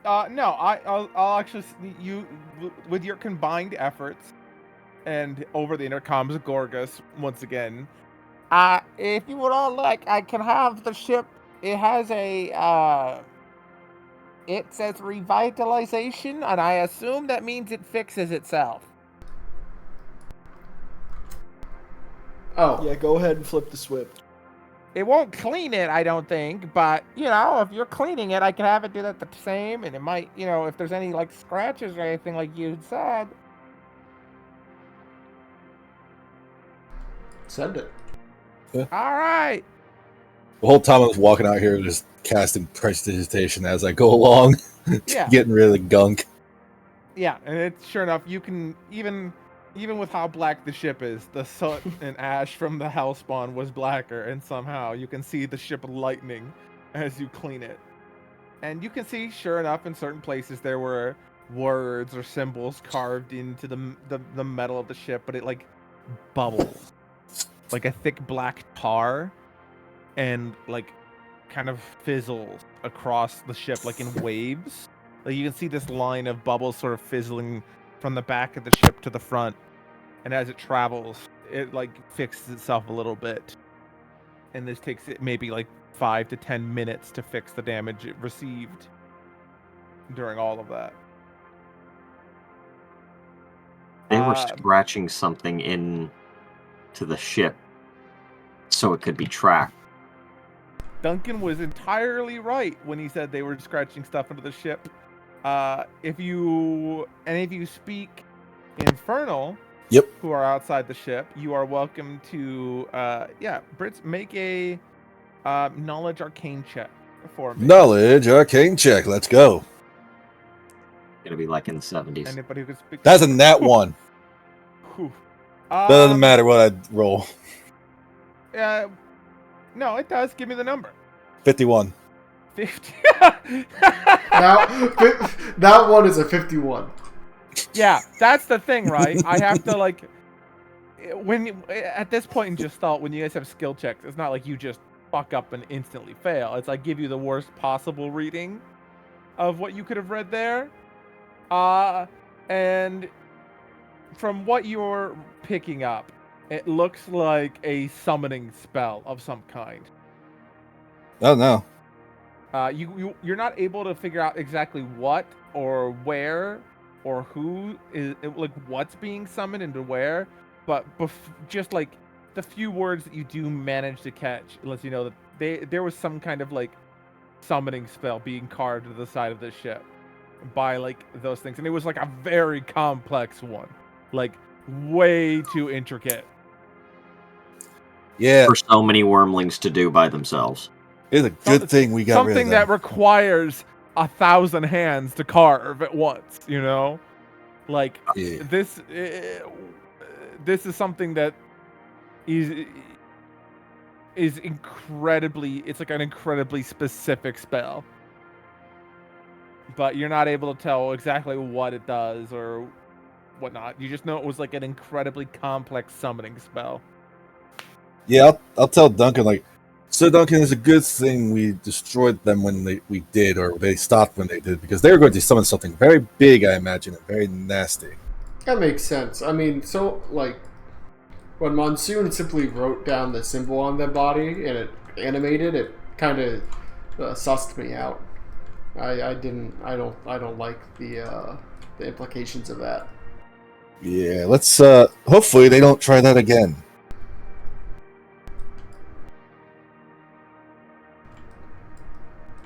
No, I'll actually you with your combined efforts and over the intercoms of Gorgas once again. If you would all like, I can have the ship. It has a it says revitalization, and I assume that means it fixes itself. Oh, Yeah, go ahead and flip the switch. It won't clean it, I don't think, but, you know, if you're cleaning it, I can have it do that the same, and it might, you know, if there's any, like, scratches or anything like you said. send it. All right. The whole time I was walking out here just casting prestidigitation as I go along, Yeah. getting rid of the gunk. Yeah, and it's sure enough, you can, even with how black the ship is, the soot and ash from the hellspawn was blacker, and somehow you can see the ship lightening as you clean it. And you can see, sure enough, in certain places there were words or symbols carved into the metal of the ship, but it, like, bubbles. Like a thick black tar. and like kind of fizzles across the ship like in waves. Like you can see this line of bubbles sort of fizzling from the back of the ship to the front, and as it travels, it like fixes itself a little bit. And this takes it maybe like 5 to 10 minutes to fix the damage it received during all of that. They were scratching something in to the ship so it could be tracked. Duncan was entirely right when he said they were scratching stuff into the ship. If any of you speak Infernal, Yep. who are outside the ship, you are welcome to, Brits, make a knowledge arcane check for me. Knowledge arcane check. Let's go. Gonna be like in the 70s. Anybody who can speak. That's a nat 1. Whew. Doesn't matter what I roll. No, it does. Give me the number. 51. 50. That one is a 51. Yeah, that's the thing, right? I have to like at this point in Just Thought, when you guys have skill checks, it's not like you just fuck up and instantly fail. It's like give you the worst possible reading of what you could have read there. And from what you're picking up, it looks like a summoning spell of some kind. Oh no. You're not able to figure out exactly what or where or who is like what's being summoned into where, but just like the few words that you do manage to catch lets you know that there was some kind of like summoning spell being carved to the side of the ship by like those things, and it was like a very complex one, like way too intricate. Yeah, For so many wormlings to do by themselves. it's a good thing we got rid of something them. that requires 1,000 hands to carve at once, you know? Like, Yeah. this is something that is incredibly, it's like an incredibly specific spell. But you're not able to tell exactly what it does or whatnot. You just know it was like an incredibly complex summoning spell. Yeah, I'll tell Duncan, like, so Duncan, it's a good thing we destroyed them when we did, or they stopped when they did, because they were going to summon something very big, I imagine, and very nasty. That makes sense. I mean, so, like, when Monsoon simply wrote down the symbol on their body and it animated, it kind of sussed me out. I don't like the implications of that. Yeah, let's, hopefully they don't try that again.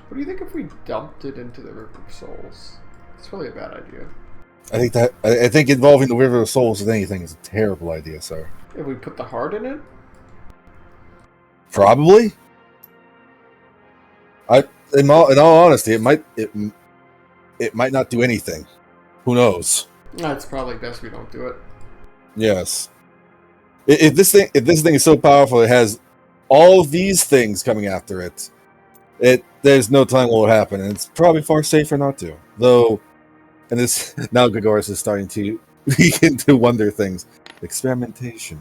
What do you think if we dumped it into the River of Souls? It's probably a bad idea. I think involving the River of Souls with anything is a terrible idea, sir. If we put the heart in it? Probably. In all honesty, it might not do anything. Who knows? It's probably best we don't do it. Yes. If this thing is so powerful, it has all these things coming after it. There's no telling what will happen, and it's probably far safer not to. Though, and this now Gregoris is starting to begin to wonder things. Experimentation.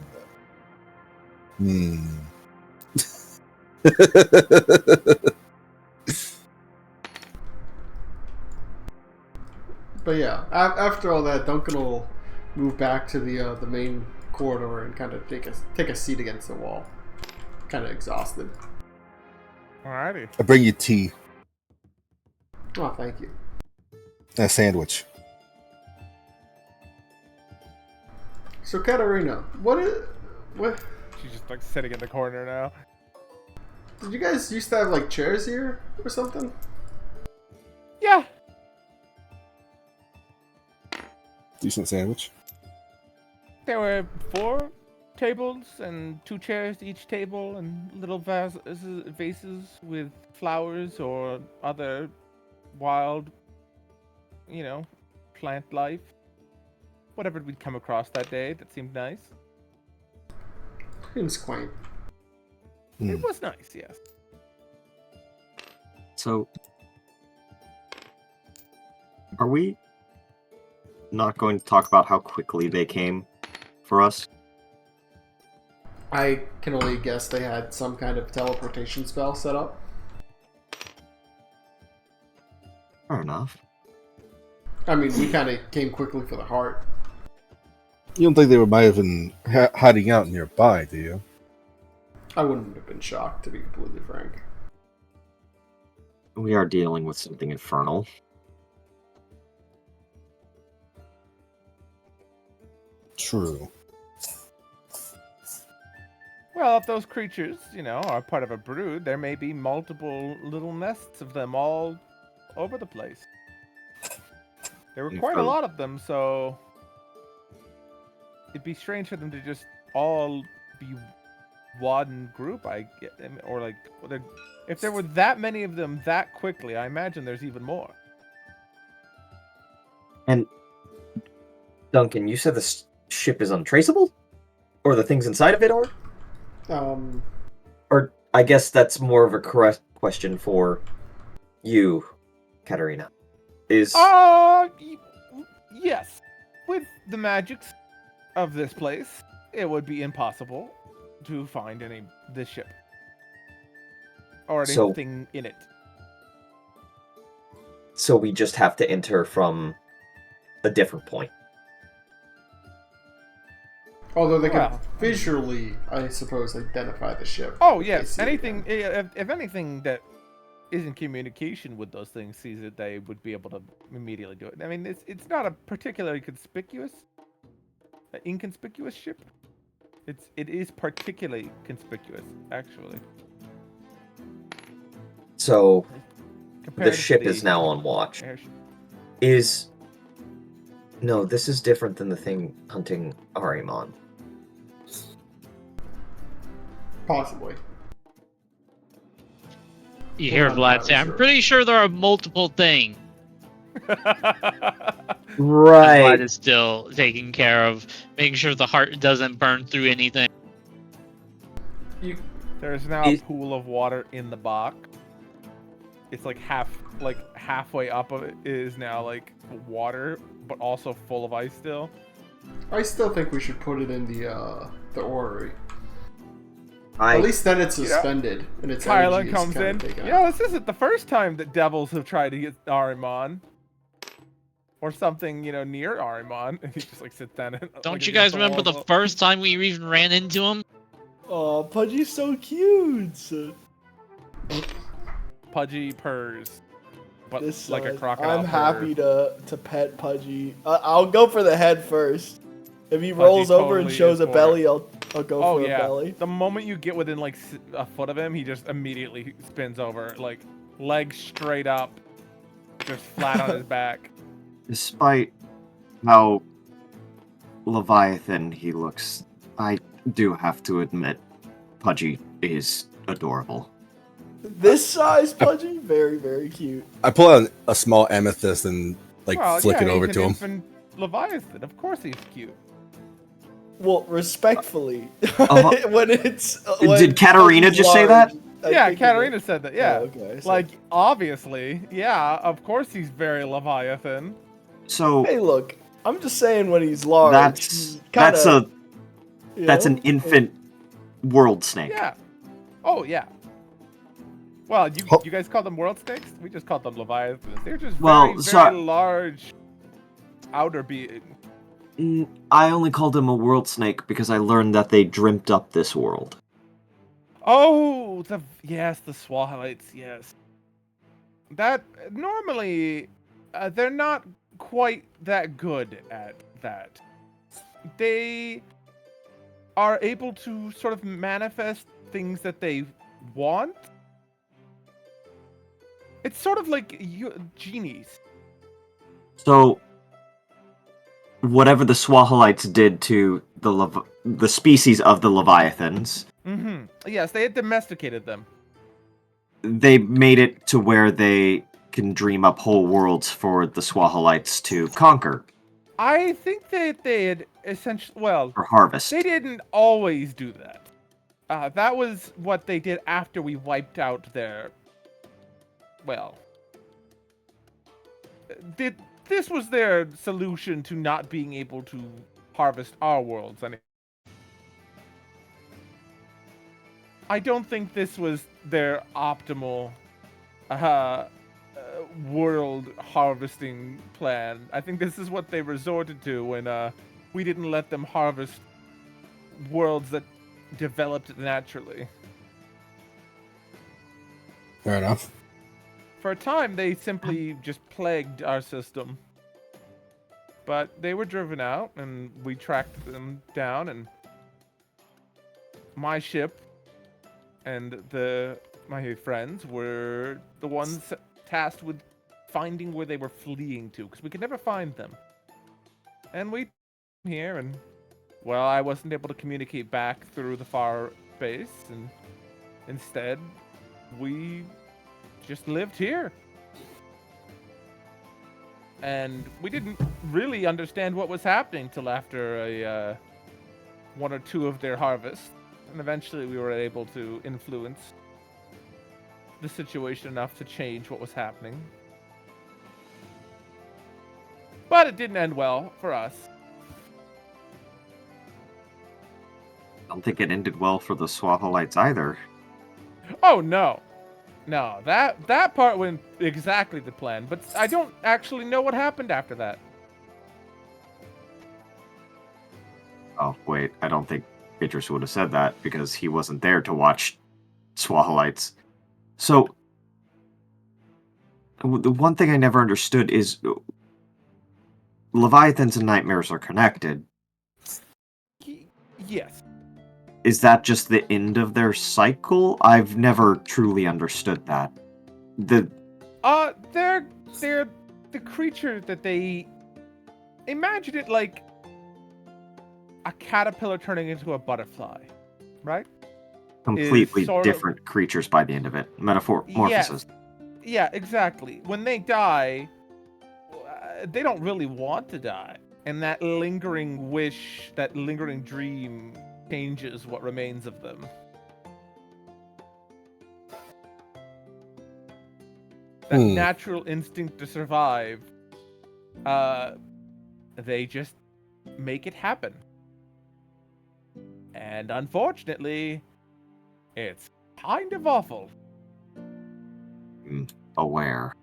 But yeah, after all that, Duncan will move back to the main corridor and kind of take a seat against the wall. Kind of exhausted. Alrighty. I bring you tea Oh, thank you. and a sandwich. So, Katarina, what? She's just like sitting in the corner now. Did you guys used to have like chairs here or something? Yeah. Decent sandwich. There were 4 tables and 2 chairs to each table, and little vases with flowers or other wild, plant life. Whatever we'd come across that day that seemed nice. Seems quaint. It was nice, yes. So, are we not going to talk about how quickly they came for us? I can only guess they had some kind of teleportation spell set up. Fair enough. I mean, we kind of came quickly for the heart. You don't think they might have been hiding out nearby, do you? I wouldn't have been shocked, to be completely frank. We are dealing with something infernal. True. Well, if those creatures, are part of a brood, there may be multiple little nests of them all over the place. There were quite a lot of them, so it'd be strange for them to just all be one group, or like, if there were that many of them that quickly, I imagine there's even more. And Duncan, you said the ship is untraceable? Or the things inside of it are? Or I guess that's more of a correct question for you, Katarina. Yes. With the magics of this place, it would be impossible to find this ship. Or anything in it. So we just have to enter from a different point. Although they can visually, I suppose, identify the ship. Oh, yes. Anything, if anything that is in communication with those things sees it, they would be able to immediately do it. I mean, it's not a particularly inconspicuous ship. It is particularly conspicuous, actually. So Compared the ship is now on watch. No, this is different than the thing hunting Ahriman. Possibly. You hear Vlad say, I'm pretty sure there are multiple things. Right. Vlad is still taking care of making sure the heart doesn't burn through anything. There's now a pool of water in the box. It's halfway up of it is now like water, but also full of ice still. I still think we should put it in the orrery. At least then it's suspended and its Kylan energy comes is in. taken Yeah, out. this isn't the first time that devils have tried to get Ahriman. Or something, near Ahriman. And he just sits down and Don't you guys remember the first time we even ran into him? Oh, Pudgy's so cute. Pudgy purrs. But This like a size. crocodile. I'm happy to pet Pudgy. I'll go for the head first. If he rolls over and shows a belly, I'll go for a belly. The moment you get within a foot of him, he just immediately spins over, legs straight up, just flat on his back. Despite how Leviathan he looks, I do have to admit, Pudgy is adorable. This size Pudgy, very, very cute. I pull out a small amethyst and flick it over to him. Infant Leviathan, of course he's cute. Well, respectfully, did Katarina just say that? Yeah, Katarina said that. Yeah. Oh, okay, so. Obviously, yeah. Of course he's very Leviathan. So hey, look, I'm just saying when he's large. That's an infant world snake. Yeah. Oh yeah. Well, you guys call them world snakes? We just call them Leviathans. They're just very large outer being. I only called him a world snake because I learned that they dreamt up this world. Oh, the Swahilites, yes. That normally they're not quite that good at that. They are able to sort of manifest things that they want. It's sort of like genies. So, whatever the Swahilites did to the species of the Leviathans... Mm-hmm. Yes, they had domesticated them. They made it to where they can dream up whole worlds for the Swahilites to conquer. I think that they had essentially... Well, or harvest. They didn't always do that. That was what they did after we wiped out their... Well... This was their solution to not being able to harvest our worlds. I don't think this was their optimal world harvesting plan. I think this is what they resorted to when we didn't let them harvest worlds that developed naturally. Fair enough. For a time, they simply just plagued our system. But they were driven out, and we tracked them down, and my ship and my friends were the ones tasked with finding where they were fleeing to, because we could never find them. And we here, and well, I wasn't able to communicate back through the far base, and instead, we just lived here. And we didn't really understand what was happening till after one or two of their harvests. And eventually we were able to influence the situation enough to change what was happening. But it didn't end well for us. I don't think it ended well for the Swahilites either. Oh, no. No, that part went exactly the plan, but I don't actually know what happened after that. Oh, wait, I don't think Beatrice would have said that because he wasn't there to watch Swahilites. So, the one thing I never understood is Leviathans and nightmares are connected. Yes. Is that just the end of their cycle? I've never truly understood that. They're the creature that they imagine it like a caterpillar turning into a butterfly, right? Completely sort of- different creatures by the end of it. Metamorphosis. Yeah, exactly. When they die, they don't really want to die. And that lingering wish, that lingering dream changes what remains of them. That natural instinct to survive, they just make it happen. And unfortunately, it's kind of awful. Aware.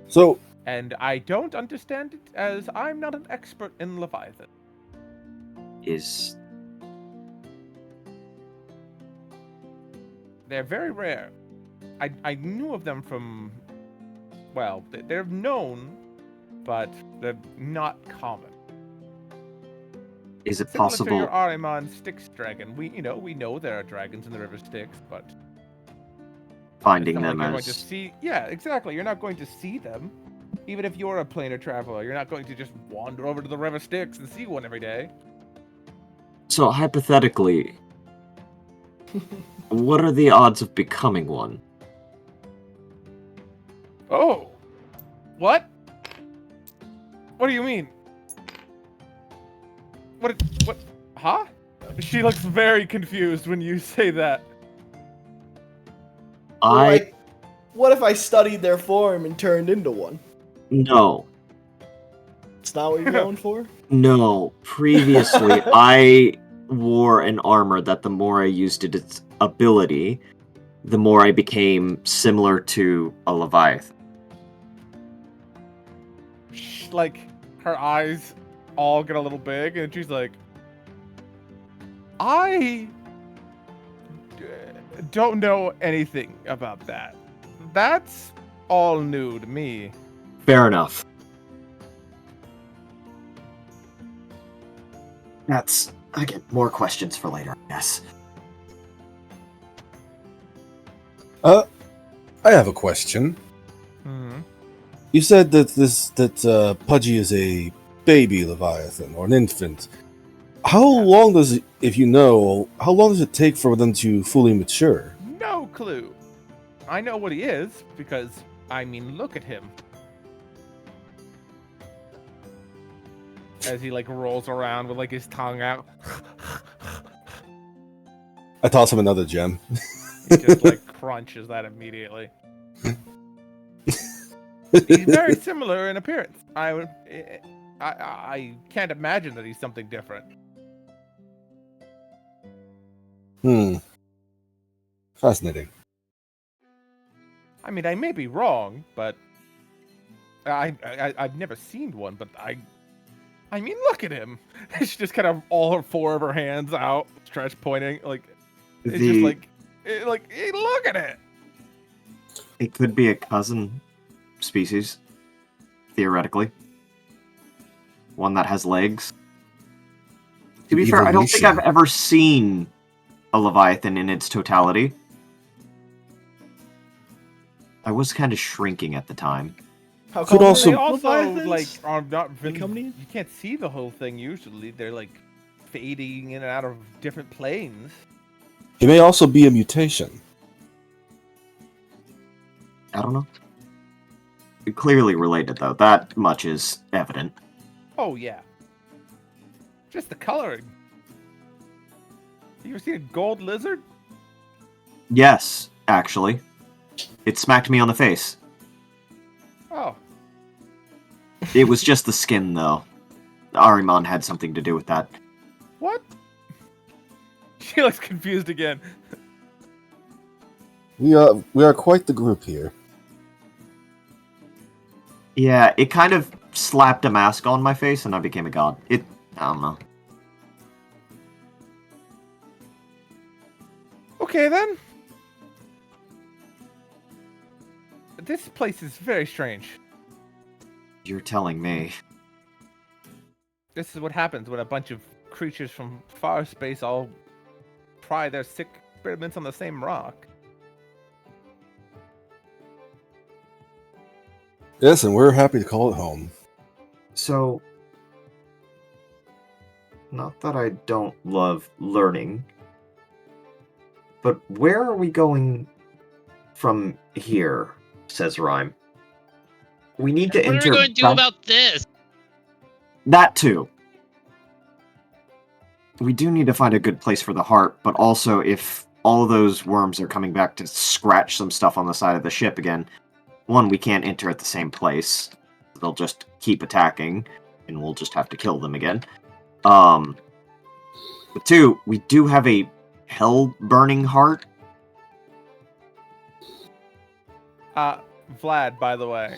So, And I don't understand it, as I'm not an expert in Leviathan. They're very rare. I knew of them from, well, they're known, but they're not common. Is it Similar possible? to your Ahriman Styx dragon. We know there are dragons in the River Styx, but Finding it's not them like you're as going to see. Yeah, exactly. You're not going to see them. Even if you're a planar traveler, you're not going to just wander over to the River Styx and see one every day. So hypothetically, what are the odds of becoming one? Oh, what? What do you mean? What? Huh? She looks very confused when you say that. What if I studied their form and turned into one? No. It's not what you're going for? No. Previously, I wore an armor that the more I used its ability, the more I became similar to a Leviathan. Like, her eyes all get a little big, and she's like, I don't know anything about that. That's all new to me. Fair enough. I get more questions for later, I guess. I have a question. Mm-hmm. You said that Pudgy is a baby Leviathan or an infant. How long does it, if you know, how long does it take for them to fully mature? No clue. I know what he is because, I mean, look at him. As he like rolls around with like his tongue out. I toss him another gem. He just like crunches that immediately. He's very similar in appearance. I can't imagine that he's something different. Fascinating. I mean, I may be wrong, but I've never seen one. But I mean, look at him. She just kind of all four of her hands out, stretched, pointing. Like it's just like, hey, look at it. It could be a cousin species, theoretically. One that has legs. To be fair, I don't think I've ever seen a Leviathan in its totality. I was kind of shrinking at the time. How Could come also- They also Leviathans? like are not really. Company? You can't see the whole thing usually. They're like fading in and out of different planes. It may also be a mutation. I don't know. Clearly related, though. That much is evident. Oh yeah. Just the coloring. You ever seen a gold lizard? Yes, actually. It smacked me on the face. Oh. It was just the skin, though. Ahriman had something to do with that. What? She looks confused again. We are quite the group here. Yeah, it kind of slapped a mask on my face and I became a god. I don't know. Okay then. This place is very strange. You're telling me. This is what happens when a bunch of creatures from far space all try their sick experiments on the same rock. Yes, and we're happy to call it home. So, not that I don't love learning, but where are we going from here, says Rhyme. We need to What are enter... we going to do about this? That too. We do need to find a good place for the heart, but also if all those worms are coming back to scratch some stuff on the side of the ship again, one, we can't enter at the same place. They'll just keep attacking, and we'll just have to kill them again. But two, we do have a hell-burning heart. Vlad, by the way,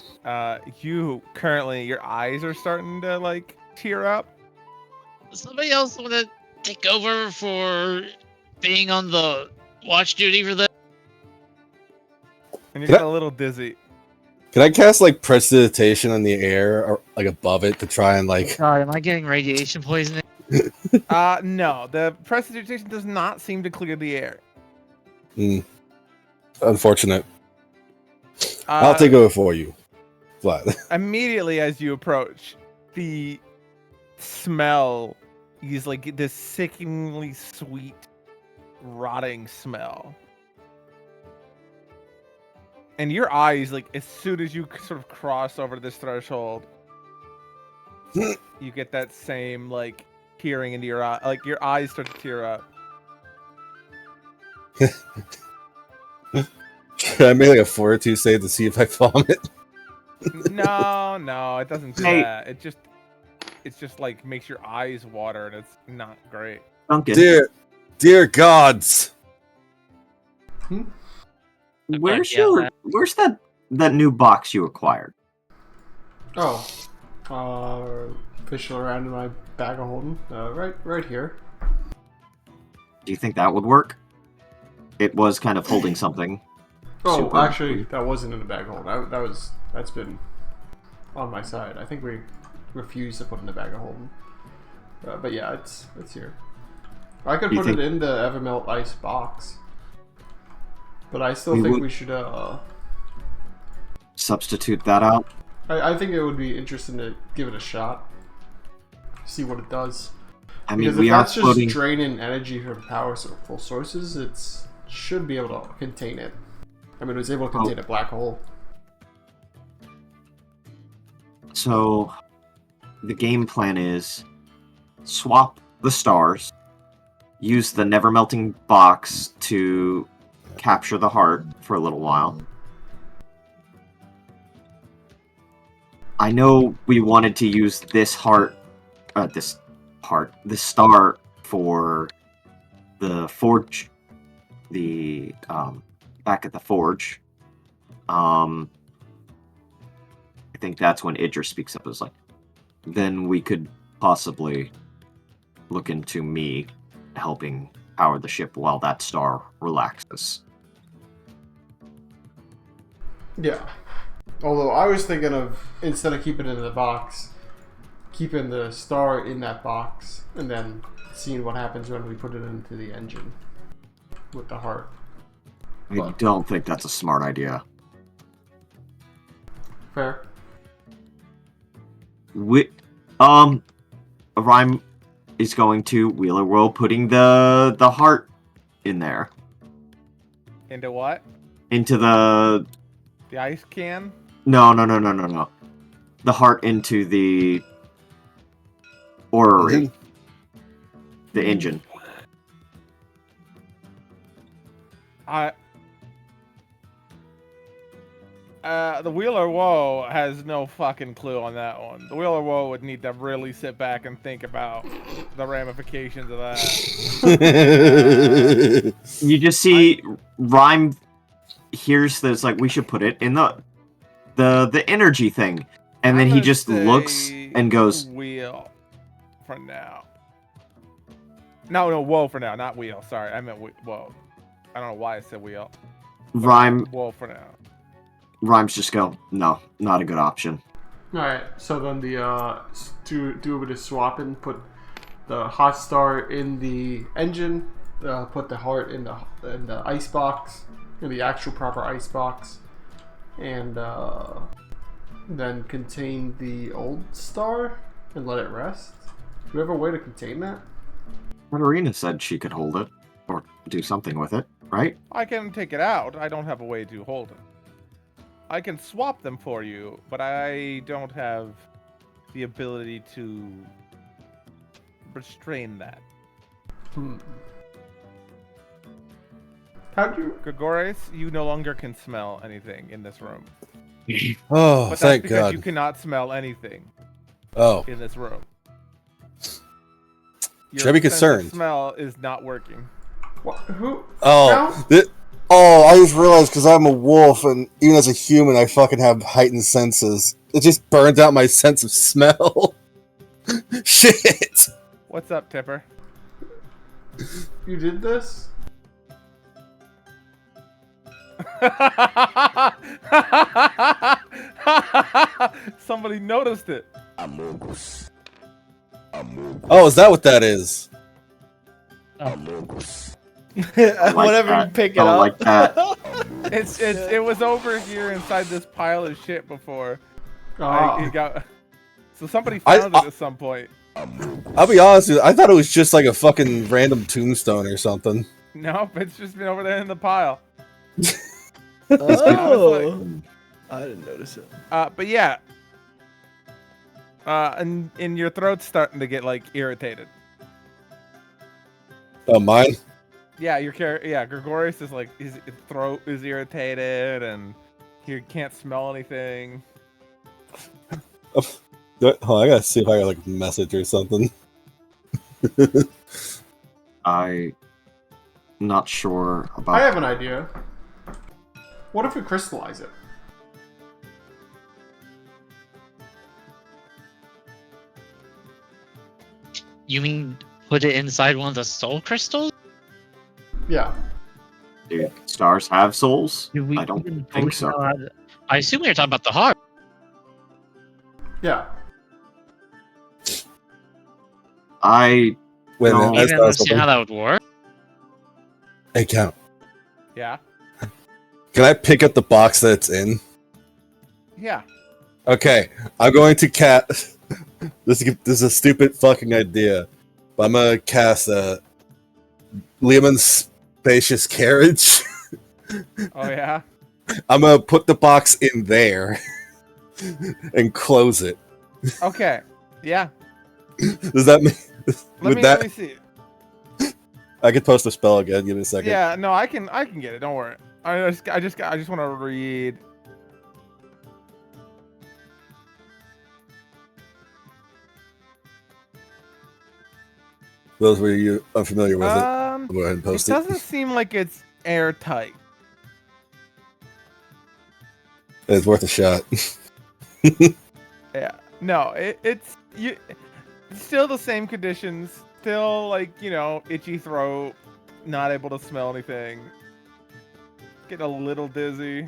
you currently, your eyes are starting to, like, tear up. Somebody else want to take over for being on the watch duty for this? And you're Yeah. getting a little dizzy. Can I cast like prestidigitation in the air or like above it to try and like? God, am I getting radiation poisoning? No, the prestidigitation does not seem to clear the air. Unfortunate. I'll take over for you, Vlad. Immediately as you approach, the smell is like this sickeningly sweet, rotting smell. And your eyes, like, as soon as you sort of cross over this threshold, you get that same, like, tearing into your eye. Like, your eyes start to tear up. Should I make like a fortitude save to see if I vomit? No, it doesn't do Hey. that. It's just, like, makes your eyes water, and it's not great. Duncan, Dear gods! where's Yeah. where's that new box you acquired? Oh, fishing around in my bag of holding. Right here. Do you think that would work? It was kind of holding something. Oh, Super. actually, that wasn't in the bag of holding. That's been on my side. I think we refused to put in the bag of holding. But yeah, it's here. I could You put think- it in the Evermelt ice box, but I still We think would- we should. Substitute that out. I think it would be interesting to give it a shot, see what it does. I mean, Because we if are that's just floating. draining energy from powerful sources, it should be able to contain it. I mean, it was able to contain a black hole. So, the game plan is swap the stars, use the never melting box to capture the heart for a little while. I know we wanted to use this star for the forge the back at the forge, I think that's when Idris speaks up. It's like, then we could possibly look into me helping power the ship while that star relaxes. Yeah. Although I was thinking of, instead of keeping it in the box, keeping the star in that box and then seeing what happens when we put it into the engine with the heart. I don't think that's a smart idea. Fair. Rhyme is going to Wheeler World putting the heart in there. Into what? Into the ice can? No. The heart into the orrery. Engine? The engine. The Wheeler Woe has no fucking clue on that one. The Wheeler Woe would need to really sit back and think about the ramifications of that. You just see Rhyme hears this, like, we should put it in the energy thing. And then he just looks and goes, wheel for now. No, whoa for now, not wheel. Sorry, I meant whoa. I don't know why I said wheel. Rhyme. Whoa for now. Rhymes just go, no, not a good option. Alright, so then do a bit of swapping, put the hot star in the engine, put the heart in the ice box, in the actual proper ice box, and then contain the old star and let it rest. Do we have a way to contain that? Katarina said she could hold it, or do something with it, right? I can take it out. I don't have a way to hold it. I can swap them for you, but I don't have the ability to restrain that. How'd you... Gregores, you no longer can smell anything in this room. Oh, But that's thank because God. you cannot smell anything Oh, in this room. Should I be sense of concerned? Smell is not working. What? Who? oh, I just realized because I'm a wolf, and even as a human, I fucking have heightened senses. It just burns out my sense of smell. Shit. What's up, Tipper? You did this? Somebody noticed it. Oh, is that what that is? Whenever that. you pick it Don't up. like that. It was over here inside this pile of shit before. Ah. So somebody found it at some point. I'll be honest with you, I thought it was just like a fucking random tombstone or something. Nope, it's just been over there in the pile. Oh, I didn't notice it. But yeah. And your throat's starting to get like irritated. Oh, mine? Yeah, Gregorius is like his throat is irritated and he can't smell anything. Oh, I gotta see if I got like a message or something. I'm not sure about... I have an idea. What if we crystallize it? You mean put it inside one of the soul crystals? Yeah. Do stars have souls? Do we I don't even think both so. know how to- I assume you're talking about the heart. Yeah. I Wait a No. minute, Do you that's even not understand how something. that would work? Hey, Count. Yeah. Can I pick up the box that it's in? Yeah. Okay, I'm going to cast. This is a stupid fucking idea, but I'm gonna cast Lehman's spacious carriage. Oh yeah. I'm gonna put the box in there and close it. Okay. Yeah. Does that mean? Let me see. I could post a spell again. Give me a second. Yeah, no, I can get it. Don't worry. I just want to read. Those were you unfamiliar with it. Um, I'll go ahead and it post it. doesn't seem like it's airtight. It's worth a shot. Yeah. No, it's still the same conditions. Still like, itchy throat, not able to smell anything. Getting a little dizzy.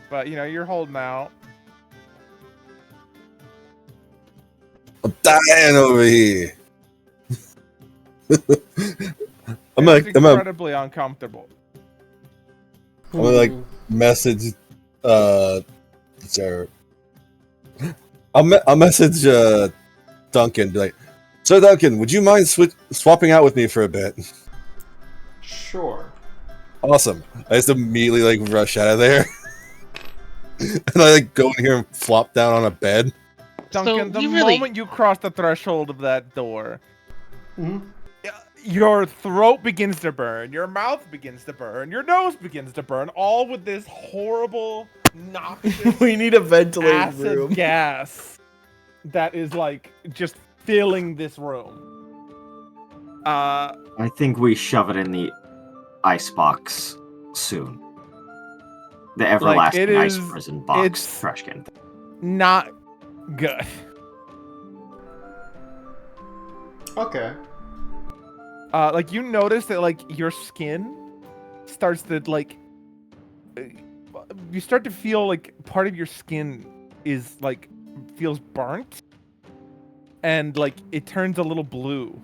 But you're holding out. I'm dying over here. I'm It's gonna incredibly uncomfortable. like message Sarah. I'll message Duncan, be like, so Duncan, would you mind swapping out with me for a bit? Sure. Awesome. I just immediately like rush out of there. And I like go in here and flop down on a bed. Duncan, So the you really- moment you cross the threshold of that door, Mhm. your throat begins to burn, your mouth begins to burn, your nose begins to burn, all with this horrible, noxious We need a ventilated acid room. gas that is like just filling this room. I think we shove it in the icebox soon. The everlasting it ice is- prison box it's- trash can. Not good. Okay. Like you notice that like your skin starts to like you start to feel like part of your skin is like feels burnt and like it turns a little blue.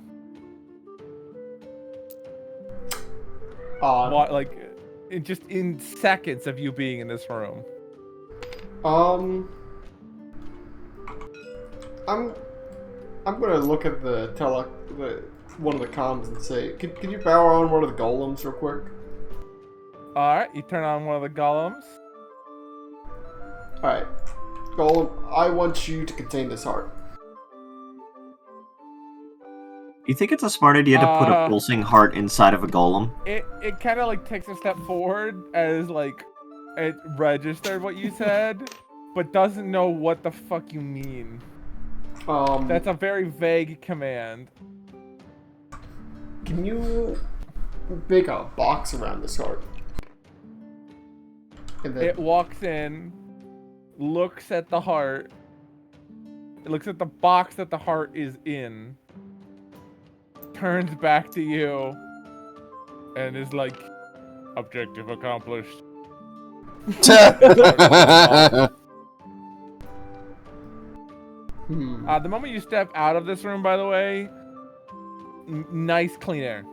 Odd. Like just in seconds of you being in this room. I'm gonna look at the one of the comms and say, can you power on one of the golems real quick? Alright, you turn on one of the golems. Alright. Golem, I want you to contain this heart. You think it's a smart idea to put a pulsing heart inside of a golem? It kind of like takes a step forward as like it registered what you said, but doesn't know what the fuck you mean. That's a very vague command. Can you make a box around this heart? And then It walks in, looks at the heart, it looks at the box that the heart is in, turns back to you, and is like, objective accomplished. The moment you step out of this room, by the way, nice clean air.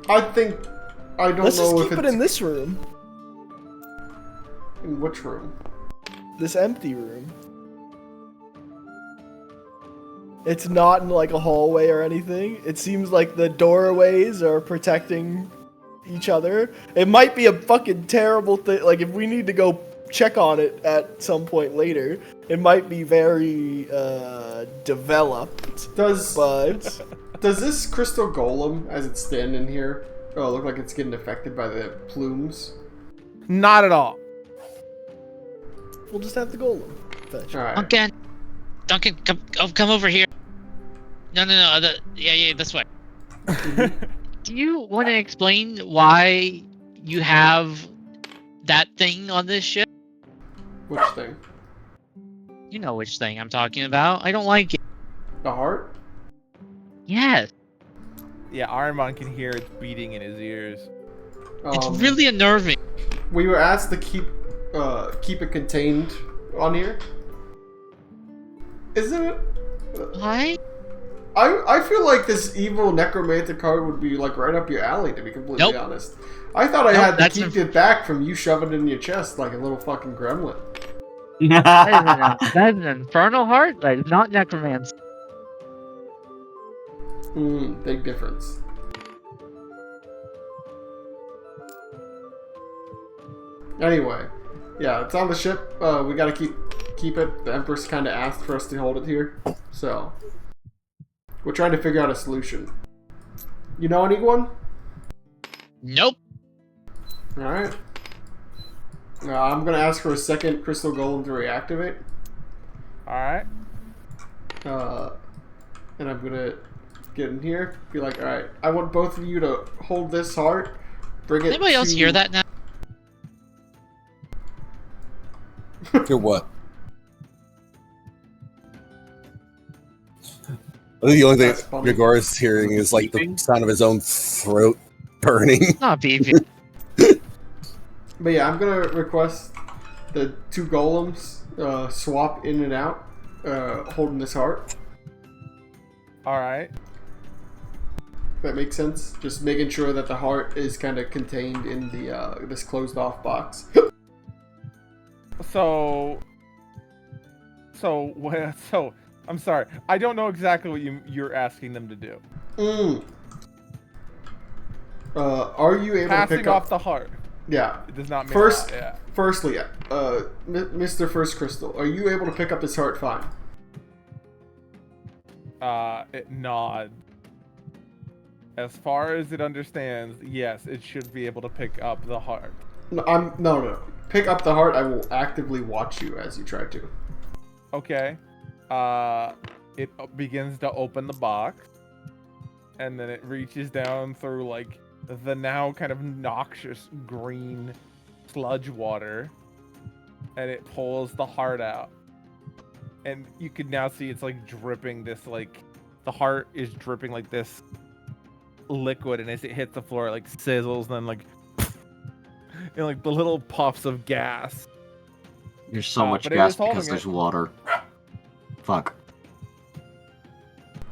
I think I don't Let's just know keep if it it's in this room. in which room. This empty room. It's not in like a hallway or anything. It seems like the doorways are protecting each other. It might be a fucking terrible thing. Like if we need to go check on it at some point later, it might be very developed. Does this crystal golem, as it's standing here, look like it's getting affected by the plumes? Not at all. We'll just have the golem fetch. All right. Duncan, come over here. No, yeah, this way. Do you want to explain why you have that thing on this ship? Which thing? You know which thing I'm talking about. I don't like it. The heart? Yes, Yeah, Armand can hear it beating in his ears. it's really unnerving. We were asked to keep it contained on here. Isn't it? Why? I feel like this evil necromancer card would be like right up your alley, to be completely Nope. honest. I thought I Nope, had to that's keep it back from you shoving it in your chest like a little fucking gremlin. That is an infernal heart. That is not necromancy. Big difference. Anyway, yeah, it's on the ship. We gotta keep it. The Empress kind of asked for us to hold it here, so we're trying to figure out a solution. You know anyone? Nope. All right. I'm gonna ask for a second crystal golem to reactivate. Alright. and I'm gonna get in here. Be like, all right, I want both of you to hold this heart. Bring it. Anybody else hear that now? Hear what? I think the only That's thing funny. Gregor is hearing is like the sound of his own throat burning. Not beeping. But yeah, I'm gonna request the 2 golems swap in and out, holding this heart. All right. That makes sense. Just making sure that the heart is kind of contained in the this closed off box. So I'm sorry. I don't know exactly what you're asking them to do. Are you able to Passing pick off up? the heart. Yeah. It does not mean First, a lot, yeah. Firstly, Mr. First Crystal, are you able to pick up this heart fine? It nods. As far as it understands, yes, it should be able to pick up the heart. No. Pick up the heart. I will actively watch you as you try to. Okay. It begins to open the box, and then it reaches down through like the now kind of noxious green sludge water, and it pulls the heart out. And you can now see it's like dripping this, like the heart is dripping like this liquid, and as it hits the floor it like sizzles, and then like and like the little puffs of gas. There's so much but it gas is holding because it. there's water. Fuck.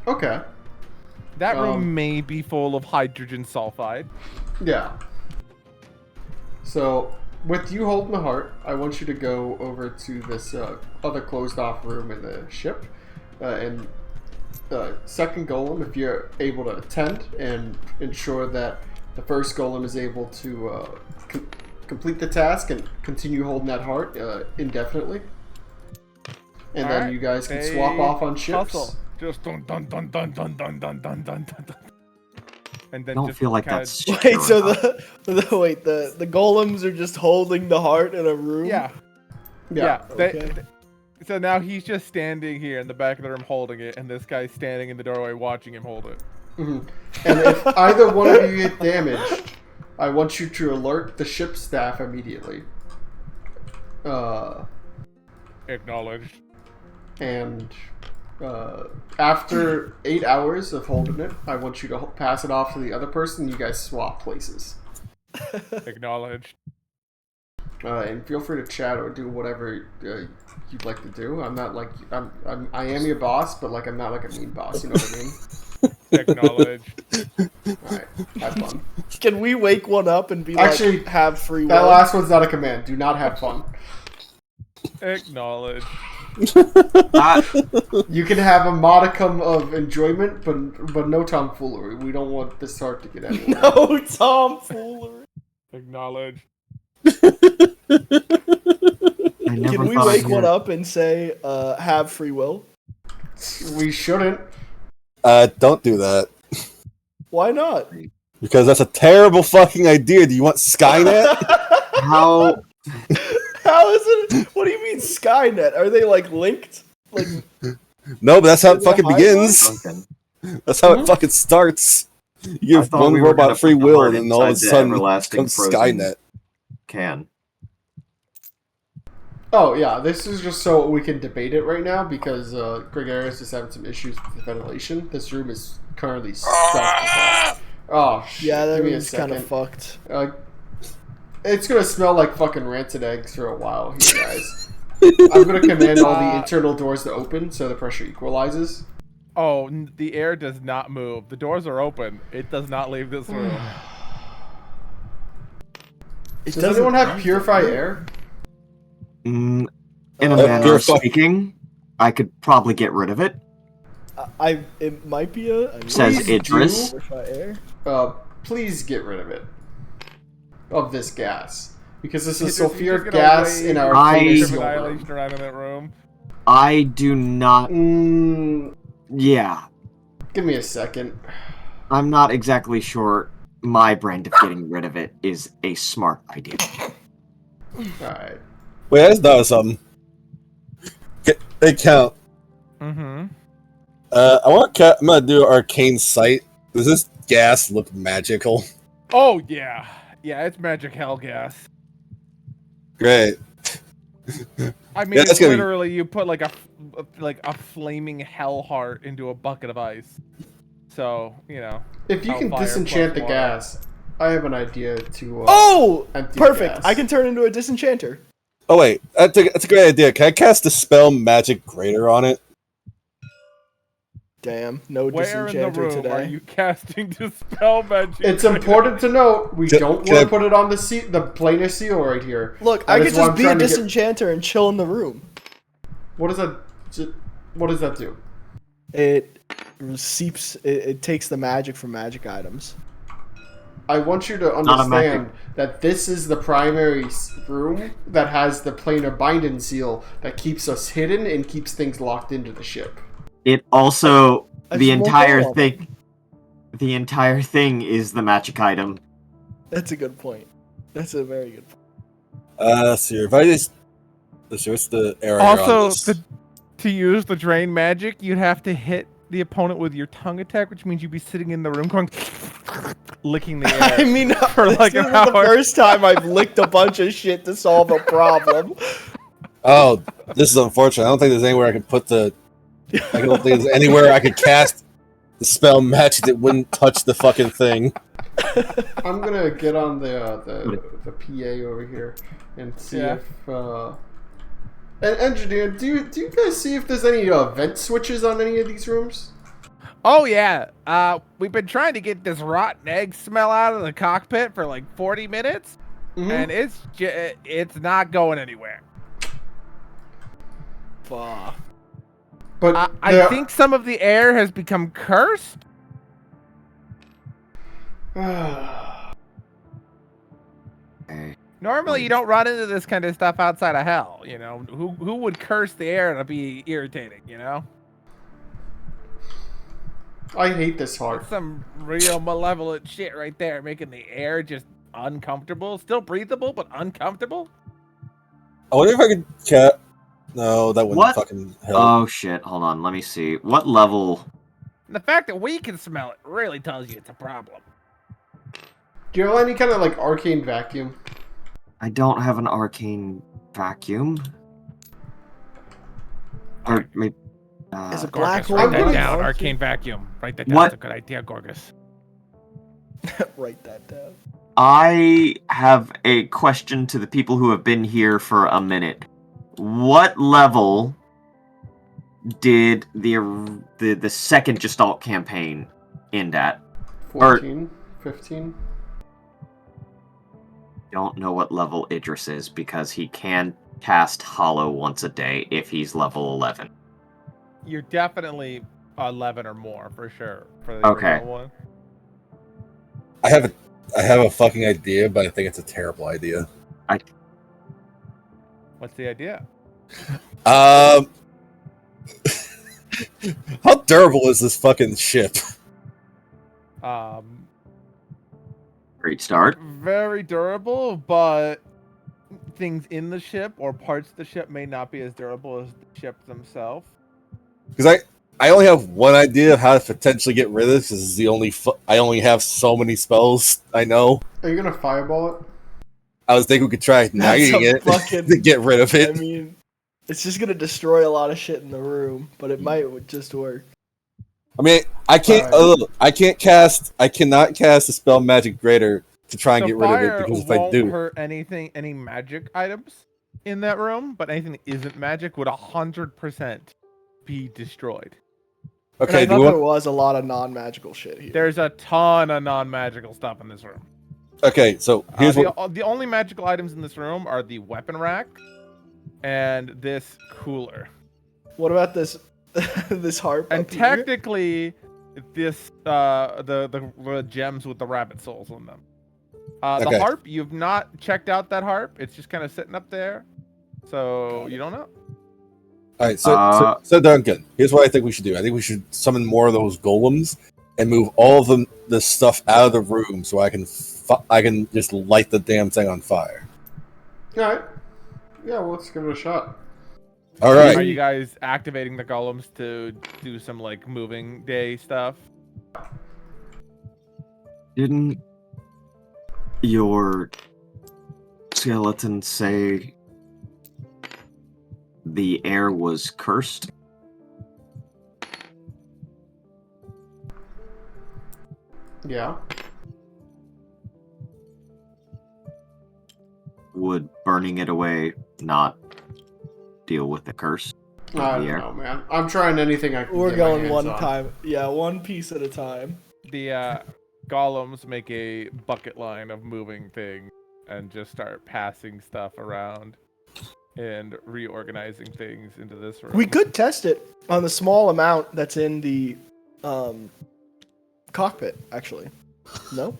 Okay. That room may be full of hydrogen sulfide. Yeah. So, with you holding the heart, I want you to go over to this other closed-off room in the ship, and second golem, if you're able to attend and ensure that the first golem is able to complete the task and continue holding that heart indefinitely. And then Alright, you guys can they swap off on ships. hustle. Just dun dun dun dun dun dun dun dun dun dun. And I then don't just feel like kinda- that's Wait, secure so enough. the golems are just holding the heart in a room? Yeah. Yeah. Okay. So now he's just standing here in the back of the room holding it, and this guy's standing in the doorway watching him hold it. And if either one of you get damaged, I want you to alert the ship staff immediately. Acknowledged. And after 8 hours of holding it, I want you to pass it off to the other person. You guys swap places. Acknowledged. And feel free to chat or do whatever you'd like to do. I'm not like I am your boss, but like I'm not like a mean boss. You know what I mean? Acknowledged. All right, have fun. Can we wake one up and be Actually, like, have free will? That last one's not a command. Do not have fun. Acknowledged. You can have a modicum of enjoyment, but no tomfoolery. We don't want this heart to get anywhere. No tomfoolery. Acknowledged. Can we wake one up and say, have free will? We shouldn't. Don't do that. Why not? Because that's a terrible fucking idea. Do you want Skynet? How? How is it? What do you mean Skynet? Are they like linked? Like No, but that's how it Is it a fucking high begins. Duncan. That's how it fucking starts. You I give thought one we were gonna robot free put the will, heart and then all of a inside the sudden everlasting comes frozen Skynet. Can. Oh yeah, this is just so we can debate it right now because Gregarious is having some issues with the ventilation. This room is currently stuffed as hell. Oh shit! yeah, that Give me a room's kind of second. fucked. It's gonna smell like fucking rancid eggs for a while, here, guys. I'm gonna command all the internal doors to open so the pressure equalizes. Oh, the air does not move. The doors are open. It does not leave this room. Does anyone have purify air? In a manner of purify- speaking, I could probably get rid of it. It might be a Says Please Idris. air. Please get rid of it. Of this gas. Because this is You're just sulfuric gonna gas wave in our I- famous of seal room. annihilation around in that room. I do not. Mm, Yeah, give me a second. I'm not exactly sure my brand of getting rid of it is a smart idea. Alright. Wait, that's not something. They count. Mm-hmm. I'm gonna do arcane sight. Does this gas look magical? Oh yeah, it's magic hell gas. Great. I mean, Yeah, it's that's gonna be- literally you put like a flaming hell heart into a bucket of ice. So If you can hellfire disenchant the plus water. gas, I have an idea to. Oh, empty perfect! gas. I can turn into a disenchanter. Oh wait, that's a great idea. Can I cast Dispel Magic Greater on it? Damn, no Where in the disenchanter room today. are you casting dispel magic? It's important to note we Can- don't can want I- to put it on the planar seal right here. Look, That I is could why just I'm be a trying to get- disenchanter and chill in the room. What does that? What does that do? It seeps. It takes the magic from magic items. I want you to Not a magic. understand that this is the primary room that has the planar binding seal that keeps us hidden and keeps things locked into the ship. It also I the just won't entire go on thing. The entire thing is the magic item. That's a good point. That's a very good point. So if I just what's the area on Also, this? to use the drain magic, you'd have to hit the opponent with your tongue attack, which means you'd be sitting in the room going, licking the air. I mean, For this like isn't an the hour. first time I've licked a bunch of shit to solve a problem. Oh, this is unfortunate. I don't think there's anywhere I can put the. I don't think there's anywhere I could cast the spell magic that wouldn't touch the fucking thing. I'm gonna get on the PA over here and see Yeah. if. And engineer, do you guys see if there's any vent switches on any of these rooms? Oh yeah, we've been trying to get this rotten egg smell out of the cockpit for like 40 minutes, Mhm. and it's not going anywhere. Fuck. But I there- think some of the air has become cursed. Normally, you don't run into this kind of stuff outside of hell. Who would curse the air to be irritating? I hate this heart. That's some real malevolent shit right there, making the air just uncomfortable, still breathable but uncomfortable. I wonder if I could cat. No, that wouldn't What? fucking help. Oh shit! Hold on. Let me see. What level? And the fact that we can smell it really tells you it's a problem. Do you have any kind of like arcane vacuum? I don't have an arcane vacuum. Or maybe. Is a black Gorgus, hole write that really down. arcane? Arcane vacuum. Write that down. What? That's a good idea, Gorgus. Write that down. I have a question to the people who have been here for a minute. What level did the second Gestalt campaign end at? 14, 15. Don't know what level Idris is because he can cast Hollow once a day if he's level 11. You're definitely 11 or more for sure. For the Okay. original one. I have a fucking idea, but I think it's a terrible idea. What's the idea? How durable is this fucking ship? Great start. Very durable, but things in the ship or parts of the ship may not be as durable as the ship themselves. Because I only have one idea of how to potentially get rid of this. This is the only I only have so many spells I know. Are you gonna fireball it? I was thinking we could try igniting a it fucking- to get rid of I it. mean, it's just gonna destroy a lot of shit in the room, but it might just work. I mean, I can't. I cannot cast a spell magic greater to try and The get rid of fire it because if I won't do, hurt any magic items in that room, but anything that isn't magic would 100% be destroyed. And okay. I Do thought we there want, was a lot of non-magical shit here. There's a ton of non-magical stuff in this room. okay, so here's what. The only magical items in this room are the weapon rack and this cooler. What about this this harp? And up here? technically, this the gems with the rabbit souls on them. The Okay. harp, you've not checked out that harp. It's just kind of sitting up there, so you don't know. All right, so Duncan, here's what I think we should do. I think we should summon more of those golems and move all of the stuff out of the room so I can just light the damn thing on fire. Alright. Yeah, well, let's give it a shot. All Are right. you guys activating the golems to do some like moving day stuff? Didn't your skeleton say the air was cursed? Yeah. Would burning it away not deal with the curse of I the don't air? know, man. I'm trying anything I can We're get my going hands one on. time. Yeah, one piece at a time. The golems make a bucket line of moving things and just start passing stuff around and reorganizing things into this room. We could test it on the small amount that's in the cockpit, actually. No?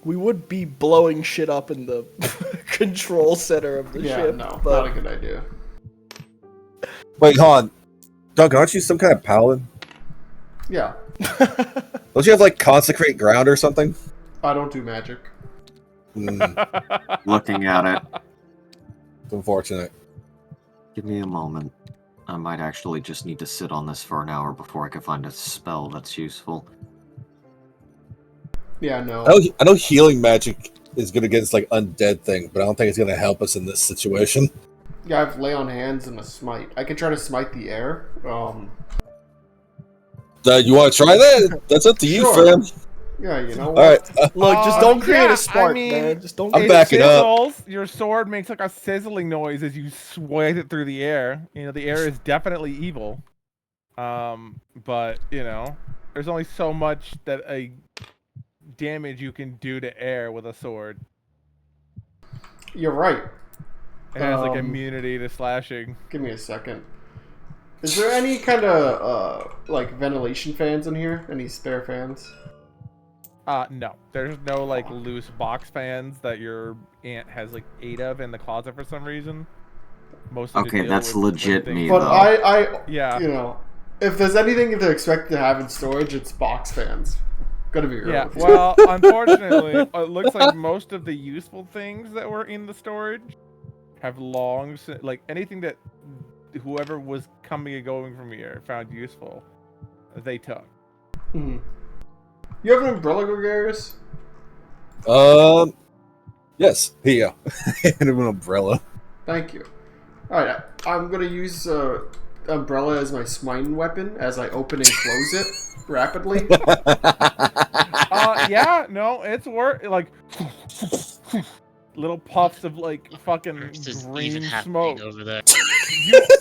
We would be blowing shit up in the control center of the Yeah, ship. no, but not a good idea. Wait, hold on. Duncan, aren't you some kind of paladin? Yeah, Don't you have like consecrate ground or something? I don't do magic. Looking at it, It's unfortunate. give me a moment. I might actually just need to sit on this for an hour before I can find a spell that's useful. Yeah, no. I know healing magic is good against like undead thing, but I don't think it's gonna help us in this situation. Yeah, I have lay on hands and a smite. I can try to smite the air. You want to try that? That's up to you, Sure. fam. Yeah, you know All what? right. Look, just don't create yeah, a spark, I mean, man. Just don't. I'm it backing up. sizzles. Your sword makes like a sizzling noise as you sway it through the air. You know, the air is definitely evil. But you know, there's only so much that a damage you can do to air with a sword. You're right. It has like Um, immunity to slashing. Give me a second. Is there any kind of like ventilation fans in here? Any spare fans? No. There's no like loose box fans that your aunt has like 8 of in the closet for some reason. Mostly to Okay, deal that's with when legit things me, But though. I, Yeah. you know, if there's anything they're expected to have in storage, it's box fans. Gotta be real. Yeah, with you. well, unfortunately, it looks like most of the useful things that were in the storage have like anything that whoever was coming and going from here found useful, they took. Mhm. You have an umbrella, Gregarious? Yes. Here you go. And an umbrella. Thank you. Alright, I'm gonna use umbrella as my smite weapon as I open and close it rapidly. Yeah, no, it's like little puffs of like fucking This is even green happening smoke. over there.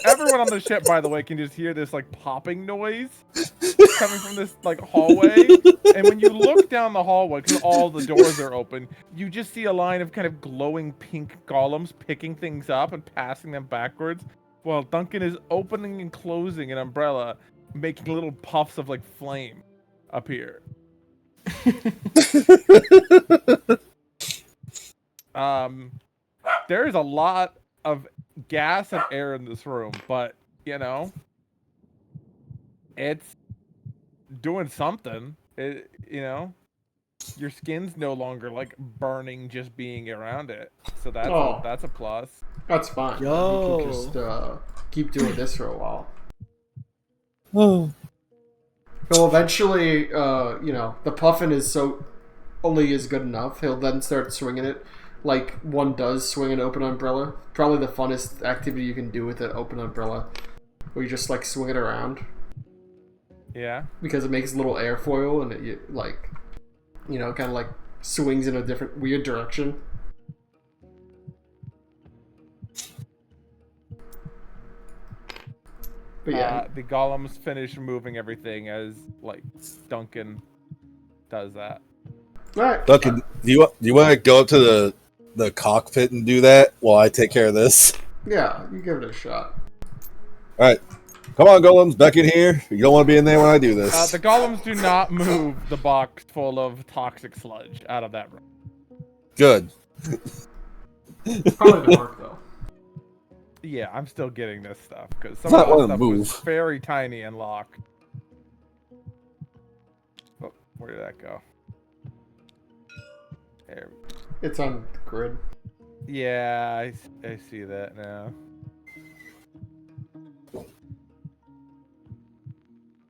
Everyone on the ship, by the way, can just hear this like popping noise coming from this like hallway. And when you look down the hallway, because all the doors are open, you just see a line of kind of glowing pink golems picking things up and passing them backwards, while Duncan is opening and closing an umbrella, making little puffs of like flame appear. There is a lot of gas and air in this room, but you know, it's doing something. You know, your skin's no longer like burning just being around it, so that's a plus. That's fine. Yo. You can just keep doing this for a while. Oh. He'll eventually, you know, the puffin is only is good enough. He'll then start swinging it like one does swing an open umbrella. Probably the funnest activity you can do with an open umbrella, where you just like swing it around Yeah. because it makes a little airfoil and it like, you know, kind of like swings in a different weird direction. But yeah, The golems finish moving everything as like Duncan does that. all right. Duncan, do you want to go up to the cockpit and do that while I take care of this? Yeah, you give it a shot. All right. Come on, golems, back in here. You don't want to be in there when I do this. The golems do not move the box full of toxic sludge out of that room. Good. Probably didn't work though. Yeah, I'm still getting this stuff because some It's not of that one stuff move. was very tiny and locked. Oh, where did that go? There. It's on the grid. Yeah, I see that now.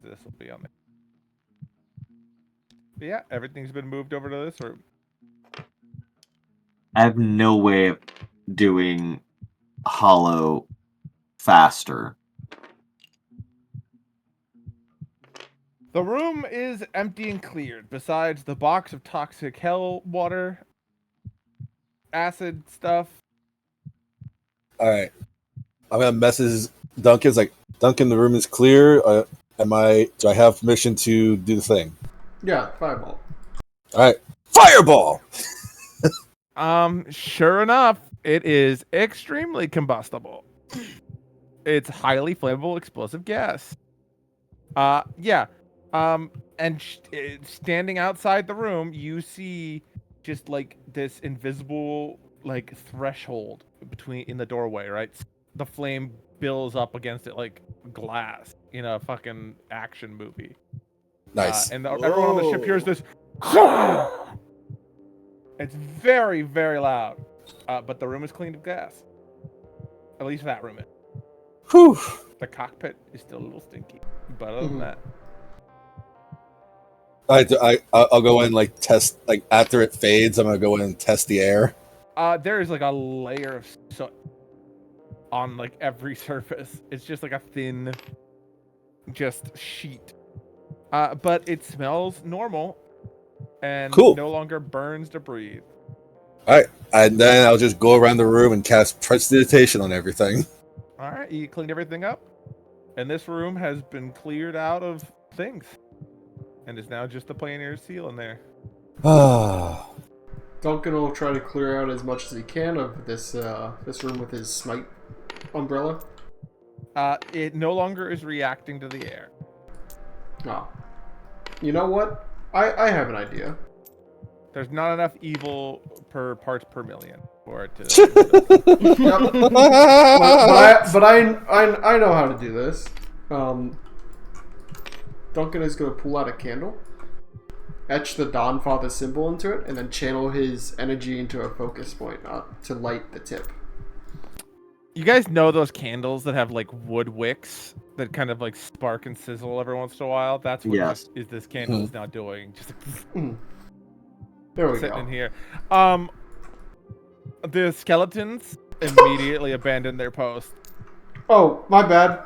This will be on there. But yeah, everything's been moved over to this room. I have no way of doing hollow faster. The room is empty and cleared, besides the box of toxic hell water, acid stuff. All right, I'm gonna message Duncan. It's like, Duncan, the room is clear. Do I have permission to do the thing? Yeah, fireball. All right, fireball. Sure enough, it is extremely combustible. It's highly flammable explosive gas. Yeah. And standing outside the room, you see just like this invisible like threshold in the doorway, right? The flame bills up against it like glass in a fucking action movie. Nice. And everyone on the ship hears this. It's very, very loud. But the room is cleaned of gas. At least that room is. Whew. The cockpit is still a little stinky. But other than that. I'll go in like test, like after it fades, I'm gonna go in and test the air. There is like a layer of soot on like every surface. It's just like a thin, just sheet. But it smells normal and Cool. no longer burns to breathe. All right, and then I'll just go around the room and cast prestidigitation on everything. All right, you cleaned everything up, and this room has been cleared out of things, and is now just the Pioneer seal in there. Ah. Duncan will try to clear out as much as he can of this room with his smite umbrella. It no longer is reacting to the air. Oh. You know what? I have an idea. There's not enough evil per parts per million for it to. Yep. but I know how to do this. Duncan is going to pull out a candle, etch the Dawnfather symbol into it, and then channel his energy into a focus point to light the tip. You guys know those candles that have like wood wicks that kind of like spark and sizzle every once in a while? That's what Yes. this candle is now doing. Just There we sitting go. in here. The skeletons immediately abandon their post. Oh, my bad.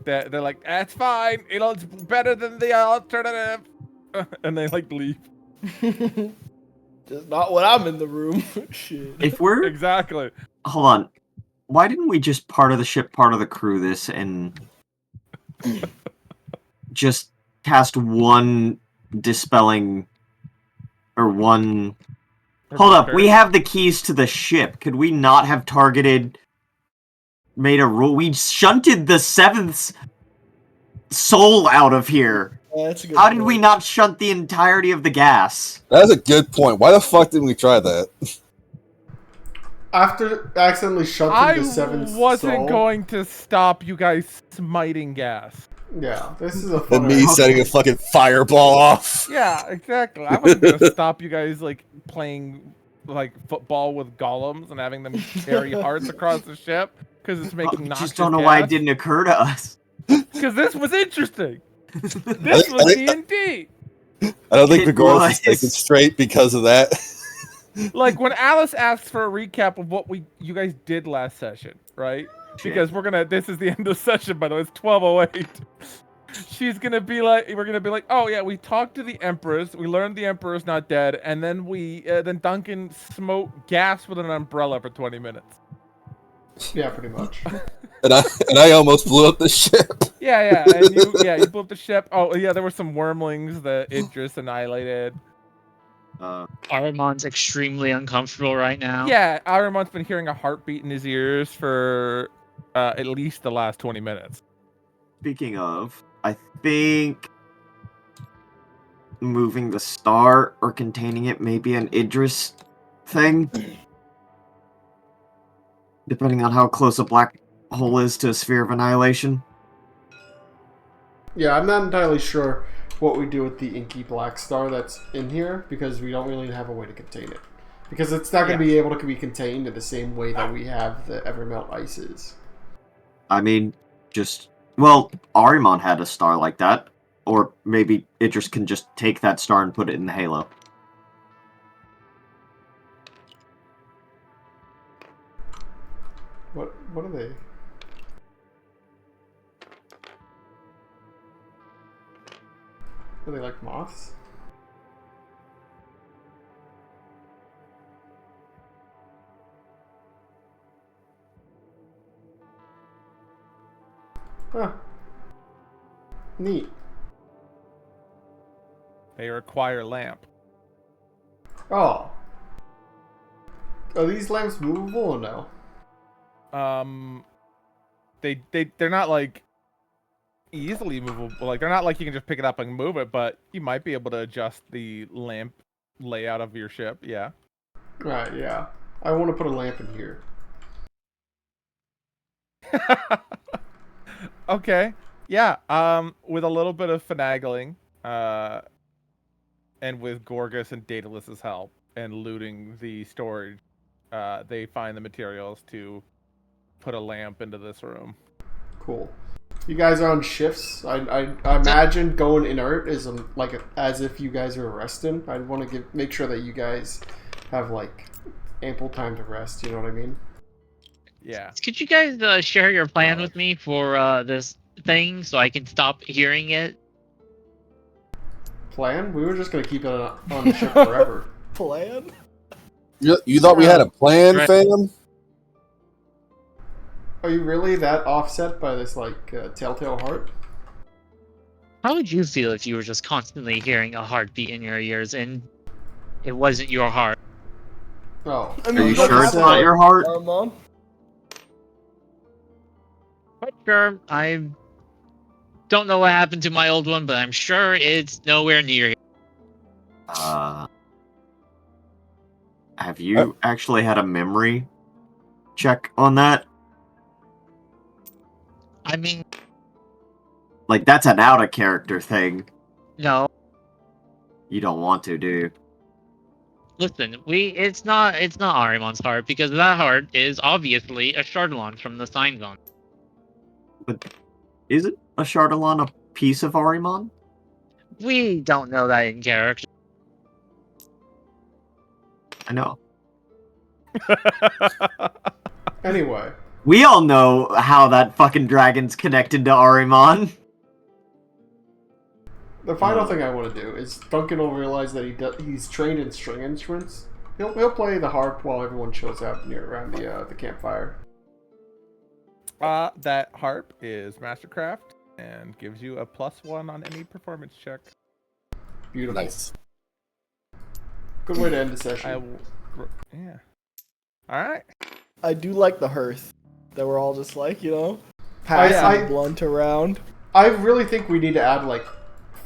They're like, that's fine. It's better than the alternative. And they like leave. Just not when I'm in the room. Shit. If we're Exactly. hold on, why didn't we just part of the ship, part of the crew this and just cast one dispelling or one? Hold up, we have the keys to the ship. Could we not have made a rule? We shunted the seventh soul out of here. Yeah, that's a good How did point. we not shunt the entirety of the gas? That's a good point. Why the fuck didn't we try that? After accidentally shunting the seventh I wasn't soul, going to stop you guys smiting gas. Yeah, this is a And fun me setting a fucking fireball off. Yeah, exactly. I wasn't going to stop you guys like playing like football with golems and having them carry hearts across the ship because it's making I noxious just don't know why it gas. didn't occur to us. Because this was interesting. This was D&D. I don't think It Gregoris is was. taken straight because of that. Like when Alice asks for a recap of what you guys did last session, right? Because this is the end of session, by the way. It's 12:08. We're gonna be like, oh yeah, we talked to the Empress. We learned the Emperor's not dead, and then then Duncan smoked gas with an umbrella for 20 minutes. Yeah, pretty much. And I almost blew up the ship. Yeah, and you blew up the ship. Oh yeah, there were some wormlings that Idris annihilated. Aramon's extremely uncomfortable right now. Yeah, Aramon's been hearing a heartbeat in his ears for at least the last 20 minutes. Speaking of, I think moving the star or containing it may be an Idris thing. Depending on how close a black hole is to a sphere of annihilation. Yeah, I'm not entirely sure what we do with the inky black star that's in here because we don't really have a way to contain it. Because it's not going to be able to be contained in the same way that we have the Evermelt ices. I mean, well, Arimon had a star like that. Or maybe Idris can just take that star and put it in the Halo. What are they? Are they like moths? Huh. Neat. They require lamp. Oh. Are these lamps movable or no? They're not like easily movable. Like they're not like you can just pick it up and move it, but you might be able to adjust the lamp layout of your ship. Yeah. Right, yeah. I want to put a lamp in here. Okay. Yeah. With a little bit of finagling, and with Gorgas and Daedalus's help and looting the storage, they find the materials to put a lamp into this room. Cool. You guys are on shifts. I imagine going inert is as if you guys are resting. I'd want to make sure that you guys have like ample time to rest. You know what I mean? Yeah. Could you guys share your plan with me for this thing so I can stop hearing it? Plan? We were just gonna keep it on the ship forever. Plan? You thought we had a plan, fam? Are you really that offset by this like telltale heart? How would you feel if you were just constantly hearing a heartbeat in your ears and it wasn't your heart? Oh, I Are you don't sure have it's not that, your heart? Armand. Quite sure. I don't know what happened to my old one, but I'm sure it's nowhere near here. Have you actually had a memory check on that? I mean, Like, that's an out-of-character thing. no. You don't want to, do you? Listen, it's not Arimon's heart because that heart is obviously a Chardalon from the Sign Zone. But isn't a Chardalon a piece of Arimon? We don't know that in character. I know. anyway. We all know how that fucking dragon's connected to Arimon. The final thing I want to do is Duncan will realize that he's trained in string instruments. He'll play the harp while everyone chills out around the campfire. That harp is Mastercraft and gives you a +1 on any performance check. Beautiful. Nice. Good way to end the session. Yeah. All right. I do like the hearth that we're all just like, passing the blunt around. I really think we need to add like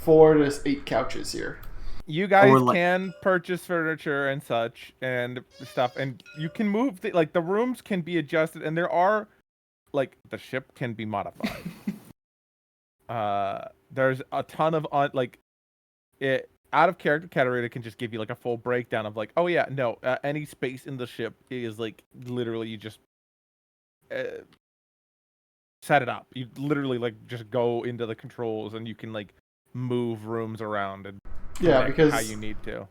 4 to 8 couches here. You guys can purchase furniture and such and stuff, and you can move the rooms can be adjusted, and there are the ship can be modified. There's a ton of out of character Katarina can just give you a full breakdown of any space in the ship is literally you just set it up. You literally just go into the controls and you can move rooms around and because how you need to.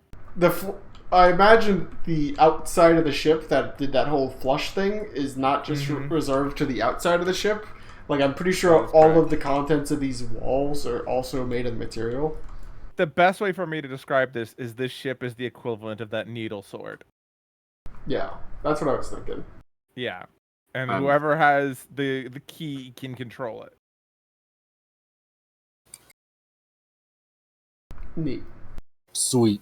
I imagine the outside of the ship that did that whole flush thing is not just reserved to the outside of the ship. I'm pretty sure all of the contents of these walls are also made of material. The best way for me to describe this is this ship is the equivalent of that needle sword. Yeah, that's what I was thinking. Yeah. And whoever has the key can control it. Neat. Sweet.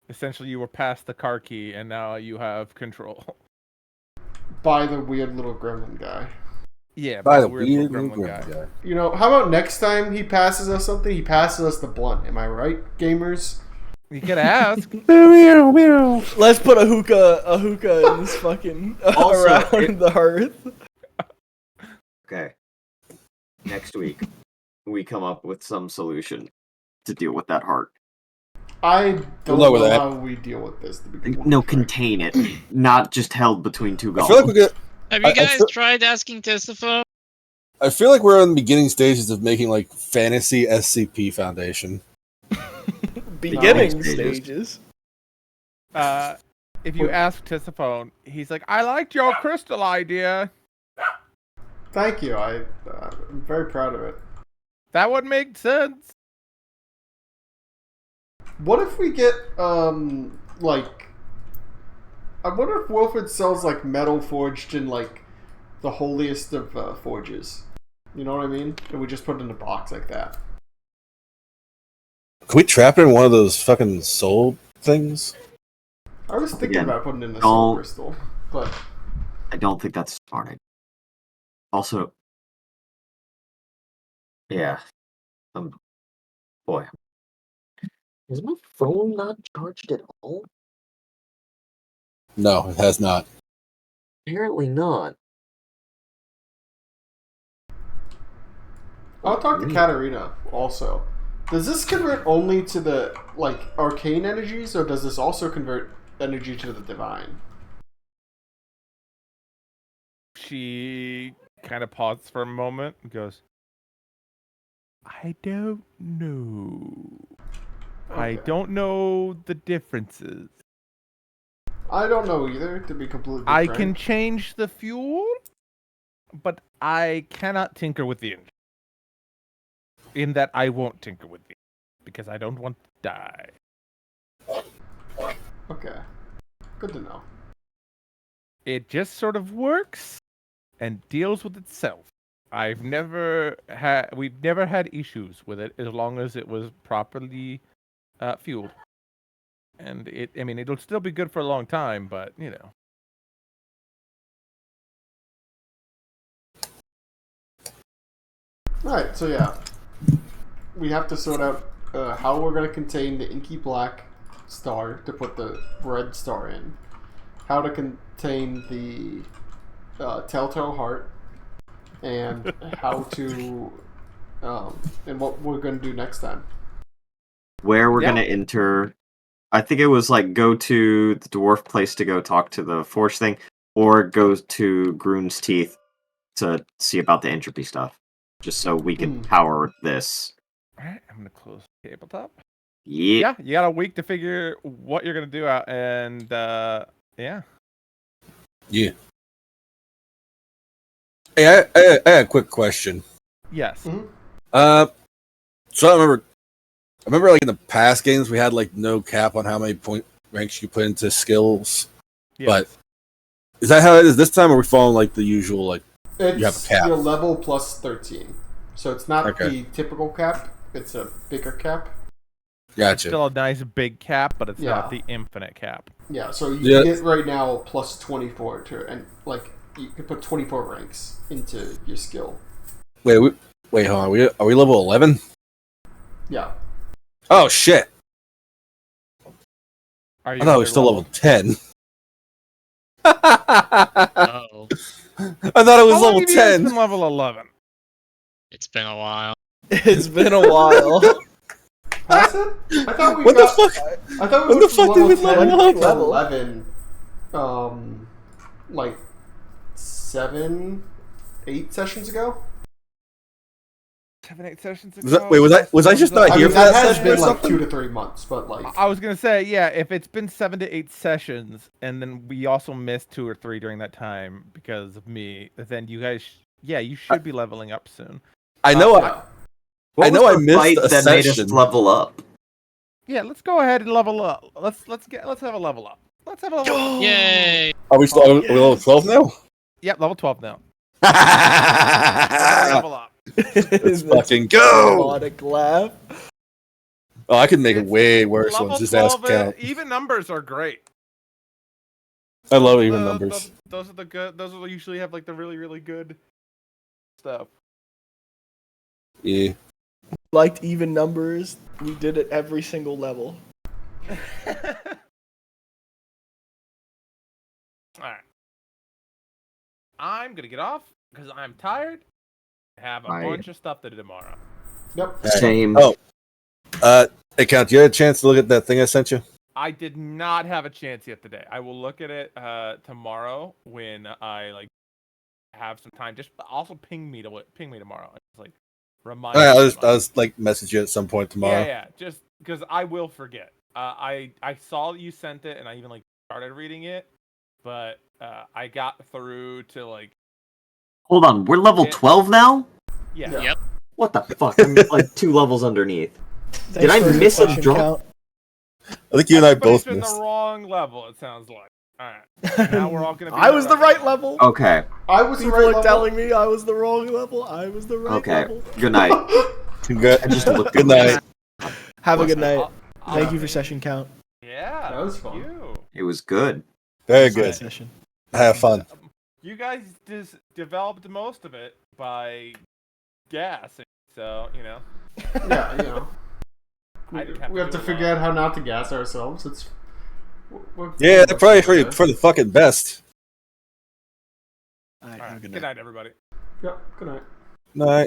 Essentially, you were past the car key, and now you have control. By the weird little gremlin guy. Yeah, by the weird little gremlin guy. How about next time he passes us something, he passes us the blunt. Am I right, gamers? You could ask. Let's put a hookah in this fucking around the hearth. Okay. Next week, we come up with some solution to deal with that heart. I don't lower know that. how we deal with this. To be completely No, frank. contain it, not just held between two I feel like we golems. get. Have you I guys feel- tried asking Testiphone? I feel like we're in the beginning stages of making like fantasy SCP Foundation. Beginning stages. stages. If you ask Tisiphone, he's like, I liked your crystal idea. Thank you. I'm very proud of it. That would make sense. What if we get like? I wonder if Wilfred sells like metal forged in like the holiest of forges. You know what I mean? And we just put it in a box like that. Can we trap it in one of those fucking soul things? I was thinking Again, about putting it in a soul don't- crystal, but I don't think that's smart. Also, yeah, boy, is my phone not charged at all? No, it has not. Apparently not. I'll talk to Katarina also. Does this convert only to the like arcane energies, or does this also convert energy to the divine? She kind of pauses for a moment and goes, I don't know. I Okay. don't know the differences. I don't know either, to be completely I frank. can change the fuel, but I cannot tinker with the engine. In that I won't tinker with the engine, because I don't want to die. Okay. Good to know. It just sort of works and deals with itself. We've never had issues with it as long as it was properly fueled. And it'll still be good for a long time, but you know. Alright, so yeah. We have to sort out how we're going to contain the inky black star to put the red star in. How to contain the telltale heart. And how to... and what we're going to do next time. Where we're Yeah. gonna enter, I think it was like go to the dwarf place to go talk to the forge thing, or go to Groon's Teeth to see about the entropy stuff, just so we can power this. Alright, I'm gonna close the tabletop. Yeah. Yeah, you got a week to figure what you're gonna do out, and yeah. Yeah. Hey, I had a quick question. Yes. So I remember like in the past games we had like no cap on how many point ranks you put into skills. Yes. But is that how it is this time, or are we following like the usual like It's you have a cap? your level plus 13. So it's not Okay. the typical cap. It's a bigger cap. Gotcha. Still a nice big cap, but it's not Yeah. the infinite cap. Yeah, so you Yeah. get right now plus 24 to, and like you can put 24 ranks into your skill. Wait, hold on. Are we level 11? Yeah. Oh shit! Are you I thought we were still level 10. I Oh, thought it was How long level have you guys 10. been level 11? it's been a while. It's been a while. Has it? I thought we What got. the fuck? I thought we When went the from fuck did we level 10 level to up? 11. Like 7, 8 sessions ago. 7-8 sessions Was that- ago. wait, was I just not I here mean, for that that has session or been like something? 2 to 3 months, but like. I was gonna say, yeah, if it's been 7 to 8 sessions, and then we also missed 2 or 3 during that time because of me, then you guys, you should be leveling up soon. I know. Yeah. What I know was I the missed fight a that made us session. level up. Yeah, let's go ahead and level up. Let's have a level up. Let's have a level up. Yay! Are we still are we level 12 now? Yep, level 12 now. Let's level up. Let's fucking go! Melodic laugh. Oh, I could make it It's way worse level ones. Just ask 12, count. even numbers are great. I love even The- numbers. Those are the good. Those will usually have like the really, really good stuff. Yeah. Liked even numbers. We did it every single level. Alright. I'm gonna get off because I'm tired. I have a Right. bunch of stuff to do tomorrow. Yep. Same. Oh. Hey, Count, you had a chance to look at that thing I sent you? I did not have a chance yet today. I will look at it tomorrow when I have some time. Just also ping me tomorrow. Just remind me. I was message you at some point tomorrow. Yeah. Just because I will forget. I saw that you sent it and I even started reading it, but I got through to Hold on, we're level 12 now? yeah. Yep. What the fuck? I'm like 2 levels underneath. Did I Thanks for the miss a session drop? count. I think you and I Everybody's both been missed. the wrong level. It sounds like. All right. Now we're all gonna. Be I was the right level. Okay, I was the People right are level. telling me I was the wrong level. I was the right okay. level. Good night. Congrats. I just looked Good at night. Have a good night. I'll- Thank you for session count. Yeah, That was thank fun. you. It was good. Very Good good. session. Have fun. You guys developed most of it by gassing, so Yeah, you know. I didn't have We have to do a figure lot. out how not to gas ourselves. It's Yeah, they're probably for the fucking best. All right, All have a right. good Good night. night, everybody. Yep. Good night. Night.